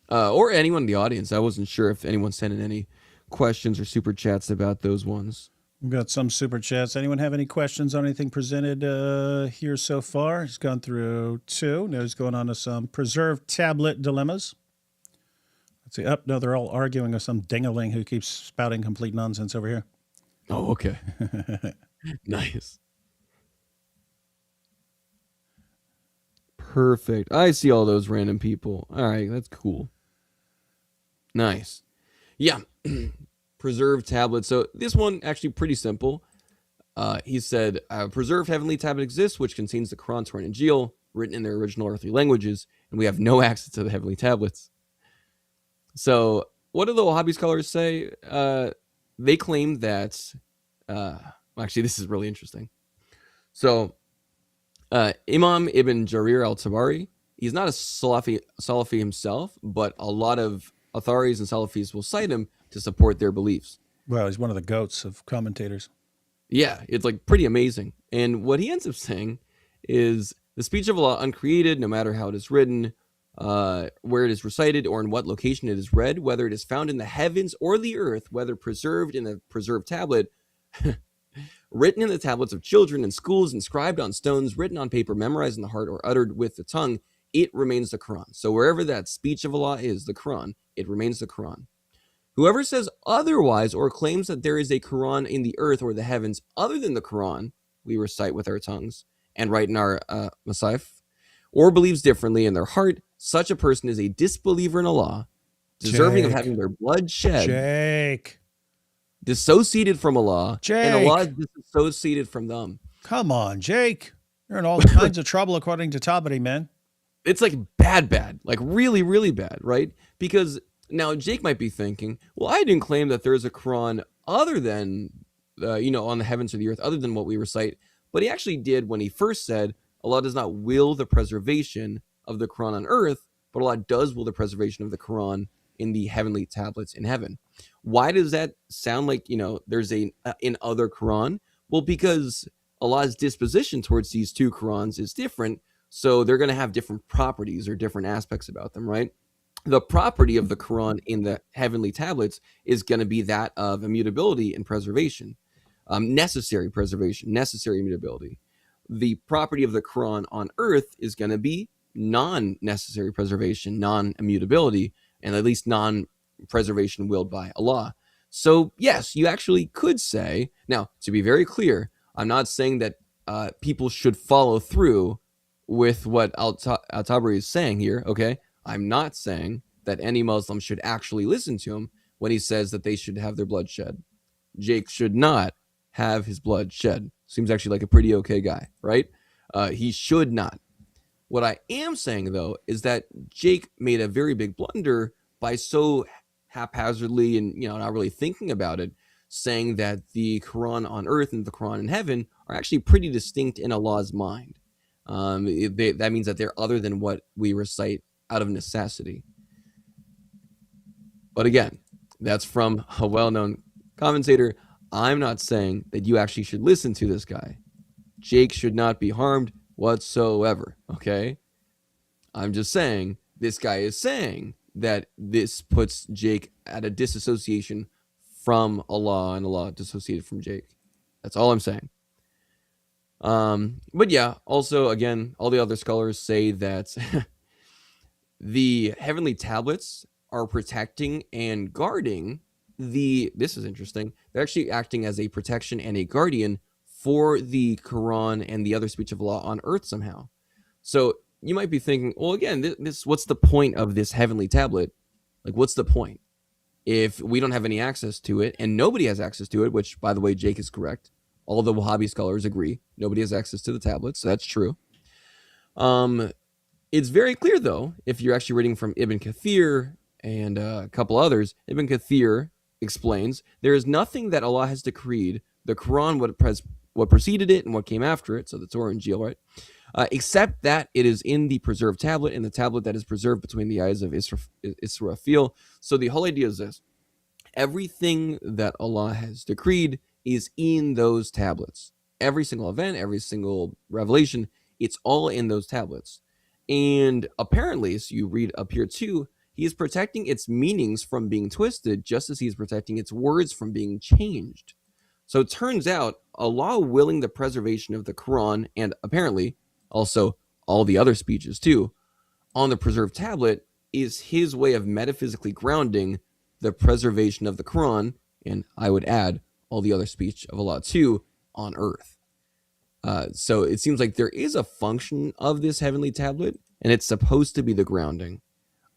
Or anyone in the audience. I wasn't sure if anyone sent in any questions or super chats about those ones. We've got some super chats. Anyone have any questions on anything presented here so far? He's gone through two. Now he's going on to some preserved tablet dilemmas. Let's see. No, they're all arguing with some dingaling who keeps spouting complete nonsense over here. Oh, okay. Nice. Perfect. I see all those random people. All right, that's cool. Nice. Yeah. Preserved tablet. So this one actually pretty simple. He said, preserved heavenly tablet exists, which contains the Quran, Torah, and Injil, written in their original earthly languages, and we have no access to the heavenly tablets. So what do the Wahhabi scholars say? They claim that, actually, this is really interesting. So Imam Ibn Jarir al-Tabari, he's not a Salafi himself, but a lot of authorities and Salafis will cite him to support their beliefs. Well, he's one of the goats of commentators. Yeah, it's like pretty amazing. And what he ends up saying is the speech of Allah uncreated, no matter how it is written, where it is recited, or in what location it is read, whether it is found in the heavens or the earth, whether preserved in the preserved tablet, written in the tablets of children in schools, inscribed on stones, written on paper, memorized in the heart, or uttered with the tongue, it remains the Quran. So wherever that speech of Allah is, the Quran, it remains the Quran. Whoever says otherwise or claims that there is a Quran in the earth or the heavens other than the Quran we recite with our tongues and write in our Masahif, or believes differently in their heart, such a person is a disbeliever in Allah, deserving of having their blood shed, dissociated from Allah, and Allah is disassociated from them. Come on, Jake. You're in all kinds of trouble according to Tabari, man. It's like bad, like really, really bad, right? Because now Jake might be thinking, well, I didn't claim that there's a Quran other than, on the heavens or the earth, other than what we recite. But he actually did when he first said, Allah does not will the preservation of the Quran on earth, but Allah does will the preservation of the Quran in the heavenly tablets in heaven. Why does that sound like, there's an other Quran? Well, because Allah's disposition towards these two Qurans is different. So they're going to have different properties or different aspects about them, right? The property of the Quran in the heavenly tablets is going to be that of immutability and preservation, necessary preservation, necessary immutability. The property of the Quran on earth is going to be non-necessary preservation, non-immutability, and at least non-preservation willed by Allah. So yes, you actually could say, now to be very clear, I'm not saying that people should follow through with what Al-Tabari is saying here, okay? I'm not saying that any Muslim should actually listen to him when he says that they should have their blood shed. Jake should not have his blood shed. Seems actually like a pretty okay guy, right? He should not. What I am saying, though, is that Jake made a very big blunder by so haphazardly and, not really thinking about it, saying that the Quran on earth and the Quran in heaven are actually pretty distinct in Allah's mind. That means that they're other than what we recite out of necessity. But again, that's from a well-known commentator. I'm not saying that you actually should listen to this guy. Jake should not be harmed whatsoever, okay? I'm just saying this guy is saying that this puts Jake at a disassociation from Allah and Allah dissociated from Jake. That's all I'm saying. But yeah, also, again, all the other scholars say that the heavenly tablets are protecting and guarding this is interesting, they're actually acting as a protection and a guardian for the Quran and the other speech of Allah on earth somehow. So you might be thinking, well, again, this what's the point of this heavenly tablet? Like, what's the point if we don't have any access to it and nobody has access to it, which, by the way, Jake is correct. All the Wahhabi scholars agree. Nobody has access to the tablets, so that's true. It's very clear, though, if you're actually reading from Ibn Kathir and a couple others. Ibn Kathir explains, there is nothing that Allah has decreed, the Quran, what preceded it and what came after it, so the Torah and Injil, right? Except that it is in the preserved tablet, and the tablet that is preserved between the eyes of Israfil. So the whole idea is this. Everything that Allah has decreed is in those tablets. Every single event, every single revelation, it's all in those tablets. And apparently, so you read up here too, he is protecting its meanings from being twisted, just as he is protecting its words from being changed. So it turns out, Allah willing the preservation of the Quran, and apparently also all the other speeches too, on the preserved tablet, is his way of metaphysically grounding the preservation of the Quran, and I would add all the other speech of Allah too, on earth. So it seems like there is a function of this heavenly tablet, and it's supposed to be the grounding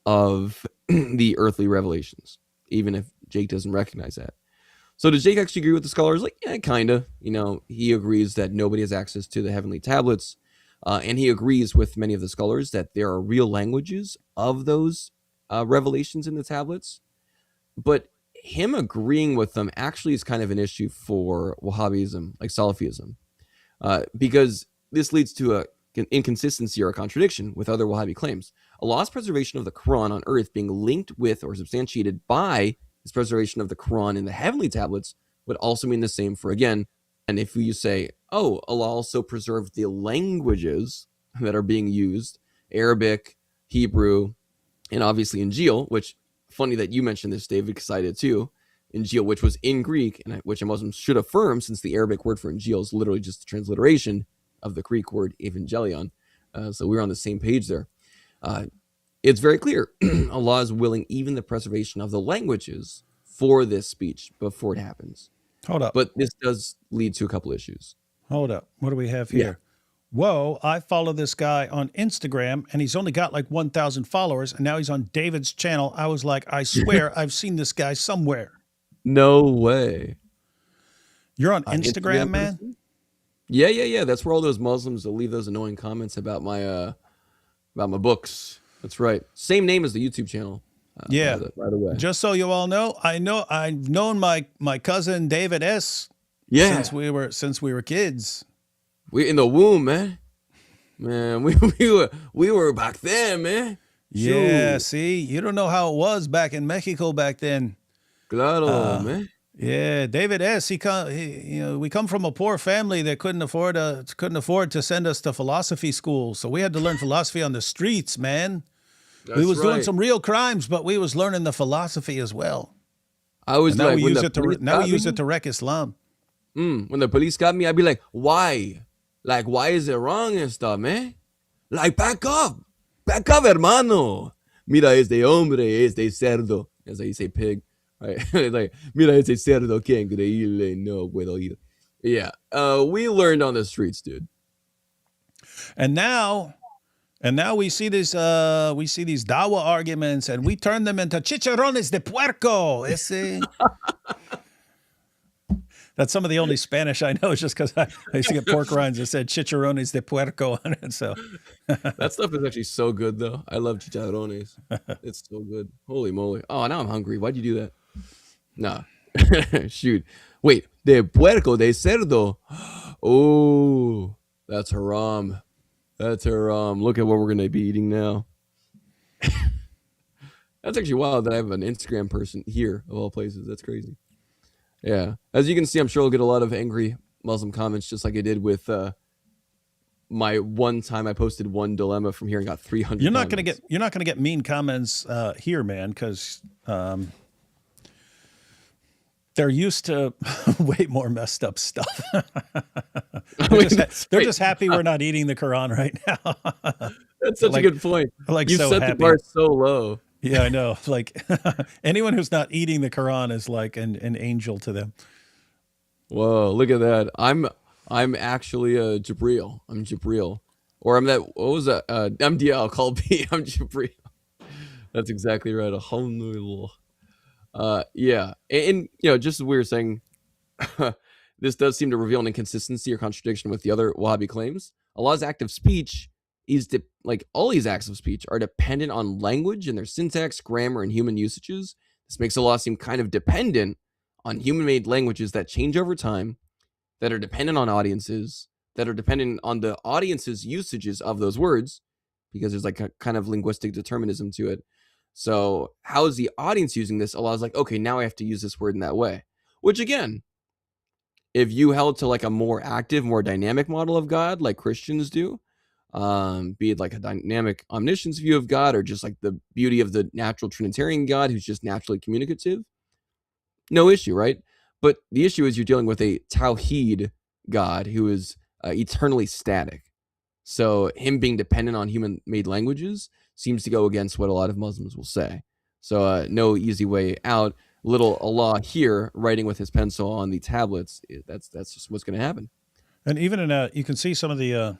of the earthly revelations, even if Jake doesn't recognize that. So does Jake actually agree with the scholars? Like, yeah, kind of. He agrees that nobody has access to the heavenly tablets, and he agrees with many of the scholars that there are real languages of those revelations in the tablets. But him agreeing with them actually is kind of an issue for Wahhabism, like Salafism, because this leads to an inconsistency or a contradiction with other Wahhabi claims. Allah's preservation of the Quran on earth being linked with or substantiated by his preservation of the Quran in the heavenly tablets would also mean the same for, again, and if you say, oh, Allah also preserved the languages that are being used, Arabic, Hebrew, and obviously Injil, which, funny that you mentioned this, David, because I did too, Injil, which was in Greek, and which a Muslim should affirm, since the Arabic word for Injil is literally just a transliteration of the Greek word evangelion. So we're on the same page there. It's very clear Allah is willing even the preservation of the languages for this speech before it happens. Hold up. But this does lead to a couple issues. Hold up. What do we have here? Whoa, I follow this guy on Instagram, and he's only got like 1,000 followers, and now he's on David's channel. I was like, I swear I've seen this guy somewhere. No way. You're on Instagram, man? Person? Yeah. That's where all those Muslims will leave those annoying comments about my books. That's right. Same name as the YouTube channel. Yeah. By the way. Just so you all know, I've known my cousin David S. Yeah. Since we were kids. We in the womb, man. Man, we were back then, man. Yeah. Sure. See, you don't know how it was back in Mexico back then. Claro, man. Yeah, David S. We come from a poor family that couldn't afford to send us to philosophy school, so we had to learn philosophy on the streets, man. That's we was doing right. some real crimes, but we was learning the philosophy as well. I was And now like, we when use the it to police now we got use me- it to wreck Islam. When the police got me, I'd be like, why? Like, why is it wrong and stuff, man? Like, back up. back up, hermano. Mira este hombre, este cerdo. That's how you say pig, right? Like, mira este cerdo, que increíble, no puedo ir. Yeah, we learned on the streets, dude. And now we see these dawa arguments, and we turn them into chicharrones de puerco. Ese. That's some of the only Spanish I know, is just because I used to get pork rinds that said chicharrones de puerco on it. So That stuff is actually so good, though. I love chicharrones. It's so good. Holy moly. Oh, now I'm hungry. Why'd you do that? Nah. Shoot. Wait. De puerco, de cerdo. Oh, that's haram. That's haram. Look at what we're going to be eating now. That's actually wild that I have an Instagram person here, of all places. That's crazy. Yeah. As you can see, I'm sure I'll get a lot of angry Muslim comments, just like I did with my one time I posted one dilemma from here and got 300. you're not going to get mean comments here, man, because they're used to way more messed up stuff. They're just happy we're not eating the Quran right now. That's such a good point. You so set happy. the bar so low. Yeah, I know. Like anyone who's not eating the Quran is like an angel to them. Whoa, look at that. I'm actually Jibril. I'm Jibril. Or I'm that, what was that? I'm DL, call B. I'm Jibril. That's exactly right. Alhamdulillah. Yeah. And you know, just as we were saying, this does seem to reveal an inconsistency or contradiction with the other Wahhabi claims. Allah's act of speech is like all these acts of speech are dependent on language and their syntax, grammar, and human usages. This makes Allah seem kind of dependent on human-made languages that change over time, that are dependent on audiences, that are dependent on the audience's usages of those words, because there's like a kind of linguistic determinism to it. So how is the audience using this? Allah's like, okay, now I have to use this word in that way. Which again, if you held to like a more active, more dynamic model of God, like Christians do, be it like a dynamic omniscience view of God, or just like the beauty of the natural Trinitarian God who's just naturally communicative, no issue, right? But the issue is you're dealing with a Tawheed God who is eternally static. So him being dependent on human-made languages seems to go against what a lot of Muslims will say. So no easy way out. Little Allah here writing with his pencil on the tablets. That's just what's going to happen. And even in you can see some of the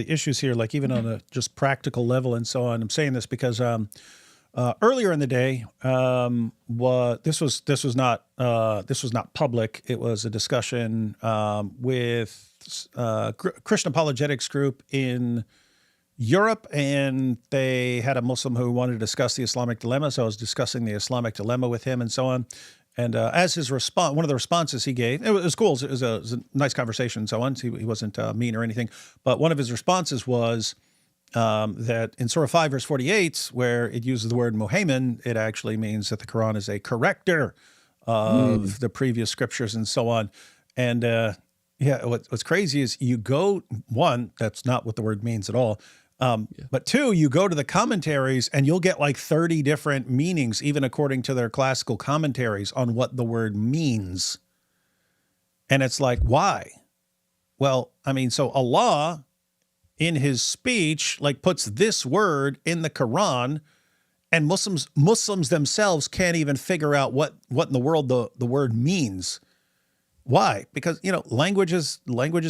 issues here, like even on a just practical level and so on. I'm saying this because earlier in the day, this was not public. It was a discussion with Christian Apologetics group in Europe, and they had a Muslim who wanted to discuss the Islamic dilemma. So I was discussing the Islamic dilemma with him and so on. And as his response, one of the responses he gave, it was cool. It was a nice conversation and so on. He wasn't mean or anything. But one of his responses was that in Surah 5, verse 48, where it uses the word Muhammad, it actually means that the Quran is a corrector of the previous scriptures and so on. And what's crazy is you go, one, that's not what the word means at all. But two, you go to the commentaries and you'll get like 30 different meanings, even according to their classical commentaries, on what the word means. And it's like, why? Well, I mean, so Allah in his speech, like puts this word in the Quran, and Muslims themselves can't even figure out what in the world the word means. Why? Because, languages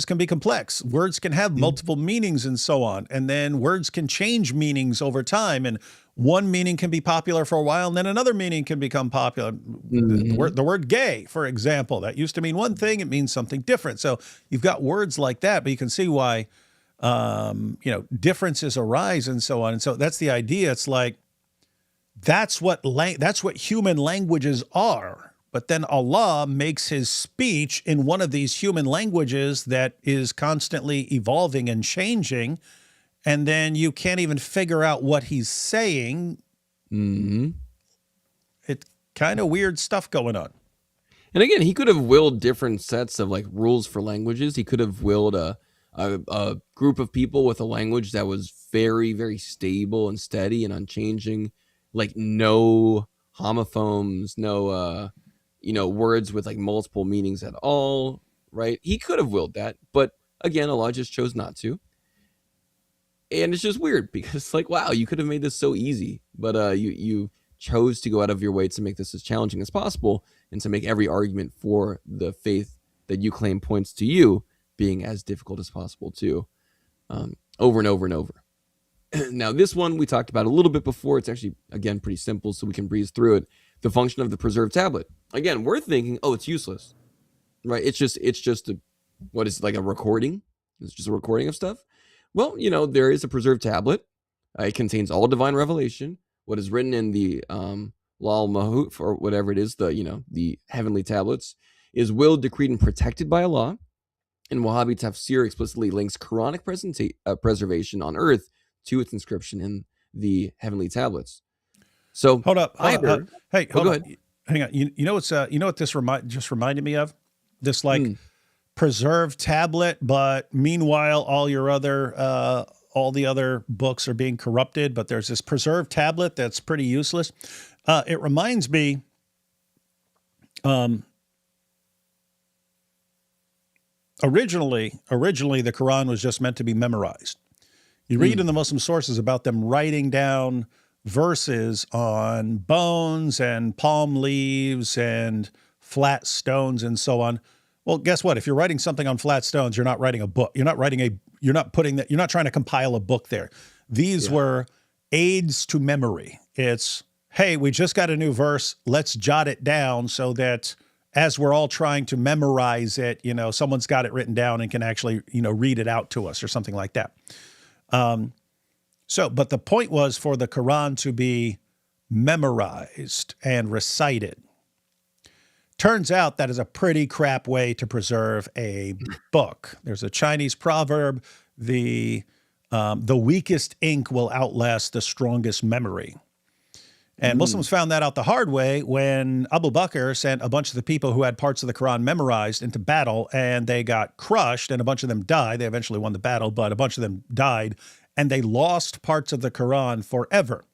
can be complex. Words can have multiple meanings and so on. And then words can change meanings over time. And one meaning can be popular for a while, and then another meaning can become popular. The word gay, for example, that used to mean one thing, it means something different. So you've got words like that, but you can see why, differences arise and so on. And so that's the idea. It's like, that's what human languages are. But then Allah makes his speech in one of these human languages that is constantly evolving and changing, and then you can't even figure out what he's saying. It's kind of weird stuff going on. And again, he could have willed different sets of like rules for languages. He could have willed a group of people with a language that was very, very stable and steady and unchanging, like no homophones, no words with like multiple meanings at all, right? He could have willed that, but again, Allah just chose not to. And it's just weird because it's like, wow, you could have made this so easy, but you chose to go out of your way to make this as challenging as possible and to make every argument for the faith that you claim points to you being as difficult as possible too, over and over and over. Now, this one we talked about a little bit before. It's actually, again, pretty simple, so we can breeze through it. The function of the preserved tablet. Again, we're thinking, oh, it's useless, right? It's just what is it, like a recording? It's just a recording of stuff. Well, there is a preserved tablet. It contains all divine revelation. What is written in the Law Mahut, or whatever it is, the heavenly tablets, is willed, decreed, and protected by Allah. And Wahhabi tafsir explicitly links Quranic preservation on earth to its inscription in the heavenly tablets. So Hold up. Hey, hold go on. ahead. Hang on. You know what this just reminded me of? This preserved tablet, but meanwhile all the other books are being corrupted, but there's this preserved tablet that's pretty useless. It reminds me originally the Quran was just meant to be memorized. You read in the Muslim sources about them writing down verses on bones and palm leaves and flat stones and so on. Well, guess what? If you're writing something on flat stones, you're not writing a book. You're not trying to compile a book there. These were aids to memory. It's, hey, we just got a new verse. Let's jot it down so that as we're all trying to memorize it, someone's got it written down and can actually, read it out to us or something like that. But the point was for the Quran to be memorized and recited. Turns out that is a pretty crap way to preserve a book. There's a Chinese proverb, the weakest ink will outlast the strongest memory. And Muslims found that out the hard way when Abu Bakr sent a bunch of the people who had parts of the Quran memorized into battle, and they got crushed, and a bunch of them died. They eventually won the battle, but a bunch of them died, and they lost parts of the Quran forever.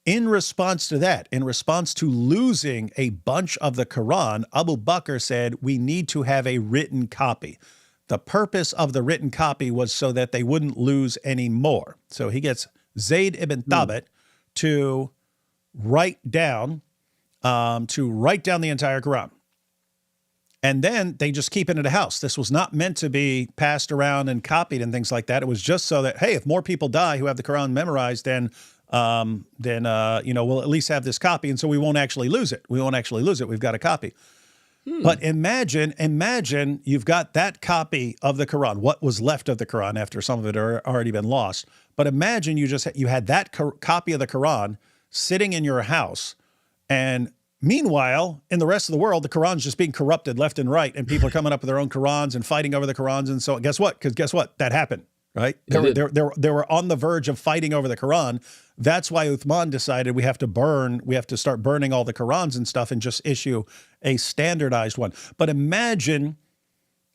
In response to that, in response to losing a bunch of the Quran, Abu Bakr said, we need to have a written copy. The purpose of the written copy was so that they wouldn't lose any more. So he gets Zayd ibn Thabit to write down the entire Quran. And then they just keep it in a house. This was not meant to be passed around and copied and things like that. It was just so that, hey, if more people die who have the Quran memorized, then we'll at least have this copy. And so we won't actually lose it. We've got a copy. But imagine you've got that copy of the Quran, what was left of the Quran after some of it had already been lost. But imagine you had that copy of the Quran sitting in your house, and meanwhile, in the rest of the world, the Quran's just being corrupted left and right, and people are coming up with their own Qurans and fighting over the Qurans and so on. Guess what? Because guess what? That happened, right? They were on the verge of fighting over the Quran. That's why Uthman decided we have to start burning all the Qurans and stuff and just issue a standardized one. But imagine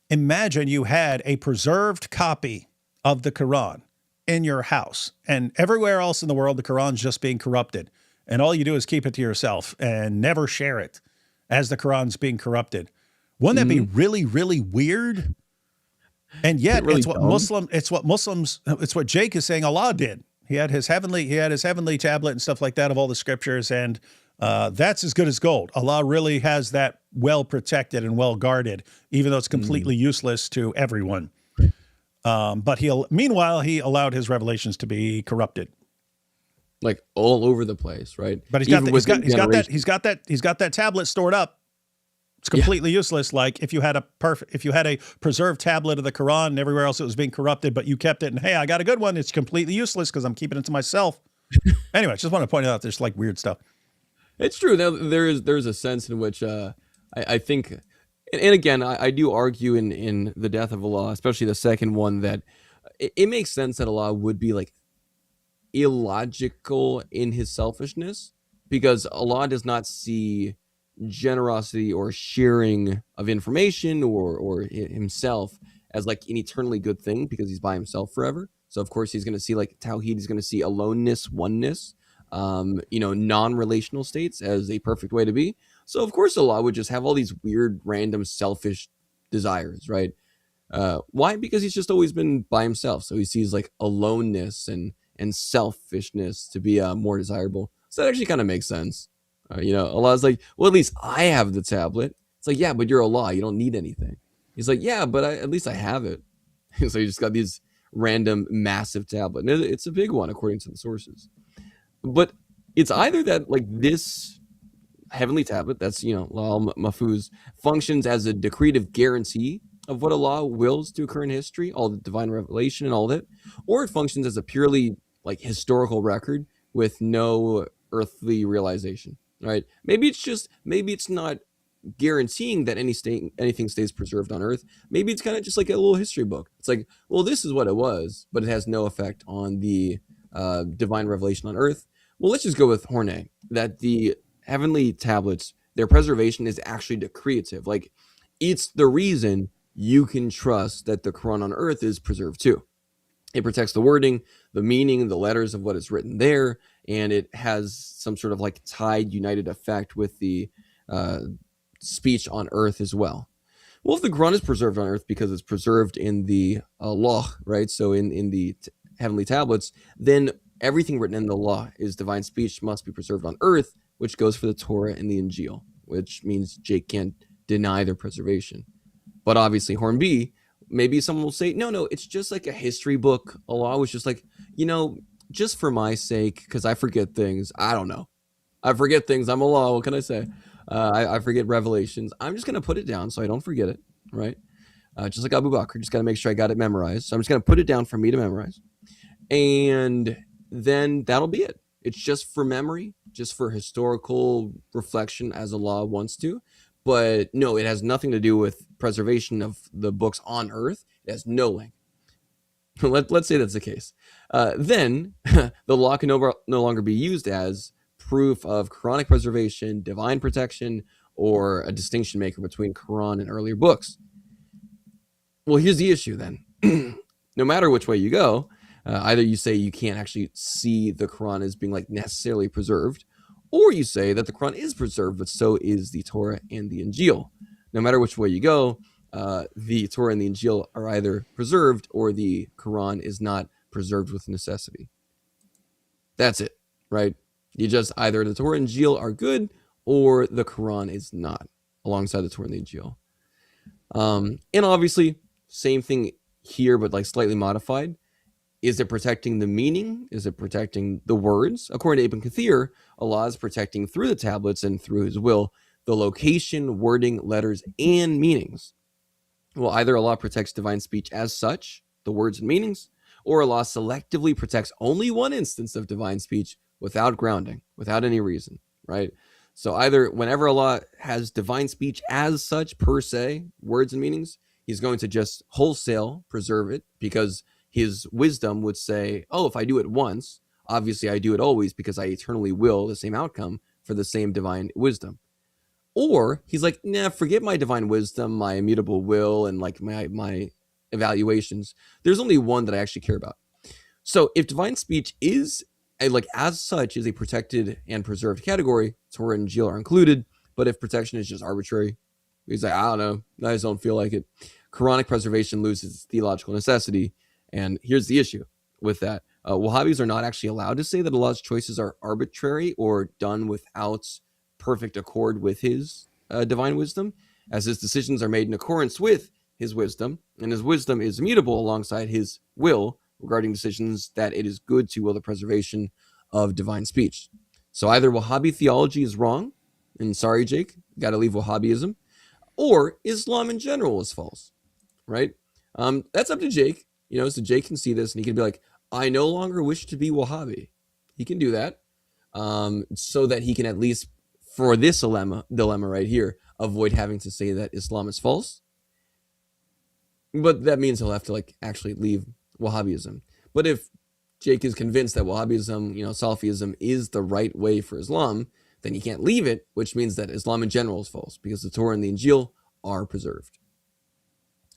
you had a preserved copy of the Quran in your house, and everywhere else in the world, the Quran's just being corrupted. And all you do is keep it to yourself and never share it as the Quran's being corrupted. Wouldn't that be really, really weird? And yet really it's what Jake is saying Allah did. He had his heavenly tablet and stuff like that of all the scriptures, and that's as good as gold. Allah really has that well protected and well guarded, even though it's completely useless to everyone. But meanwhile, he allowed his revelations to be corrupted, like all over the place, right? But he's got that tablet stored up. It's completely useless. Like if you had a preserved tablet of the Quran and everywhere else it was being corrupted, but you kept it, and hey, I got a good one. It's completely useless because I'm keeping it to myself. Anyway, I just want to point out there's like weird stuff. It's true. Now there's a sense in which I think. And again, I do argue in the death of Allah, especially the second one, that it makes sense that Allah would be like illogical in his selfishness, because Allah does not see generosity or sharing of information or himself as like an eternally good thing, because he's by himself forever. So of course he's going to see like Tawheed, he's going to see aloneness, oneness, non-relational states as a perfect way to be. So of course Allah would just have all these weird, random, selfish desires, right? Why? Because he's just always been by himself. So he sees like aloneness and selfishness to be more desirable. So that actually kind of makes sense. Allah's like, well, at least I have the tablet. It's like, yeah, but you're Allah. You don't need anything. He's like, yeah, but at least I have it. So he just got these random massive tablet. And it's a big one according to the sources. But it's either that like this heavenly tablet, that's, Lal Mahfuz, functions as a decretive guarantee of what Allah wills to occur in history, all the divine revelation and all that, or it functions as a purely like historical record with no earthly realization, right? Maybe it's not guaranteeing that anything stays preserved on earth. Maybe it's kind of just like a little history book. It's like, well, this is what it was, but it has no effect on the divine revelation on earth. Well, let's just go with Horne, that the heavenly tablets, their preservation is actually decretive. Like, it's the reason you can trust that the Quran on earth is preserved too. It protects the wording, the meaning, the letters of what is written there, and it has some sort of like tied, united effect with the speech on earth as well. Well, if the Quran is preserved on earth because it's preserved in the law, right? So in the heavenly tablets, then everything written in the law is divine speech must be preserved on earth, which goes for the Torah and the Injil, which means Jake can't deny their preservation. But obviously, Horn B, maybe someone will say, no, it's just like a history book. Allah was just like, just for my sake, because I forget things. I don't know. I forget things. I'm Allah. What can I say? I forget revelations. I'm just going to put it down so I don't forget it, right? Just like Abu Bakr, just got to make sure I got it memorized. So I'm just going to put it down for me to memorize. And then that'll be it. It's just for memory, just for historical reflection as Allah wants to. But no, it has nothing to do with preservation of the books on earth. It has no link. Let's say that's the case. Then the law can no longer be used as proof of Quranic preservation, divine protection, or a distinction maker between Quran and earlier books. Well, here's the issue then. No matter which way you go, either you say you can't actually see the Quran as being like necessarily preserved, or you say that the Quran is preserved, but so is the Torah and the Injil. No matter which way you go, the Torah and the Injil are either preserved or the Quran is not preserved with necessity. That's it, right? You just either the Torah and Injil are good or the Quran is not, alongside the Torah and the Injil. And obviously, same thing here, but like slightly modified. Is it protecting the meaning? Is it protecting the words? According to Ibn Kathir, Allah is protecting through the tablets and through his will the location, wording, letters, and meanings. Well, either Allah protects divine speech as such, the words and meanings, or Allah selectively protects only one instance of divine speech without grounding, without any reason, right? So either whenever Allah has divine speech as such, per se, words and meanings, he's going to just wholesale preserve it because his wisdom would say, oh, if I do it once, obviously I do it always because I eternally will the same outcome for the same divine wisdom. Or he's like, nah, forget my divine wisdom, my immutable will, and like my evaluations. There's only one that I actually care about. So if divine speech is like as such is a protected and preserved category, Torah and Injil are included. But if protection is just arbitrary, he's like, I don't know, I just don't feel like it. Quranic preservation loses its theological necessity. And here's the issue with that. Wahhabis are not actually allowed to say that Allah's choices are arbitrary or done without perfect accord with his divine wisdom, as his decisions are made in accordance with his wisdom, and his wisdom is immutable alongside his will regarding decisions that it is good to will the preservation of divine speech. So either Wahhabi theology is wrong, and sorry, Jake, got to leave Wahhabism, or Islam in general is false, right? That's up to Jake. So Jake can see this and he can be like, I no longer wish to be Wahhabi. He can do that so that he can at least, for this dilemma right here, avoid having to say that Islam is false. But that means he'll have to actually leave Wahhabism. But if Jake is convinced that Wahhabism, Salafism is the right way for Islam, then he can't leave it, which means that Islam in general is false because the Torah and the Injil are preserved.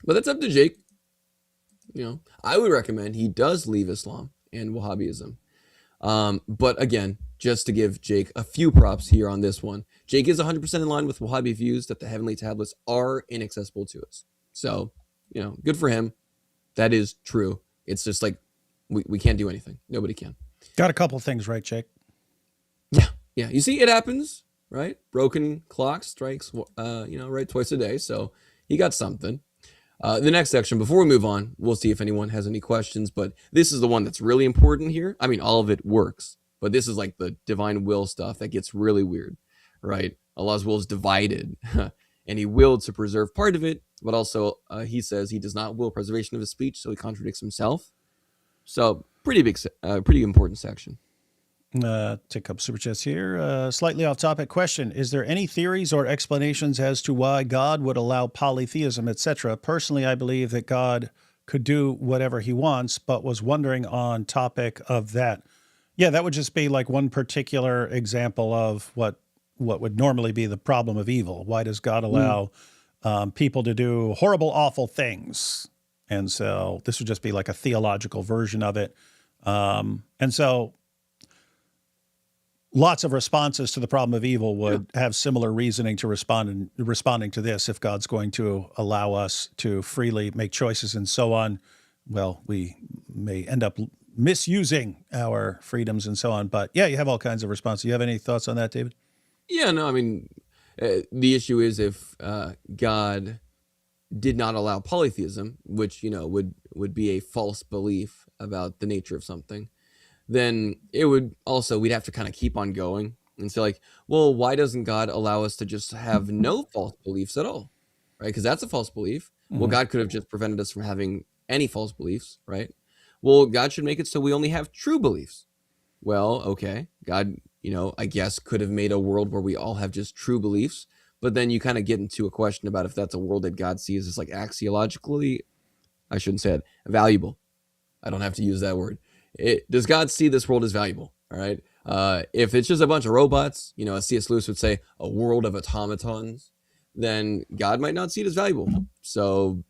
But that's up to Jake. I would recommend he does leave Islam and Wahhabism. But again, just to give Jake a few props here on this one, Jake is 100% in line with Wahhabi views that the heavenly tablets are inaccessible to us. So good for him. That is true. It's just like we can't do anything. Nobody can. Got a couple things right, Jake. Yeah. You see, it happens, right? Broken clock strikes, right twice a day. So he got something. The next section, before we move on, we'll see if anyone has any questions, but this is the one that's really important here. I mean, all of it works, but this is like the divine will stuff that gets really weird, right? Allah's will is divided, and he willed to preserve part of it, but also he says he does not will preservation of his speech, so he contradicts himself. So pretty important section. Take a couple super chats here. Slightly off topic question. Is there any theories or explanations as to why God would allow polytheism, etc.? Personally, I believe that God could do whatever he wants, but was wondering on topic of that. Yeah, that would just be like one particular example of what would normally be the problem of evil. Why does God allow people to do horrible, awful things? And so this would just be like a theological version of it. And so lots of responses to the problem of evil would have similar reasoning to responding to this. If God's going to allow us to freely make choices and so on, well, we may end up misusing our freedoms and so on. But yeah, you have all kinds of responses. You have any thoughts on that, David? Yeah, no, I mean, the issue is if God did not allow polytheism, which, would be a false belief about the nature of something, then it would also, we'd have to kind of keep on going and say like, well, why doesn't God allow us to just have no false beliefs at all? Right? Because that's a false belief. Well, God could have just prevented us from having any false beliefs, right? Well, God should make it so we only have true beliefs. Well, okay, God, I guess could have made a world where we all have just true beliefs, but then you kind of get into a question about if that's a world that God sees as like axiologically, I shouldn't say it, valuable. I don't have to use that word. Does God see this world as valuable? All right. If it's just a bunch of robots, as C.S. Lewis would say, a world of automatons, then God might not see it as valuable. So,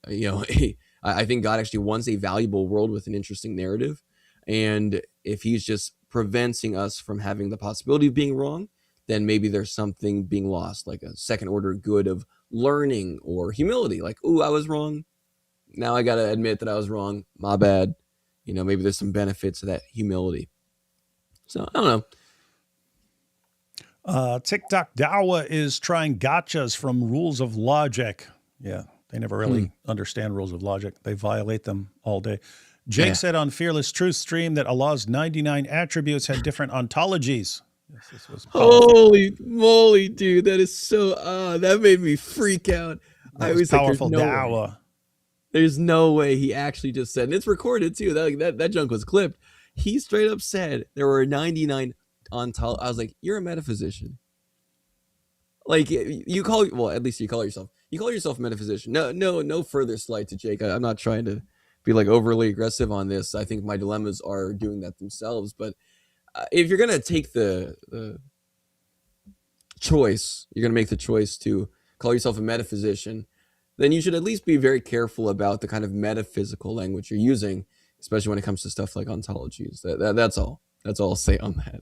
I think God actually wants a valuable world with an interesting narrative. And if he's just preventing us from having the possibility of being wrong, then maybe there's something being lost, like a second order good of learning or humility. Like, ooh, I was wrong. Now I got to admit that I was wrong. My bad. Maybe there's some benefits to that humility. So I don't know. TikTok Dawa is trying gotchas from rules of logic. Yeah, they never really understand rules of logic. They violate them all day. Jake said on Fearless Truth stream that Allah's 99 attributes had different ontologies. Yes, this was holy moly, dude. That is so, that made me freak out. That was powerful Dawa. There's no way he actually just said, and it's recorded too. That junk was clipped. He straight up said there were 99 ontologies. I was like, you're a metaphysician. Like at least you call yourself a metaphysician. No further slight to Jake. I'm not trying to be like overly aggressive on this. I think my dilemmas are doing that themselves. But if you're going to take the choice, you're going to make the choice to call yourself a metaphysician, then you should at least be very careful about the kind of metaphysical language you're using, especially when it comes to stuff like ontologies. That's all. That's all I'll say on that.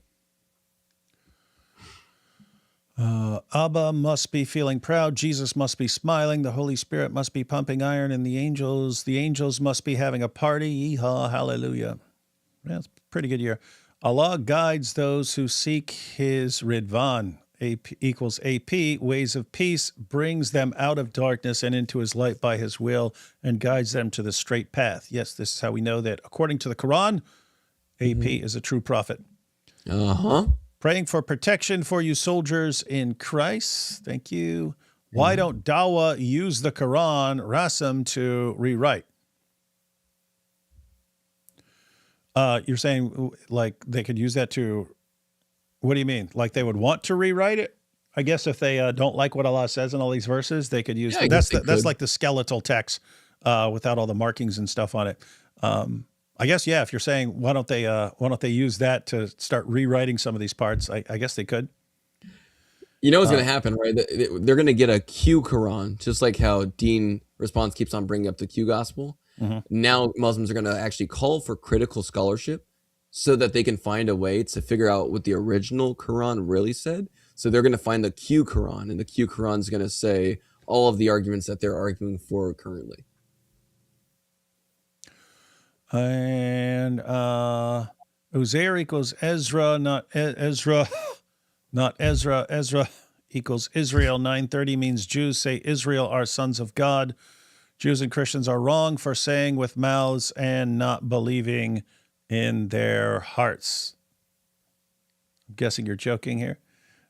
Abba must be feeling proud. Jesus must be smiling. The Holy Spirit must be pumping iron, and the angels must be having a party. Yeehaw, hallelujah. Yeah, it's a pretty good year. Allah guides those who seek his Ridvan. AP equals AP, ways of peace, brings them out of darkness and into his light by his will and guides them to the straight path. Yes, this is how we know that according to the Quran, AP is a true prophet. Praying for protection for you soldiers in Christ. Thank you. Why don't Dawa use the Quran, Rasim, to rewrite? You're saying like they could use that to... What do you mean? Like they would want to rewrite it? I guess if they don't like what Allah says in all these verses, they could use that's like the skeletal text without all the markings and stuff on it. I guess if you're saying why don't they use that to start rewriting some of these parts? I guess they could. You know what's going to happen, right? They're going to get a Q Quran, just like how Dean Response keeps on bringing up the Q Gospel. Now Muslims are going to actually call for critical scholarship so that they can find a way to figure out what the original Quran really said. So they're going to find the Q Quran, and the Q Quran is going to say all of the arguments that they're arguing for currently. And Uzair equals Ezra, not Ezra, not Ezra. Ezra equals Israel. 930 means Jews say Israel are sons of God. Jews and Christians are wrong for saying with mouths and not believing in their hearts. I'm guessing you're joking here.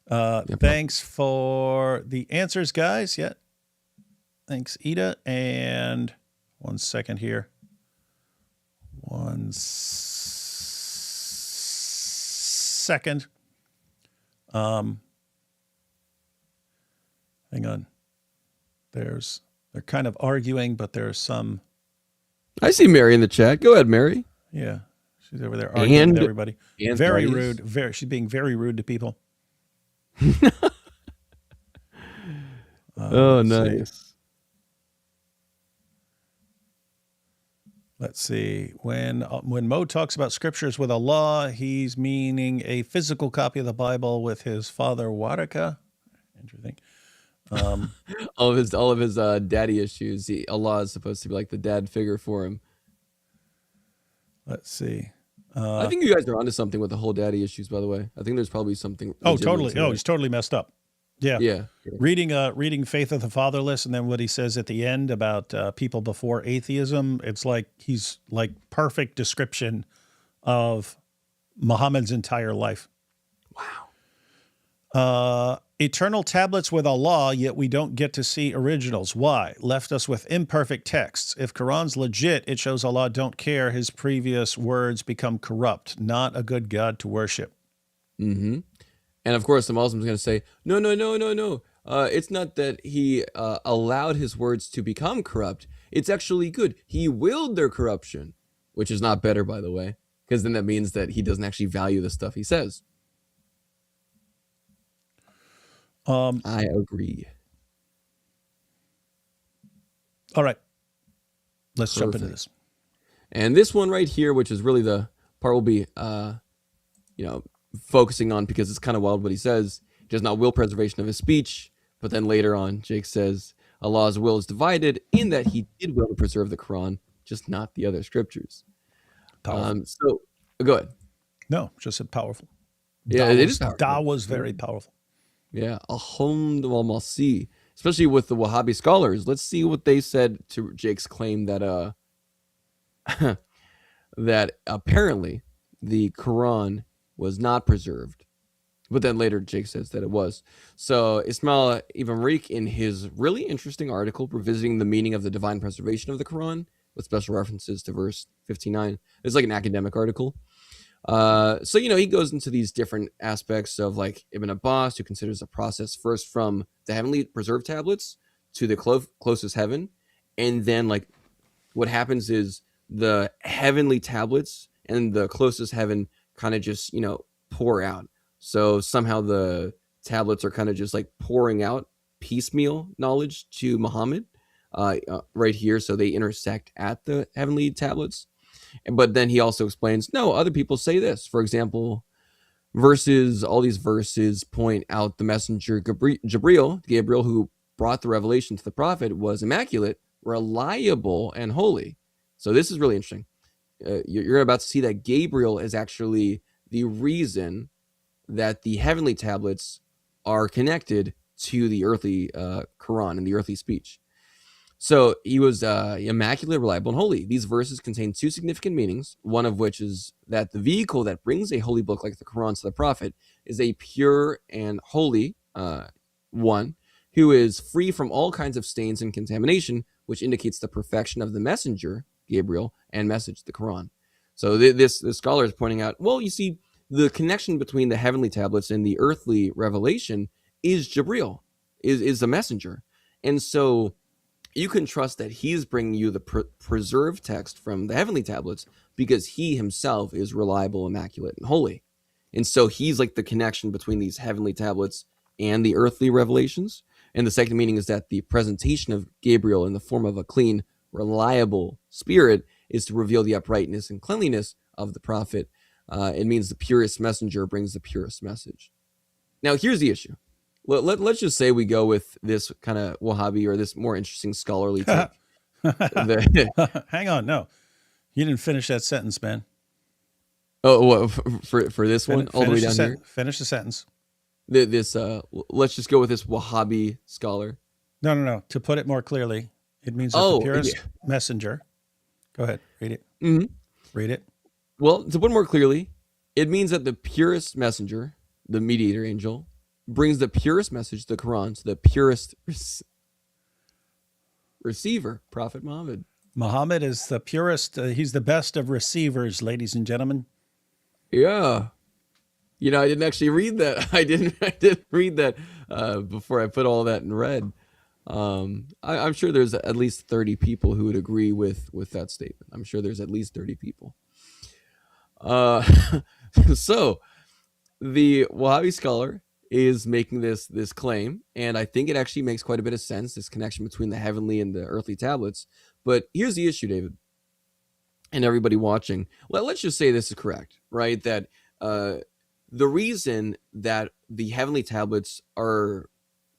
Thanks for the answers, guys. Yeah. Thanks, Ida. And 1 second here. 1 second. Hang on. They're kind of arguing, but there's some. I see Mary in the chat. Go ahead, Mary. Yeah, she's over there arguing with everybody. And very Thaddeus. rude. She's being very rude to people. Oh, let's nice. see. Let's see. When Mo talks about scriptures with Allah, he's meaning a physical copy of the Bible with his father Waraka. Interesting. All of his daddy issues. Allah is supposed to be like the dad figure for him. Let's see. I think you guys are onto something with the whole daddy issues. By the way, I think there's probably something. Oh, legitimate totally. to Oh, that. he's totally messed up. Yeah. Yeah. Reading Faith of the Fatherless, and then what he says at the end about people before atheism, it's like he's like perfect description of Muhammad's entire life. Wow. Eternal tablets with Allah, yet we don't get to see originals. Why? Left us with imperfect texts. If Quran's legit, it shows Allah don't care. His previous words become corrupt. Not a good God to worship. Mm-hmm. And of course, the Muslim's going to say, no. It's not that he allowed his words to become corrupt. It's actually good. He willed their corruption, which is not better, by the way, because then that means that he doesn't actually value the stuff he says. I agree. All right. Let's jump into Perfect. this. And this one right here, which is really the part we'll be, focusing on because it's kind of wild what he says. He does not will preservation of his speech. But then later on, Jake says Allah's will is divided in that he did will to preserve the Quran, just not the other scriptures. So go ahead. No, just said powerful. Yeah, it is powerful. Da was very powerful. Yeah, Alhamdulillah, especially with the Wahhabi scholars. Let's see what they said to Jake's claim that that apparently the Quran was not preserved. But then later Jake says that it was. So Ismail Ibn Riq, in his really interesting article revisiting the meaning of the divine preservation of the Quran with special references to verse 59, it's like an academic article. So he goes into these different aspects of like Ibn Abbas, who considers the process first from the heavenly preserved tablets to the closest heaven, and then like what happens is the heavenly tablets and the closest heaven kind of just pour out. So somehow the tablets are kind of just like pouring out piecemeal knowledge to Muhammad right here, so they intersect at the heavenly tablets. But then he also explains, no, other people say this. For example, all these verses point out the messenger Gabriel, who brought the revelation to the prophet, was immaculate, reliable, and holy. So this is really interesting. You're about to see that Gabriel is actually the reason that the heavenly tablets are connected to the earthly Quran and the earthly speech. So he was immaculate, reliable, and holy. These verses contain two significant meanings, one of which is that the vehicle that brings a holy book like the Quran to the prophet is a pure and holy one who is free from all kinds of stains and contamination, which indicates the perfection of the messenger, Gabriel, and message, the Quran. So this scholar is pointing out, well, you see, the connection between the heavenly tablets and the earthly revelation is Gabriel, is the messenger. And so you can trust that he's bringing you the preserved text from the heavenly tablets because he himself is reliable, immaculate, and holy. And so he's like the connection between these heavenly tablets and the earthly revelations. And the second meaning is that the presentation of Gabriel in the form of a clean, reliable spirit is to reveal the uprightness and cleanliness of the prophet. It means the purest messenger brings the purest message. Now, here's the issue. Let's just say we go with this kind of Wahhabi or this more interesting scholarly take. Hang on, no. You didn't finish that sentence, man. Oh, what for this one, all the way down here. Finish the sentence. This let's just go with this Wahhabi scholar. No. To put it more clearly, it means that the purest messenger. Go ahead, read it. Mm-hmm. Read it. Well, to put it more clearly, it means that the purest messenger, the mediator angel, brings the purest message, the Quran, to the purest receiver, Prophet Muhammad. Muhammad is the purest. He's the best of receivers, ladies and gentlemen. Yeah. You know, I didn't actually read that. I didn't read that before I put all that in red. I'm sure there's at least 30 people who would agree with that statement. I'm sure there's at least 30 people. So the Wahhabi scholar is making this claim, and I think it actually makes quite a bit of sense, this connection between the heavenly and the earthly tablets. But here's the issue, David, and everybody watching. Well, let's just say this is correct, right? That the reason that the heavenly tablets are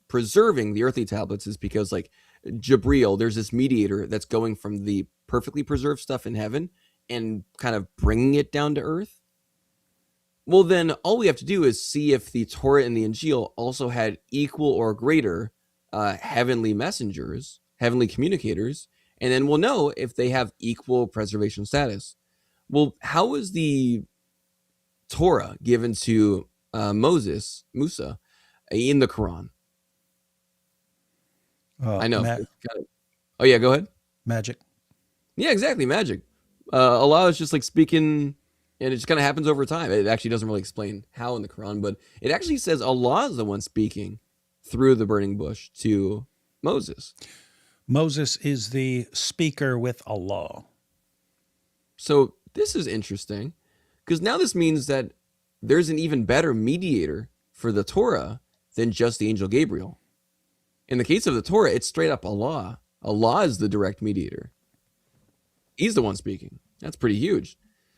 preserving the earthly tablets is because, like, Jibril, there's this mediator that's going from the perfectly preserved stuff in heaven and kind of bringing it down to earth. Well, then all we have to do is see if the Torah and the Injil also had equal or greater heavenly messengers, heavenly communicators, and then we'll know if they have equal preservation status. Well, how is the Torah given to Musa, in the Quran? I know. Oh, yeah, go ahead. Magic. Yeah, exactly, magic. Allah is just like speaking, and it just kind of happens over time. It actually doesn't really explain how in the Quran, but it actually says Allah is the one speaking through the burning bush to Moses. Moses is the speaker with Allah. So this is interesting, because now this means that there's an even better mediator for the Torah than just the angel Gabriel. In the case of the Torah, it's straight up Allah. Allah is the direct mediator. He's the one speaking. That's pretty huge.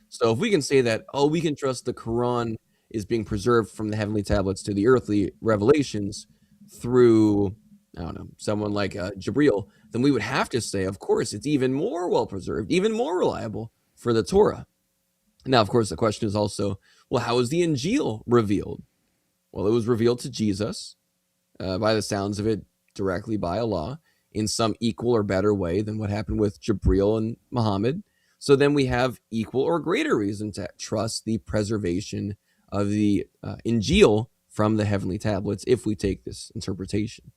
So if we can say that, we can trust the Quran is being preserved from the heavenly tablets to the earthly revelations through, I don't know, someone like Jibril, then we would have to say, of course, it's even more well-preserved, even more reliable for the Torah. Now, of course, the question is also, well, how is the Injil revealed? Well, it was revealed to Jesus, by the sounds of it, directly by Allah, in some equal or better way than what happened with Jibril and Muhammad. So then we have equal or greater reason to trust the preservation of the Injil from the heavenly tablets if we take this interpretation.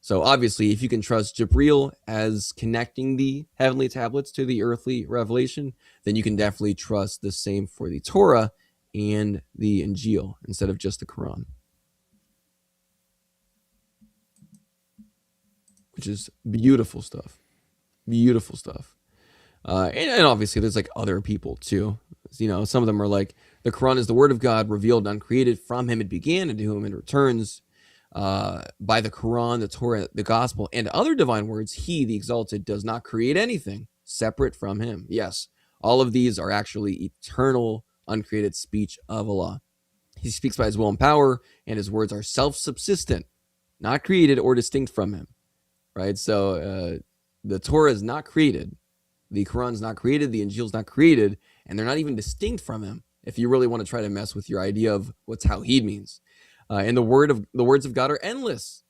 So obviously, if you can trust Jibril as connecting the heavenly tablets to the earthly revelation, then you can definitely trust the same for the Torah and the Injil instead of just the Quran. Which is beautiful stuff. Beautiful stuff. And obviously there's like other people too. You know, some of them are like, the Quran is the word of God, revealed, uncreated. From him it began, and to whom it returns. By the Quran, the Torah, the Gospel, and other divine words, he, the Exalted, does not create anything separate from him. Yes, all of these are actually eternal, uncreated speech of Allah. He speaks by his will and power, and his words are self-subsistent, not created or distinct from him. Right? So the Torah is not created. The Quran is not created. The Injil is not created. And they're not even distinct from him, if you really want to try to mess with your idea of what Tawheed means. And the words of God are endless.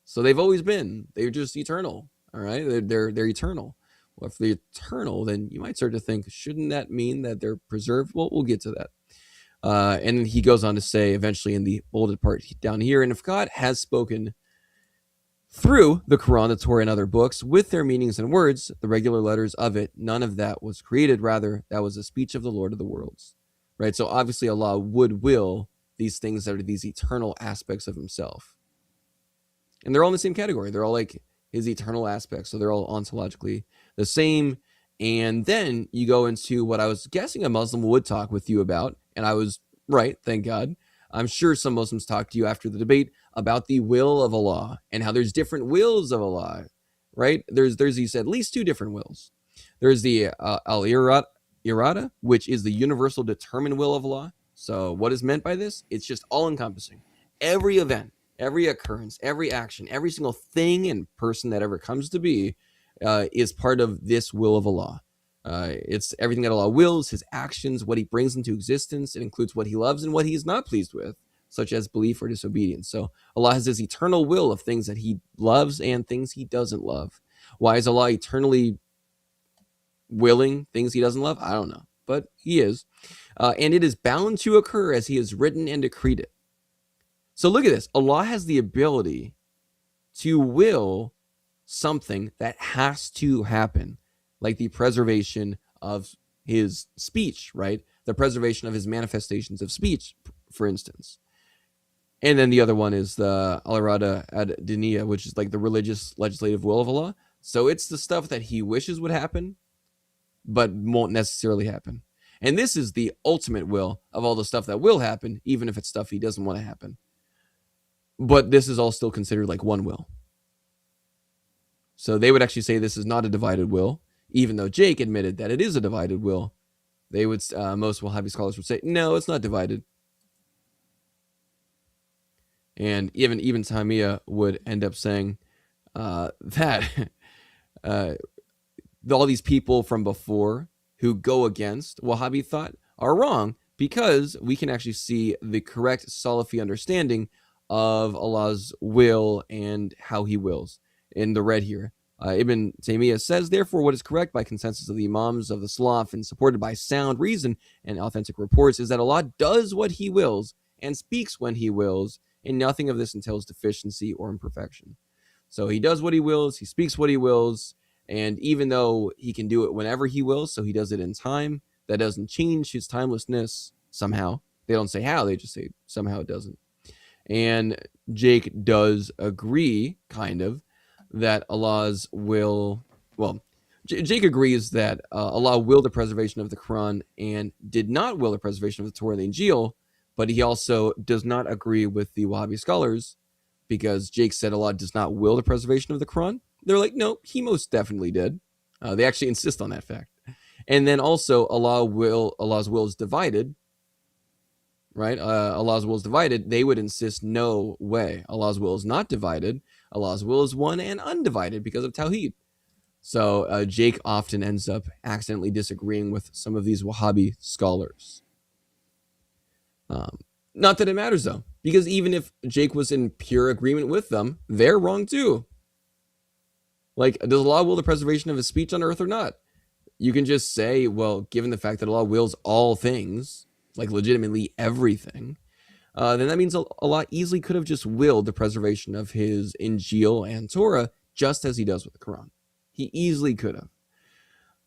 So they've always been. They're just eternal. All right? They're eternal. Well, if they're eternal, then you might start to think, shouldn't that mean that they're preserved? Well, we'll get to that. And he goes on to say, eventually in the bolded part down here, and if God has spoken through the Quran, the Torah, and other books, with their meanings and words, the regular letters of it, none of that was created. Rather, that was a speech of the Lord of the worlds. Right? So obviously Allah would will these things that are these eternal aspects of himself. And they're all in the same category. They're all like his eternal aspects. So they're all ontologically the same. And then you go into what I was guessing a Muslim would talk with you about. And I was right, thank God. I'm sure some Muslims talk to you after the debate about the will of Allah and how there's different wills of Allah, right? There's you said at least two different wills. There's the al-irada, which is the universal determined will of Allah. So what is meant by this? It's just all-encompassing. Every event, every occurrence, every action, every single thing and person that ever comes to be is part of this will of Allah. It's everything that Allah wills, his actions, what he brings into existence. It includes what he loves and what he is not pleased with, such as belief or disobedience. So Allah has this eternal will of things that he loves and things he doesn't love. Why is Allah eternally willing things he doesn't love? I don't know, but he is. And it is bound to occur as he has written and decreed it. So look at this. Allah has the ability to will something that has to happen, like the preservation of his speech, right? The preservation of his manifestations of speech, for instance. And then the other one is the al-irada ad-diniya, which is like the religious legislative will of Allah. So it's the stuff that he wishes would happen, but won't necessarily happen. And this is the ultimate will of all the stuff that will happen, even if it's stuff he doesn't want to happen. But this is all still considered like one will. So they would actually say this is not a divided will, even though Jake admitted that it is a divided will. They would, most Wahhabi scholars would say, no, it's not divided. And even Taymiyyah would end up saying that all these people from before who go against Wahhabi thought are wrong, because we can actually see the correct Salafi understanding of Allah's will and how he wills. In the red here, Ibn Taymiyyah says, therefore, what is correct by consensus of the Imams of the Salaf and supported by sound reason and authentic reports is that Allah does what he wills and speaks when he wills, and nothing of this entails deficiency or imperfection. So he does what he wills, he speaks what he wills, and even though he can do it whenever he wills, so he does it in time, that doesn't change his timelessness somehow. They don't say how, they just say somehow it doesn't. And Jake does agree, kind of, that Allah's will, well, Jake agrees that Allah willed the preservation of the Quran and did not will the preservation of the Torah and the Injil, but he also does not agree with the Wahhabi scholars, because Jake said Allah does not will the preservation of the Quran. They're like, no, he most definitely did. They actually insist on that fact. And then also Allah's will is divided, right? Allah's will is divided. They would insist, no way. Allah's will is not divided. Allah's will is one and undivided because of Tawheed. So Jake often ends up accidentally disagreeing with some of these Wahhabi scholars. Not that it matters, though, because even if Jake was in pure agreement with them, they're wrong too. Like, does Allah will the preservation of his speech on earth or not? You can just say, well, given the fact that Allah wills all things, like legitimately everything, then that means Allah easily could have just willed the preservation of his Injil and Torah, just as he does with the Quran. He easily could have.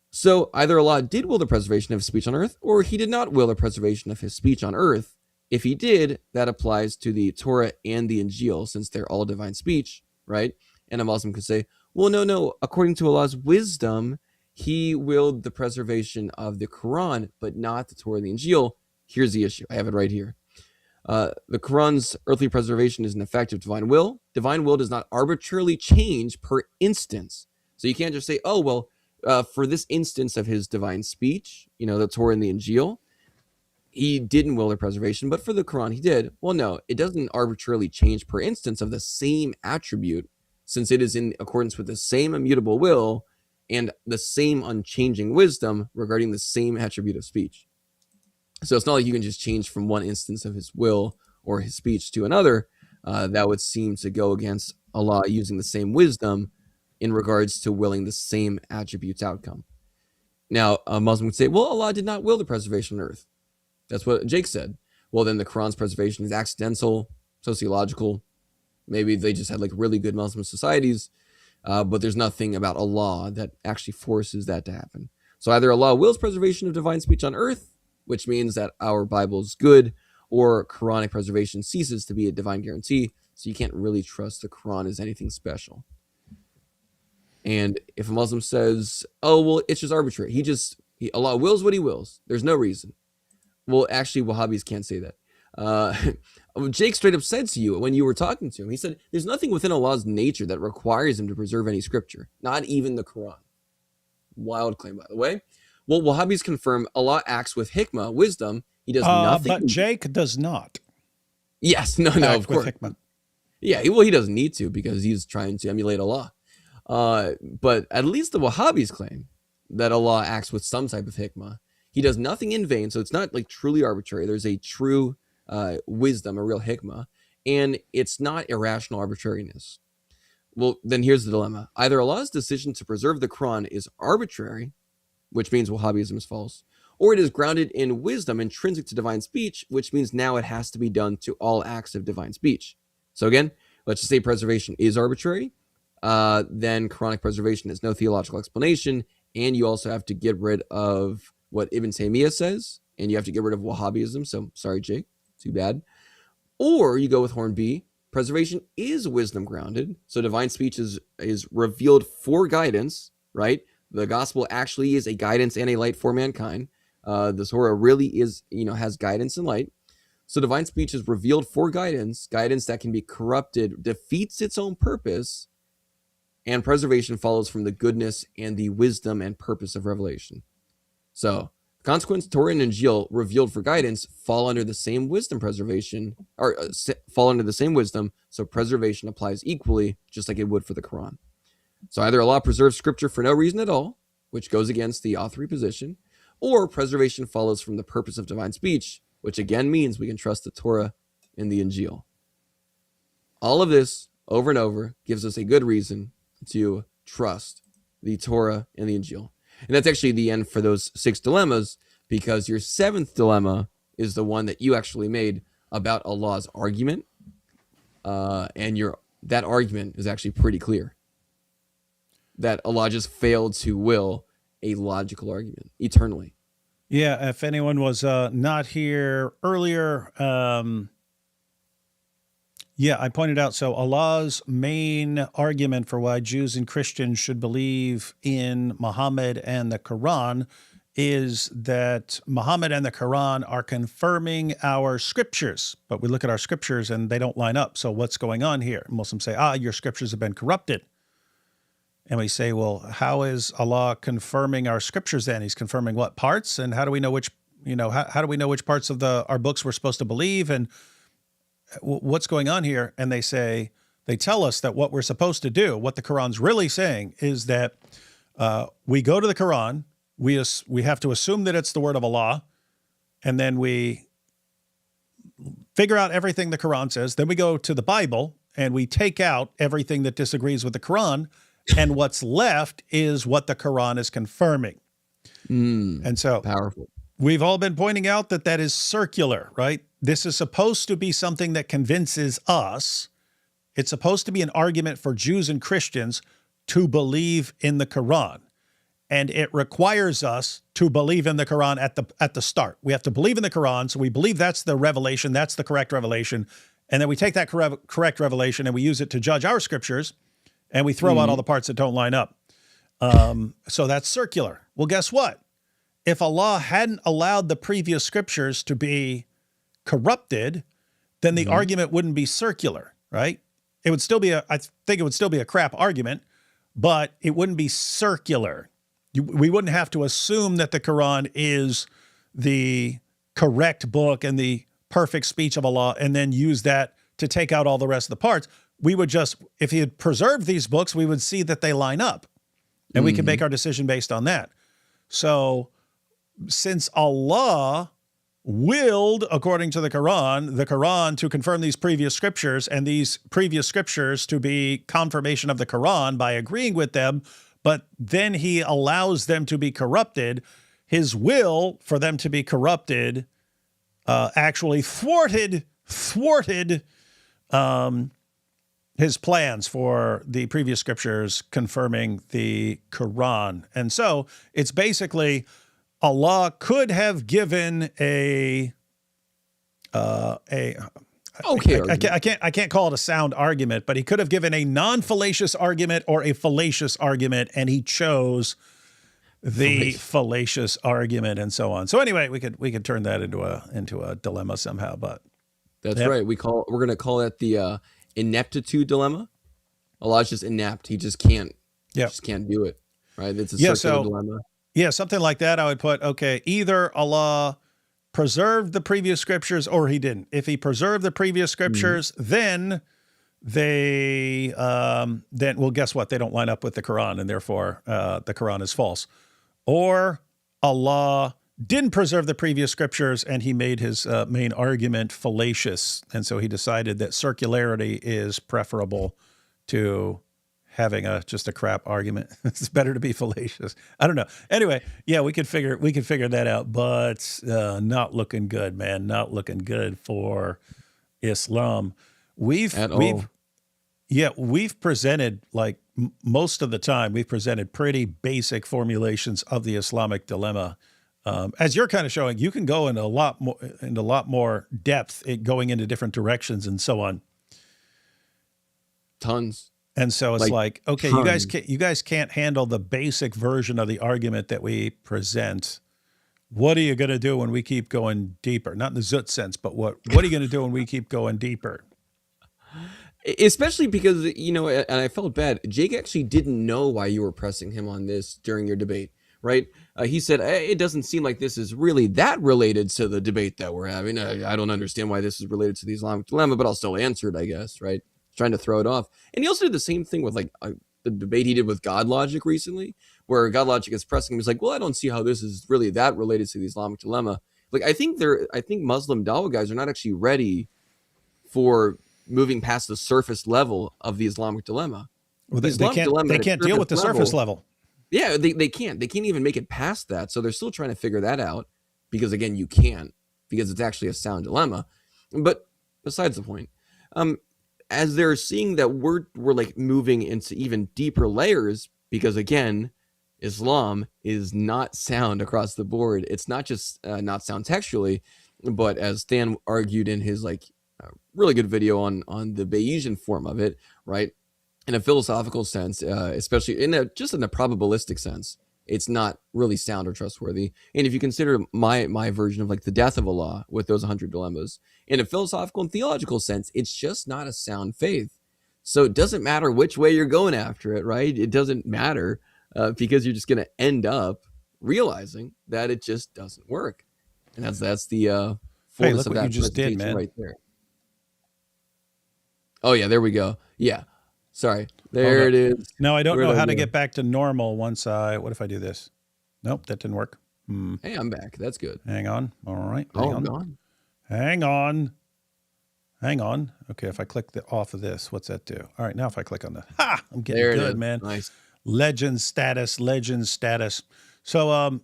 So either Allah did will the preservation of his speech on earth, or he did not will the preservation of his speech on earth. If he did, that applies to the Torah and the Injil, since they're all divine speech, right? And a Muslim could say, well, no, according to Allah's wisdom, he willed the preservation of the Quran, but not the Torah and the Injil. Here's the issue. I have it right here. The Quran's earthly preservation is an effect of divine will. Divine will does not arbitrarily change per instance. So you can't just say, oh, well, for this instance of his divine speech, the Torah and the Injil, he didn't will their preservation, but for the Quran, he did. Well, no, it doesn't arbitrarily change per instance of the same attribute, since it is in accordance with the same immutable will and the same unchanging wisdom regarding the same attribute of speech. So it's not like you can just change from one instance of his will or his speech to another. That would seem to go against Allah using the same wisdom in regards to willing the same attribute's outcome. Now, a Muslim would say, well, Allah did not will the preservation on earth. That's what Jake said. Well, then the Quran's preservation is accidental, sociological. Maybe they just had like really good Muslim societies, but there's nothing about Allah that actually forces that to happen. So either Allah wills preservation of divine speech on earth, which means that our Bible is good, or Quranic preservation ceases to be a divine guarantee, so you can't really trust the Quran as anything special. And if a Muslim says, oh, well, it's just arbitrary. Allah wills what he wills. There's no reason. Well, actually, Wahhabis can't say that. Jake straight up said to you when you were talking to him, he said, there's nothing within Allah's nature that requires him to preserve any scripture, not even the Quran. Wild claim, by the way. Well, Wahhabis confirm Allah acts with hikmah, wisdom. He does nothing. But Jake does not. Yes, no, of course. Hikmah. Yeah, well, he doesn't need to because he's trying to emulate Allah. But at least the Wahhabis claim that Allah acts with some type of hikmah. He does nothing in vain, so it's not like truly arbitrary. There's a true wisdom, a real hikmah, and it's not irrational arbitrariness. Well, then here's the dilemma. Either Allah's decision to preserve the Quran is arbitrary, which means Wahhabism is false, or it is grounded in wisdom intrinsic to divine speech, which means now it has to be done to all acts of divine speech. So again, let's just say preservation is arbitrary, then Quranic preservation has no theological explanation, and you also have to get rid of what Ibn Taymiyyah says, and you have to get rid of Wahhabism, so sorry, Jake, too bad. Or you go with Horn B, preservation is wisdom grounded, so divine speech is revealed for guidance, right? The gospel actually is a guidance and a light for mankind. The Torah really is, has guidance and light. So divine speech is revealed for guidance that can be corrupted, defeats its own purpose, and preservation follows from the goodness and the wisdom and purpose of revelation. So, consequence, Torah and Injil revealed for guidance fall under the same wisdom preservation, or fall under the same wisdom, so preservation applies equally, just like it would for the Quran. So either Allah preserves scripture for no reason at all, which goes against the authority position, or preservation follows from the purpose of divine speech, which again means we can trust the Torah and the Injil. All of this, over and over, gives us a good reason to trust the Torah and the Injil. And that's actually the end for those 6 dilemmas, because your 7th dilemma is the one that you actually made about Allah's argument. And that argument is actually pretty clear. That Allah just failed to will a logical argument eternally. Yeah, if anyone was not here earlier, I pointed out, so Allah's main argument for why Jews and Christians should believe in Muhammad and the Quran is that Muhammad and the Quran are confirming our scriptures. But we look at our scriptures and they don't line up. So what's going on here? Muslims say, your scriptures have been corrupted. And we say, well, how is Allah confirming our scriptures then? He's confirming what parts? And how do we know which, how do we know which parts of our books we're supposed to believe? And what's going on here? And they tell us that what we're supposed to do, what the Quran's really saying, is that we go to the Quran, we have to assume that it's the word of Allah, and then we figure out everything the Quran says. Then we go to the Bible and we take out everything that disagrees with the Quran, and what's left is what the Quran is confirming. And so Powerful. We've all been pointing out that is circular, right? This is supposed to be something that convinces us. It's supposed to be an argument for Jews and Christians to believe in the Quran. And it requires us to believe in the Quran at the start. We have to believe in the Quran, so we believe that's the revelation, that's the correct revelation. And then we take that correct revelation and we use it to judge our scriptures, and we throw out all the parts that don't line up. So that's circular. Well, guess what? If Allah hadn't allowed the previous scriptures to be corrupted, then the argument wouldn't be circular, right? It would still be I think it would still be a crap argument, but it wouldn't be circular. We wouldn't have to assume that the Quran is the correct book and the perfect speech of Allah and then use that to take out all the rest of the parts. We would just, if he had preserved these books, we would see that they line up and we can make our decision based on that. So since Allah willed, according to the Quran to confirm these previous scriptures, and these previous scriptures to be confirmation of the Quran by agreeing with them, but then he allows them to be corrupted, his will for them to be corrupted actually thwarted his plans for the previous scriptures confirming the Quran. And so it's basically Allah could have given I can't call it a sound argument, but he could have given a non-fallacious argument or a fallacious argument, and he chose the fallacious argument, and so on. So anyway, we could turn that into a dilemma somehow. But that's right. We're gonna call it the ineptitude dilemma. Allah's just inept. He just can't. Just can't do it. Right. It's a circular dilemma. Yeah, something like that. I would put, okay, either Allah preserved the previous scriptures or he didn't. If he preserved the previous scriptures, then well, guess what? They don't line up with the Quran, and therefore the Quran is false. or Allah didn't preserve the previous scriptures and he made his main argument fallacious. And so he decided that circularity is preferable to having just a crap argument. It's better to be fallacious. I don't know. Anyway, yeah, we could figure that out, but not looking good, man. Not looking good for Islam. We've presented, like most of the time, we've presented pretty basic formulations of the Islamic dilemma. As you're kind of showing, you can go into a lot more depth, going into different directions and so on. Tons. And so it's like, okay, tons. you guys can't handle the basic version of the argument that we present. What are you going to do when we keep going deeper? Not in the Zut sense, but what are you going to do when we keep going deeper? Especially because, and I felt bad. Jake actually didn't know why you were pressing him on this during your debate, right? He said, it doesn't seem like this is really that related to the debate that we're having. I don't understand why this is related to the Islamic dilemma, but I'll still answer it, I guess, right? Trying to throw it off. And he also did the same thing with the debate he did with God Logic recently, where God Logic is pressing him. He's like, well, I don't see how this is really that related to the Islamic dilemma. Like, I think Muslim Dawah guys are not actually ready for moving past the surface level of the Islamic dilemma. Well, they can't deal with the surface level. Yeah, they can't. They can't even make it past that. So they're still trying to figure that out because, again, you can't, because it's actually a sound dilemma. But besides the point, as they're seeing that we're like moving into even deeper layers, because, again, Islam is not sound across the board. It's not just not sound textually, but as Stan argued in his really good video on the Bayesian form of it, right? In a philosophical sense, especially in a probabilistic sense, it's not really sound or trustworthy. And if you consider my version of the death of Allah with those 100 dilemmas, in a philosophical and theological sense, it's just not a sound faith. So it doesn't matter which way you're going after it, right? It doesn't matter because you're just going to end up realizing that it just doesn't work. And that's the fullness of that. You just did, man. Right there. Oh yeah, there we go. Yeah. Sorry. There it is. No, I don't know how to get back to normal once what if I do this? Nope, that didn't work. Hey, I'm back. That's good. Hang on. All right. I'm gone. Hang on. Okay, if I click off of this, what's that do? All right, now if I click on I'm getting good, man. Nice. Legend status. So,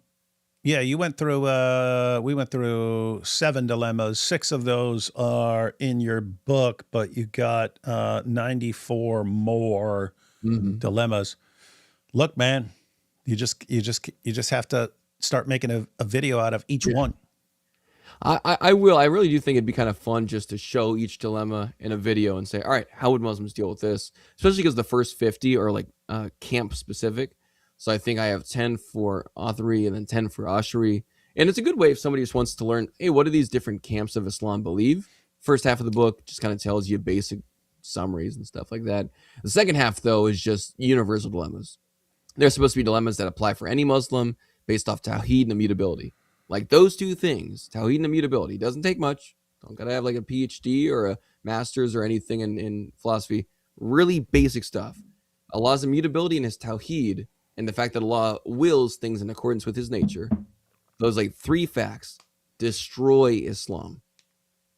yeah, we went through 7 dilemmas. 6 of those are in your book, but you got 94 more dilemmas. Look, man, you just have to start making a video out of each one. I will. I really do think it'd be kind of fun just to show each dilemma in a video and say, all right, how would Muslims deal with this? Especially because the first 50 are camp specific. So I think I have 10 for Athari and then 10 for Ashari. And it's a good way if somebody just wants to learn, hey, what do these different camps of Islam believe? First half of the book just kind of tells you basic summaries and stuff like that. The second half, though, is just universal dilemmas. They're supposed to be dilemmas that apply for any Muslim based off Tawheed and immutability. Like those two things, Tawheed and immutability, doesn't take much. Don't got to have a PhD or a master's or anything in philosophy. Really basic stuff. Allah's immutability and his Tawheed, and the fact that Allah wills things in accordance with his nature, those 3 facts destroy Islam.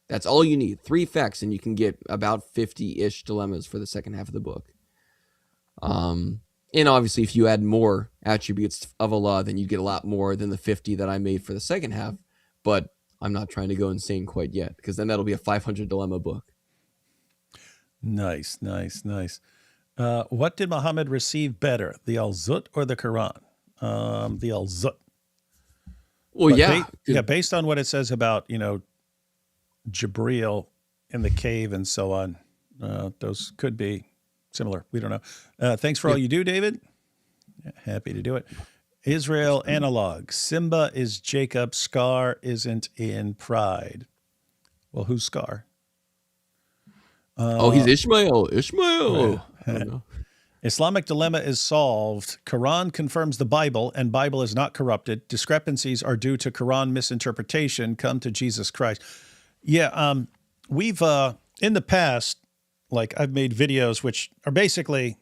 That's all you need. 3 facts, and you can get about 50-ish dilemmas for the second half of the book. And obviously, if you add more attributes of Allah, then you get a lot more than the 50 that I made for the second half. But I'm not trying to go insane quite yet, because then that'll be a 500 dilemma book. Nice. What did Muhammad receive better, the Al-Zut or the Quran? The Al-Zut. Well, based on what it says about, Jibreel in the cave and so on, those could be similar. We don't know. Thanks for all you do, David. Happy to do it. Israel analog. Simba is Jacob. Scar isn't in Pride. Well, who's Scar? He's Ishmael. I don't know. Islamic dilemma is solved. Quran confirms the Bible, and Bible is not corrupted. Discrepancies are due to Quran misinterpretation. Come to Jesus Christ. Yeah, we've in the past, I've made videos which are basically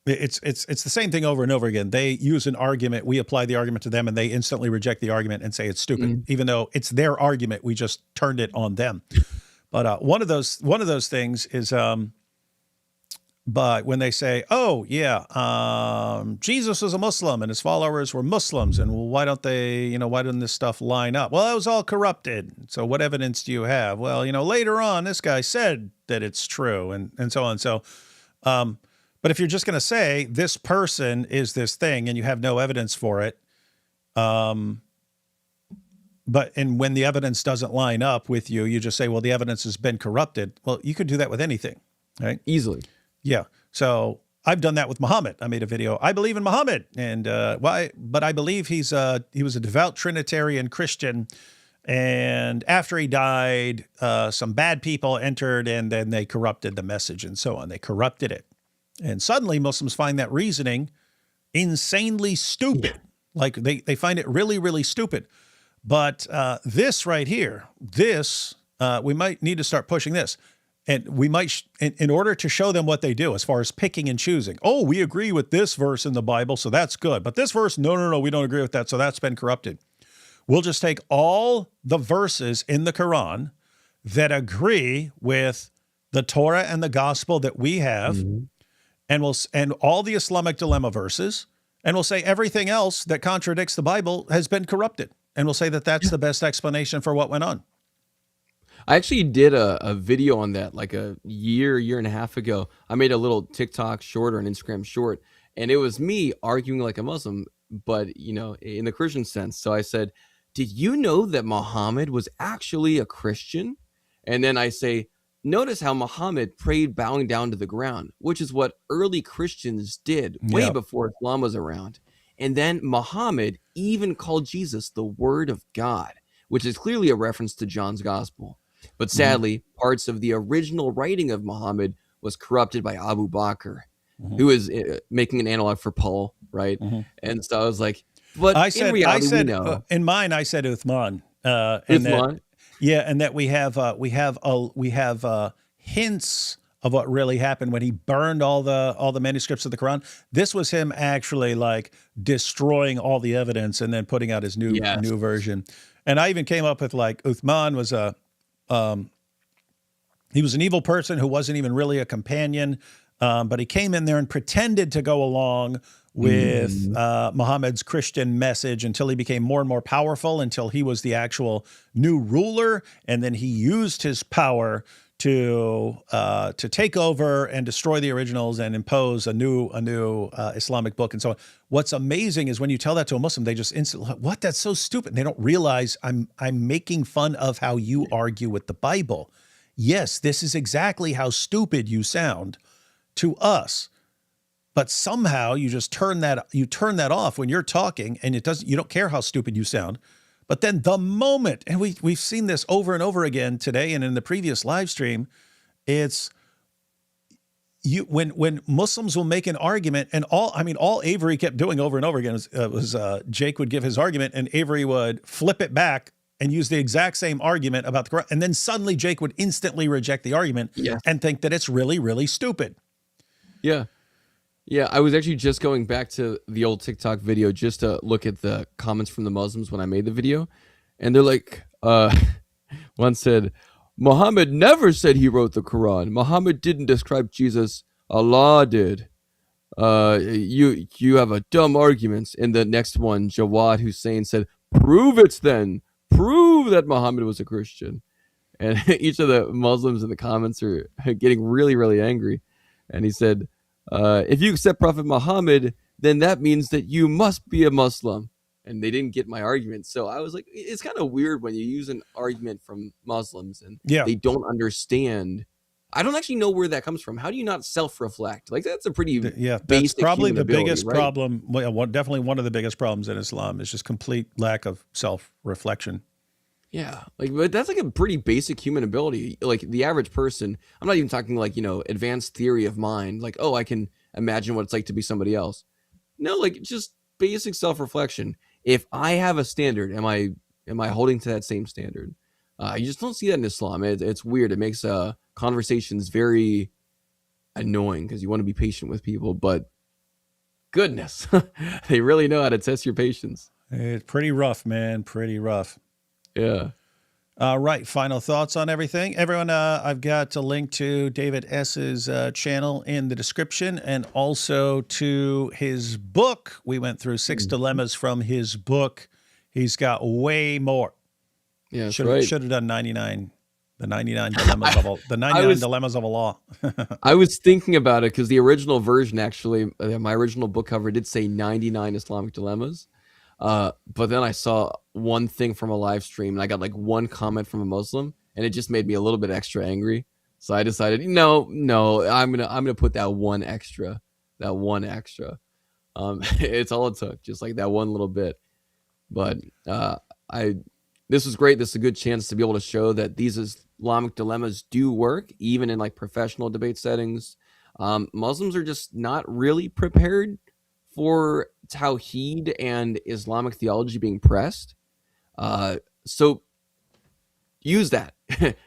It's the same thing over and over again. They use an argument, we apply the argument to them, and they instantly reject the argument and say it's stupid, even though it's their argument. We just turned it on them. But one of those things is, but when they say, "Oh yeah, Jesus was a Muslim and his followers were Muslims," and well, why don't they, why didn't this stuff line up? Well, it was all corrupted. So what evidence do you have? Well, later on, this guy said that it's true, and so on. So, but if you're just going to say this person is this thing and you have no evidence for it, and when the evidence doesn't line up with you, you just say, well, the evidence has been corrupted. Well, you could do that with anything, right? Easily. Yeah. So I've done that with Muhammad. I made a video. I believe in Muhammad, and why? But I believe he was a devout Trinitarian Christian. And after he died, some bad people entered, and then they corrupted the message, and so on. They corrupted it, and suddenly Muslims find that reasoning insanely stupid. Yeah. Like they find it really, really stupid. But this right here, we might need to start pushing this. And we might, in order to show them what they do as far as picking and choosing. Oh, we agree with this verse in the Bible, so that's good. But this verse, no, we don't agree with that, so that's been corrupted. We'll just take all the verses in the Quran that agree with the Torah and the gospel that we have, and all the Islamic dilemma verses, and we'll say everything else that contradicts the Bible has been corrupted. And we'll say that that's the best explanation for what went on. I actually did a video on that like a year and a half ago. I made a little TikTok short or an Instagram short, and it was me arguing like a Muslim, but in the Christian sense. So I said, did you know that Muhammad was actually a Christian? And then I say, notice how Muhammad prayed bowing down to the ground, which is what early Christians did way before Islam was around. And then Muhammad even called Jesus the Word of God, which is clearly a reference to John's Gospel. But sadly, parts of the original writing of Muhammad was corrupted by Abu Bakr, who is making an analog for Paul, right? And so I was like, but in reality, we know. In mine, I said Uthman. Uthman? And that we have hints of what really happened when he burned all the manuscripts of the Quran. This was him actually like destroying all the evidence and then putting out his new version. And I even came up with like Uthman was he was an evil person who wasn't even really a companion, but he came in there and pretended to go along with Muhammad's Christian message until he became more and more powerful, until he was the actual new ruler, and then he used his power to take over and destroy the originals and impose a new Islamic book and so on. What's amazing is when you tell that to a Muslim, they just instantly, what? That's so stupid. And they don't realize I'm making fun of how you argue with the Bible. Yes, this is exactly how stupid you sound to us. But somehow you just turn that off when you're talking, and you don't care how stupid you sound. But then the moment, and we've seen this over and over again today and in the previous live stream, it's when Muslims will make an argument, and all Avery kept doing over and over again was Jake would give his argument and Avery would flip it back and use the exact same argument about the Quran, and then suddenly Jake would instantly reject the argument and think that it's really, really stupid. Yeah. Yeah, I was actually just going back to the old TikTok video just to look at the comments from the Muslims when I made the video. And they're like, one said, Muhammad never said he wrote the Quran. Muhammad didn't describe Jesus. Allah did. You have a dumb arguments. And the next one, Jawad Hussein said, prove it then. Prove that Muhammad was a Christian. And each of the Muslims in the comments are getting really, really angry. And he said, if you accept Prophet Muhammad, then that means that you must be a Muslim. And they didn't get my argument. So I was like, it's kind of weird when you use an argument from Muslims and they don't understand. I don't actually know where that comes from. How do you not self-reflect? Like, that's a pretty basic that's probably the ability, biggest right? problem. Well, definitely one of the biggest problems in Islam is just complete lack of self-reflection. Yeah, but that's like a pretty basic human ability. Like the average person, I'm not even talking like, advanced theory of mind. Like, oh, I can imagine what it's like to be somebody else. No, like just basic self-reflection. If I have a standard, am I holding to that same standard? You just don't see that in Islam. It's weird. It makes, conversations very annoying because you want to be patient with people, but goodness, they really know how to test your patience. It's pretty rough, man. Pretty rough. Yeah. Right. Final thoughts on everything. Everyone, I've got a link to David S.'s channel in the description and also to his book. We went through 6 dilemmas from his book. He's got way more. Yeah, that's Should right. have done 99. The 99 dilemmas of all, the 99 dilemmas of a law. I was thinking about it because the original version, actually, my original book cover did say 99 Islamic dilemmas. But then I saw one thing from a live stream, and I got like one comment from a Muslim, and it just made me a little bit extra angry. So I decided, no, I'm gonna put that one extra. It's all it took, just like that one little bit. But this was great. This is a good chance to be able to show that these Islamic dilemmas do work, even in like professional debate settings. Muslims are just not really prepared for Tawheed and Islamic theology being pressed. So use that.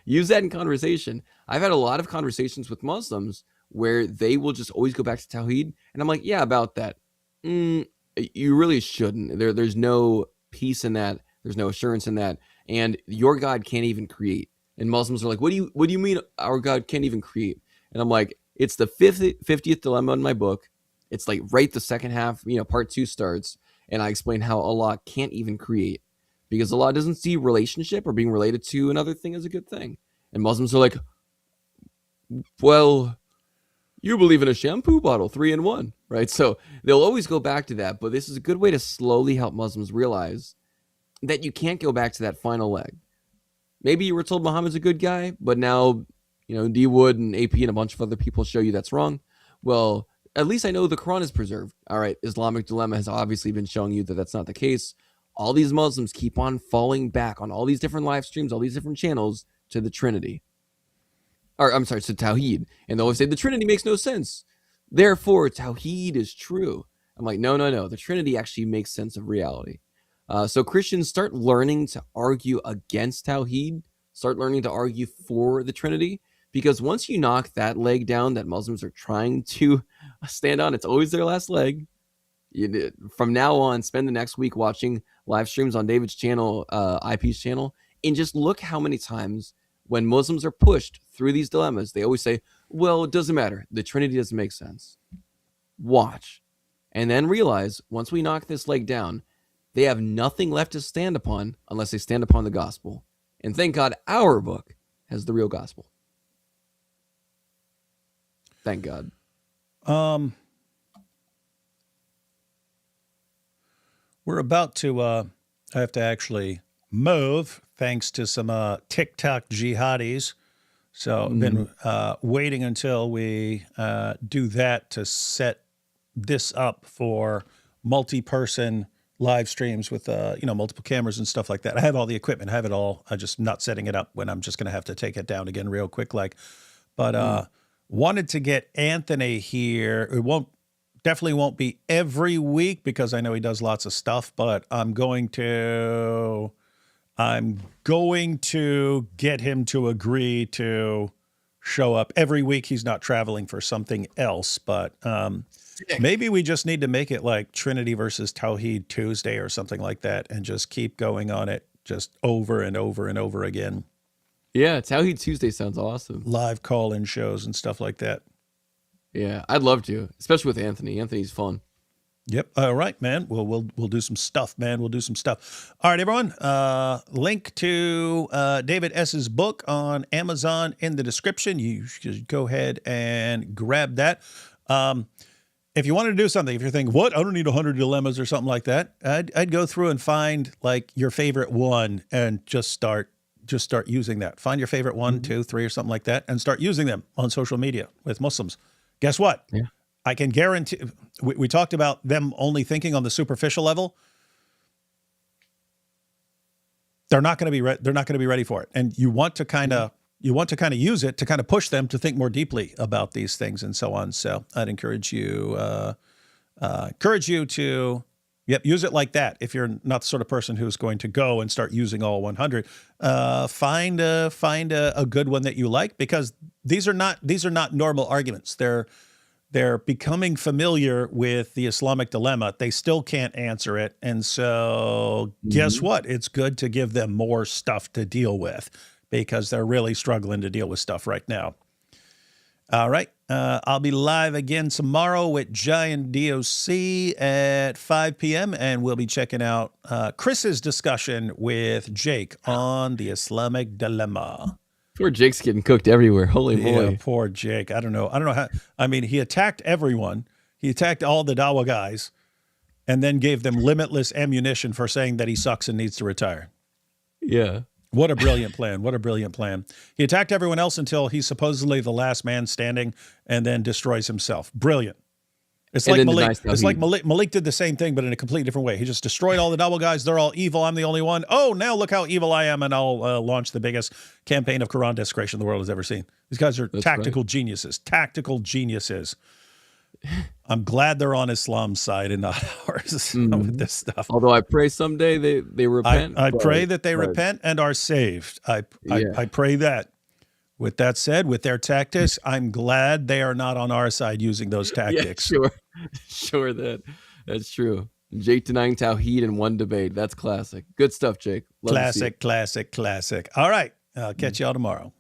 Use that in conversation. I've had a lot of conversations with Muslims where they will just always go back to Tawheed. And I'm like, yeah, about that. You really shouldn't. There's no peace in that. There's no assurance in that. And your God can't even create. And Muslims are like, what do you mean our God can't even create? And I'm like, it's the 50th dilemma in my book. It's like right the second half, part 2 starts. And I explain how Allah can't even create because Allah doesn't see relationship or being related to another thing as a good thing. And Muslims are like, well, you believe in a shampoo bottle, 3-in-1, right? So they'll always go back to that. But this is a good way to slowly help Muslims realize that you can't go back to that final leg. Maybe you were told Muhammad's a good guy, but now, D Wood and AP and a bunch of other people show you that's wrong. Well, at least I know the Quran is preserved. All right, Islamic dilemma has obviously been showing you that that's not the case. All these Muslims keep on falling back on all these different live streams, all these different channels to the Trinity. Or, I'm sorry, to Tawheed. And they'll always say, the Trinity makes no sense. Therefore, Tawheed is true. I'm like, no. The Trinity actually makes sense of reality. So Christians, start learning to argue against Tawheed. Start learning to argue for the Trinity. Because once you knock that leg down that Muslims are trying to stand on, it's always their last leg. From now on, spend the next week watching live streams on David's channel, IP's channel, and just look how many times when Muslims are pushed through these dilemmas, they always say, well, it doesn't matter. The Trinity doesn't make sense. Watch. And then realize, once we knock this leg down, they have nothing left to stand upon unless they stand upon the gospel. And thank God our book has the real gospel. Thank God. We're about to have to actually move thanks to some TikTok jihadis. So I've been waiting until we do that to set this up for multi-person live streams with multiple cameras and stuff like that. I have all the equipment, I have it all. I'm just not setting it up when I'm just going to have to take it down again real quick. But wanted to get Anthony here. It definitely won't be every week because I know he does lots of stuff, but I'm going to get him to agree to show up every week. He's not traveling for something else, but maybe we just need to make it like Trinity versus Tawheed Tuesday or something like that and just keep going on it just over and over and over again. Yeah, Tawheed Tuesday sounds awesome. Live call-in shows and stuff like that. Yeah, I'd love to, especially with Anthony. Anthony's fun. Yep. All right, man. We'll do some stuff, man. We'll do some stuff. All right, everyone. Link to David S.'s book on Amazon in the description. You should go ahead and grab that. If you wanted to do something, if you're thinking, what? I don't need 100 dilemmas or something like that. I'd go through and find like your favorite one and just start using that. Find your favorite 1, 2, 3 or something like that and start using them on social media with Muslims. Guess what? Yeah. I can guarantee, we talked about them only thinking on the superficial level. They're not going to be ready for it. And you want to kind of use it to kind of push them to think more deeply about these things and so on. So I'd encourage you to use it like that. If you're not the sort of person who's going to go and start using all 100, find a good one that you like, because these are not normal arguments. they're becoming familiar with the Islamic dilemma. They still can't answer it. And so guess what? It's good to give them more stuff to deal with because they're really struggling to deal with stuff right now. All right. I'll be live again tomorrow with Giant DOC at 5 p.m. and we'll be checking out Chris's discussion with Jake on the Islamic dilemma. Poor Jake's getting cooked everywhere. Holy moly. Yeah, poor Jake. I don't know how. I mean, he attacked everyone. He attacked all the Dawa guys and then gave them limitless ammunition for saying that he sucks and needs to retire. Yeah. What a brilliant plan. What a brilliant plan. He attacked everyone else until he's supposedly the last man standing and then destroys himself. Brilliant. It's like Malik. It's like Malik did the same thing, but in a completely different way. He just destroyed all the Dawa guys. They're all evil. I'm the only one. Oh, now look how evil I am, and I'll launch the biggest campaign of Quran desecration the world has ever seen. These guys are tactical geniuses. Tactical geniuses. I'm glad they're on Islam's side and not ours with this stuff. Although I pray someday they repent. I pray that they repent and are saved. I pray that. With that said, with their tactics, I'm glad they are not on our side using those tactics. Yeah, sure that's true. Jake denying Tawheed in one debate. That's classic. Good stuff, Jake. Love classic. All right. I'll catch y'all tomorrow.